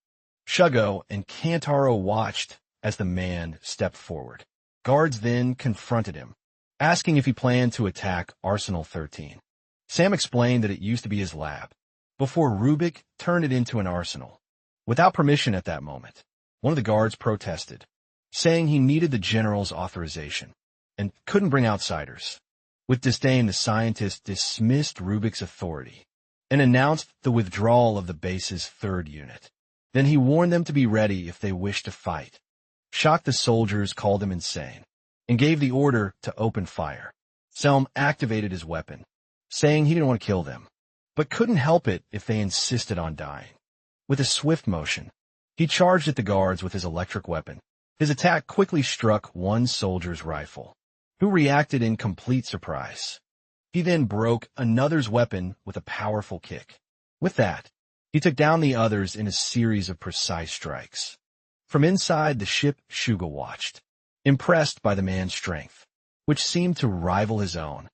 Shugo and Kantaro watched as the man stepped forward. Guards then confronted him, asking if he planned to attack Arsenal 13. Sam explained that it used to be his lab, before Rubik turned it into an arsenal. Without permission at that moment, one of the guards protested, saying he needed the general's authorization and couldn't bring outsiders. With disdain, the scientist dismissed Rubik's authority and announced the withdrawal of the base's 3rd unit. Then he warned them to be ready if they wished to fight. Shocked, the soldiers called him insane and gave the order to open fire. Selm activated his weapon, saying he didn't want to kill them, but couldn't help it if they insisted on dying. With a swift motion, he charged at the guards with his electric weapon. His attack quickly struck one soldier's rifle, who reacted in complete surprise. He then broke another's weapon with a powerful kick. With that, he took down the others in a series of precise strikes. From inside the ship, Shugo watched, impressed by the man's strength, which seemed to rival his own.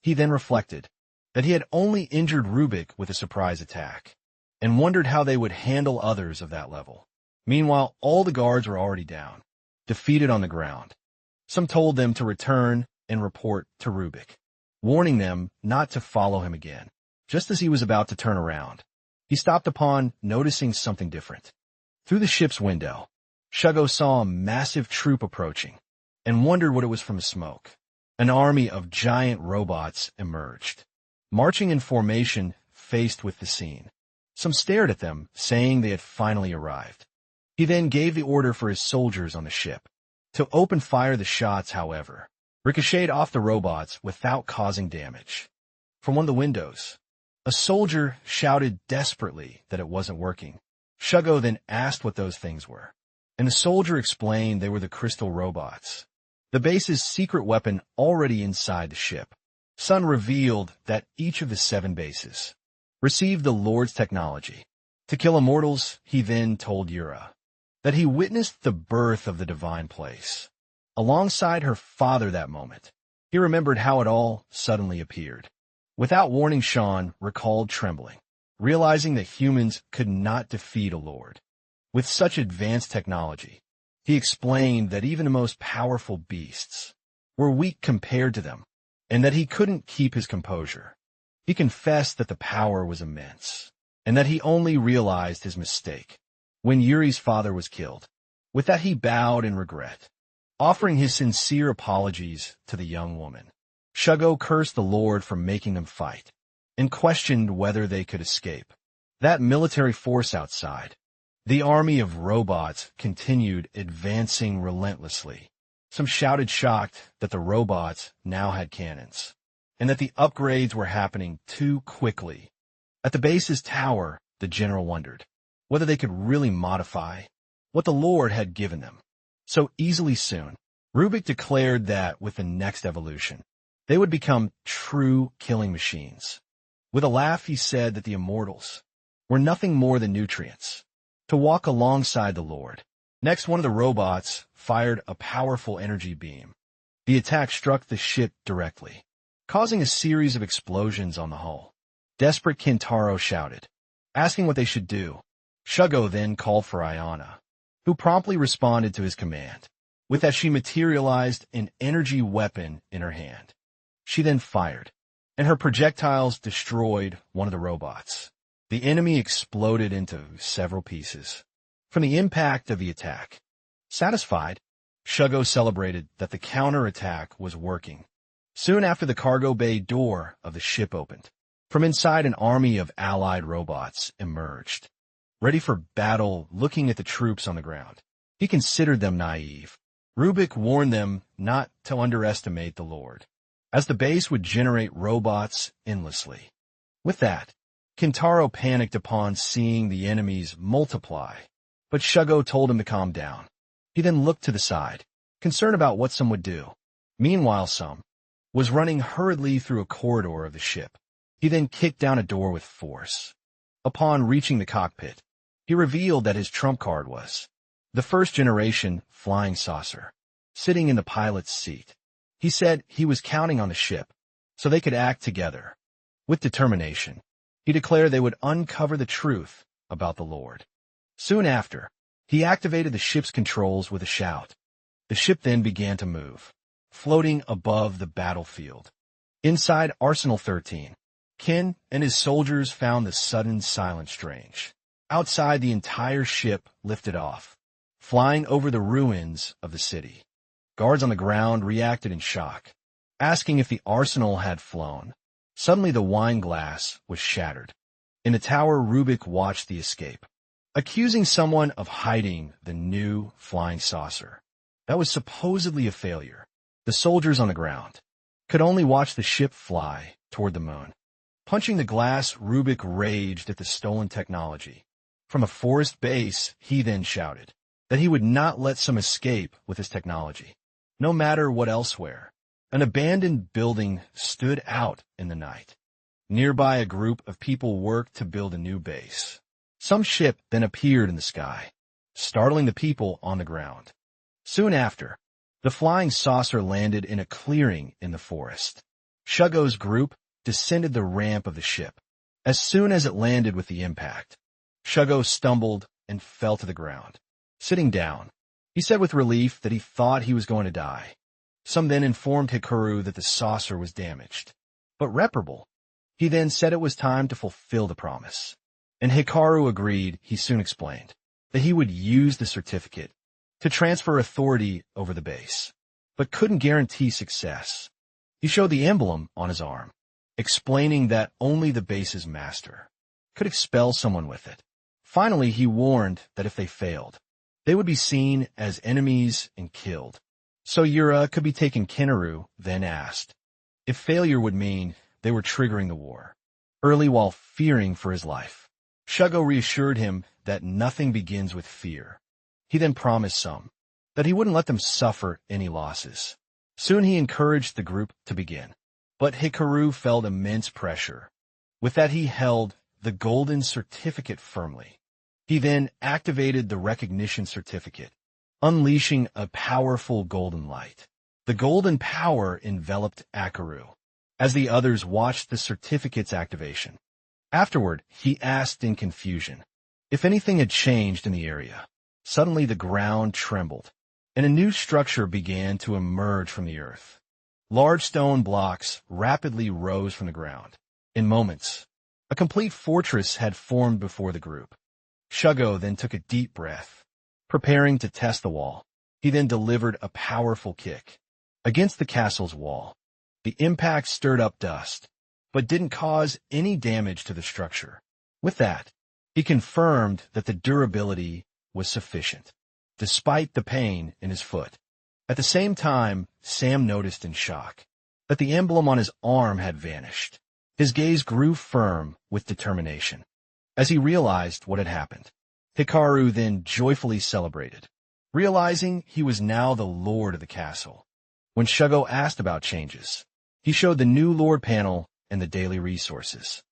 He then reflected that he had only injured Rubik with a surprise attack, and wondered how they would handle others of that level. Meanwhile, all the guards were already down, defeated on the ground. Some told them to return and report to Rubik, warning them not to follow him again. Just as he was about to turn around, he stopped upon noticing something different. Through the ship's window, Shugo saw a massive troop approaching and wondered what it was from the smoke. An army of giant robots emerged, marching in formation faced with the scene. Some stared at them, saying they had finally arrived. He then gave the order for his soldiers on the ship to open fire. The shots, however, ricocheted off the robots without causing damage. From one of the windows, a soldier shouted desperately that it wasn't working. Shugo then asked what those things were, and the soldier explained they were the crystal robots, the base's secret weapon already inside the ship. Sun revealed that each of the 7 bases received the Lord's technology to kill immortals. He then told Yura that he witnessed the birth of the divine place alongside her father that moment. He remembered how it all suddenly appeared. Without warning, Sean recalled trembling, realizing that humans could not defeat a lord. With such advanced technology, he explained that even the most powerful beasts were weak compared to them, and that he couldn't keep his composure. He confessed that the power was immense, and that he only realized his mistake when Yuri's father was killed. With that, he bowed in regret, offering his sincere apologies to the young woman. Shugo cursed the Lord for making them fight, and questioned whether they could escape. That military force outside, the army of robots, continued advancing relentlessly. Some shouted, shocked that the robots now had cannons, and that the upgrades were happening too quickly. At the base's tower, the general wondered whether they could really modify what the Lord had given them so easily soon. Rubik declared that with the next evolution, they would become true killing machines. With a laugh, he said that the immortals were nothing more than nutrients, to walk alongside the Lord. Next, one of the robots fired a powerful energy beam. The attack struck the ship directly, causing a series of explosions on the hull. Desperate Kintaro shouted, asking what they should do. Shugo then called for Ayana, who promptly responded to his command. With that, she materialized an energy weapon in her hand. She then fired, and her projectiles destroyed one of the robots. The enemy exploded into several pieces from the impact of the attack. Satisfied, Shugo celebrated that the counterattack was working. Soon after, the cargo bay door of the ship opened. From inside, an army of allied robots emerged, ready for battle, looking at the troops on the ground. He considered them naive. Rubik warned them not to underestimate the Lord, as the base would generate robots endlessly. With that, Kintaro panicked upon seeing the enemies multiply, but Shugo told him to calm down. He then looked to the side, concerned about what some would do. Meanwhile, some was running hurriedly through a corridor of the ship. He then kicked down a door with force. Upon reaching the cockpit, he revealed that his trump card was the first-generation flying saucer, sitting in the pilot's seat. He said he was counting on the ship, so they could act together. With determination, he declared they would uncover the truth about the Lord. Soon after, he activated the ship's controls with a shout. The ship then began to move, floating above the battlefield. Inside Arsenal 13, Ken and his soldiers found the sudden silence strange. Outside, the entire ship lifted off, flying over the ruins of the city. Guards on the ground reacted in shock, asking if the arsenal had flown. Suddenly, the wine glass was shattered. In the tower, Rubik watched the escape, accusing someone of hiding the new flying saucer. That was supposedly a failure. The soldiers on the ground could only watch the ship fly toward the moon. Punching the glass, Rubik raged at the stolen technology. From a forest base, he then shouted that he would not let some escape with his technology, no matter what elsewhere. An abandoned building stood out in the night. Nearby, a group of people worked to build a new base. Some ship then appeared in the sky, startling the people on the ground. Soon after, the flying saucer landed in a clearing in the forest. Shugo's group descended the ramp of the ship. As soon as it landed with the impact, Shugo stumbled and fell to the ground. Sitting down, he said with relief that he thought he was going to die. Some then informed Hikaru that the saucer was damaged, but reparable. He then said it was time to fulfill the promise. And Hikaru agreed. He soon explained that he would use the certificate to transfer authority over the base, but couldn't guarantee success. He showed the emblem on his arm, explaining that only the base's master could expel someone with it. Finally, he warned that if they failed, they would be seen as enemies and killed. So Yura could be taken. Kinaru then asked if failure would mean they were triggering the war. Early, while fearing for his life, Shugo reassured him that nothing begins with fear. He then promised some that he wouldn't let them suffer any losses. Soon he encouraged the group to begin, but Hikaru felt immense pressure. With that, he held the golden certificate firmly. He then activated the recognition certificate, unleashing a powerful golden light. The golden power enveloped Akaru as the others watched the certificate's activation. Afterward, he asked in confusion if anything had changed in the area. Suddenly, the ground trembled, and a new structure began to emerge from the earth. Large stone blocks rapidly rose from the ground. In moments, a complete fortress had formed before the group. Shugo then took a deep breath, preparing to test the wall. He then delivered a powerful kick against the castle's wall. The impact stirred up dust, but didn't cause any damage to the structure. With that, he confirmed that the durability was sufficient, despite the pain in his foot. At the same time, Sam noticed in shock that the emblem on his arm had vanished. His gaze grew firm with determination as he realized what had happened. Hikaru then joyfully celebrated, realizing he was now the lord of the castle. When Shugo asked about changes, he showed the new lord panel and the daily resources.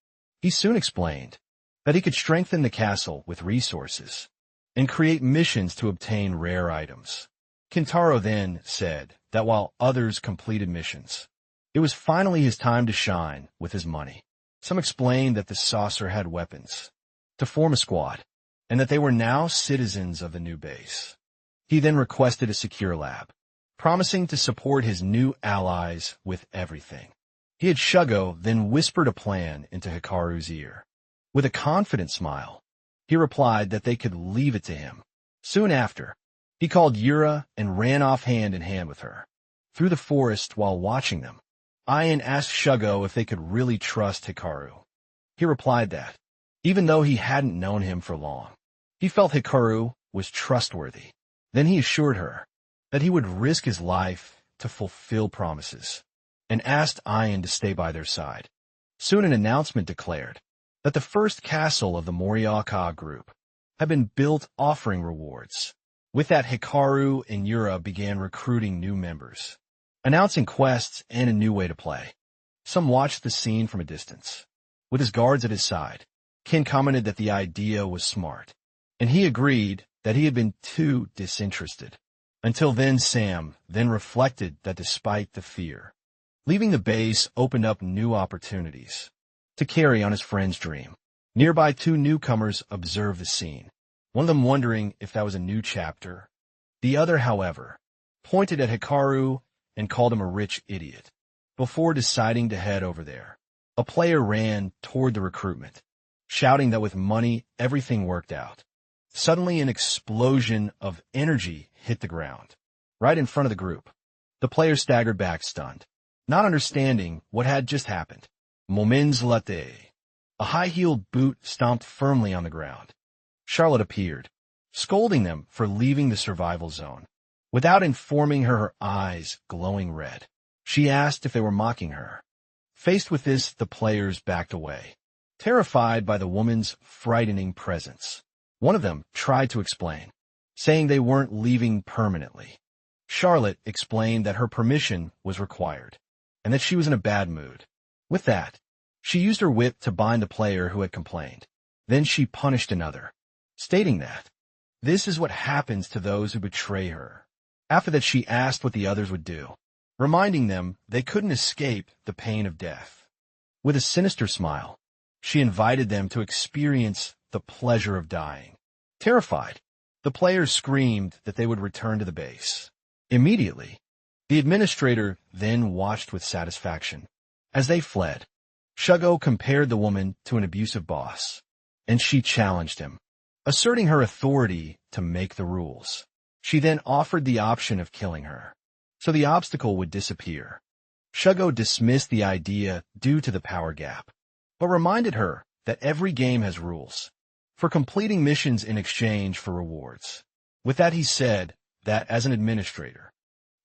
He soon explained that he could strengthen the castle with resources and create missions to obtain rare items. Kintaro then said that while others completed missions, it was finally his time to shine with his money. Some explained that the saucer had weapons to form a squad, and that they were now citizens of the new base. He then requested a secure lab, promising to support his new allies with everything. He had Shugo then whispered a plan into Hikaru's ear. With a confident smile, he replied that they could leave it to him. Soon after, he called Yura and ran off hand in hand with her through the forest. While watching them, Ian asked Shugo if they could really trust Hikaru. He replied that, even though he hadn't known him for long, he felt Hikaru was trustworthy. Then he assured her that he would risk his life to fulfill promises, and asked Ian to stay by their side. Soon an announcement declared that the first castle of the Moriyaka group had been built, offering rewards. With that, Hikaru and Yura began recruiting new members, announcing quests and a new way to play. Some watched the scene from a distance. With his guards at his side, Ken commented that the idea was smart, and he agreed that he had been too disinterested. Until then, Sam then reflected that despite the fear, leaving the base opened up new opportunities to carry on his friend's dream. Nearby, two newcomers observed the scene, one of them wondering if that was a new chapter. The other, however, pointed at Hikaru and called him a rich idiot. Before deciding to head over there, a player ran toward the recruitment, shouting that with money everything worked out. Suddenly, an explosion of energy hit the ground, right in front of the group. The player staggered back, stunned, not understanding what had just happened. Moments later, a high-heeled boot stomped firmly on the ground. Charlotte appeared, scolding them for leaving the survival zone. Without informing her, her eyes glowing red, she asked if they were mocking her. Faced with this, the players backed away, terrified by the woman's frightening presence. One of them tried to explain, saying they weren't leaving permanently. Charlotte explained that her permission was required, and that she was in a bad mood. With that, she used her whip to bind the player who had complained. Then she punished another, stating that this is what happens to those who betray her. After that, she asked what the others would do, reminding them they couldn't escape the pain of death. With a sinister smile, she invited them to experience the pleasure of dying. Terrified, the players screamed that they would return to the base. Immediately, the administrator then watched with satisfaction. As they fled, Shugo compared the woman to an abusive boss, and she challenged him, asserting her authority to make the rules. She then offered the option of killing her, so the obstacle would disappear. Shugo dismissed the idea due to the power gap, but reminded her that every game has rules for completing missions in exchange for rewards. With that, he said that as an administrator,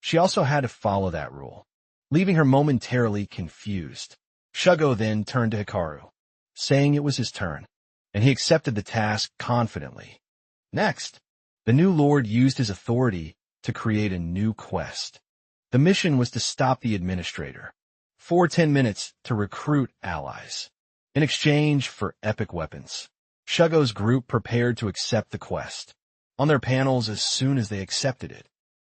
she also had to follow that rule, leaving her momentarily confused. Shugo then turned to Hikaru, saying it was his turn, and he accepted the task confidently. Next, the new lord used his authority to create a new quest. The mission was to stop the administrator for 10 minutes to recruit allies in exchange for epic weapons. Shugo's group prepared to accept the quest. On their panels, as soon as they accepted it,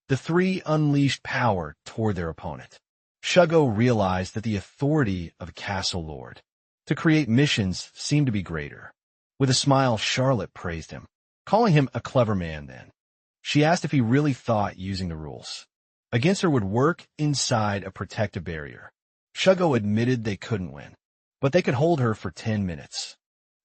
the three unleashed power toward their opponent. Shugo realized that the authority of a castle lord to create missions seemed to be greater. With a smile, Charlotte praised him, calling him a clever man then. She asked if he really thought using the rules against her would work inside a protective barrier. Shugo admitted they couldn't win, but they could hold her for 10 minutes.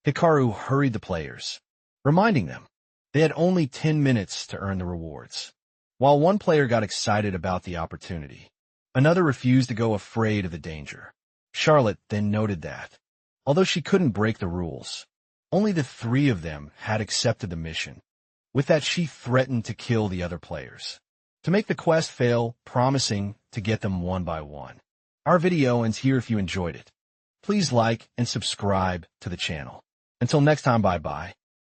Hikaru hurried the players, reminding them they had only 10 minutes to earn the rewards. While one player got excited about the opportunity, another refused to go, afraid of the danger. Charlotte then noted that, although she couldn't break the rules, only the 3 of them had accepted the mission. With that, she threatened to kill the other players to make the quest fail, promising to get them one by one. Our video ends here. If you enjoyed it, please like and subscribe to the channel. Until next time, bye-bye.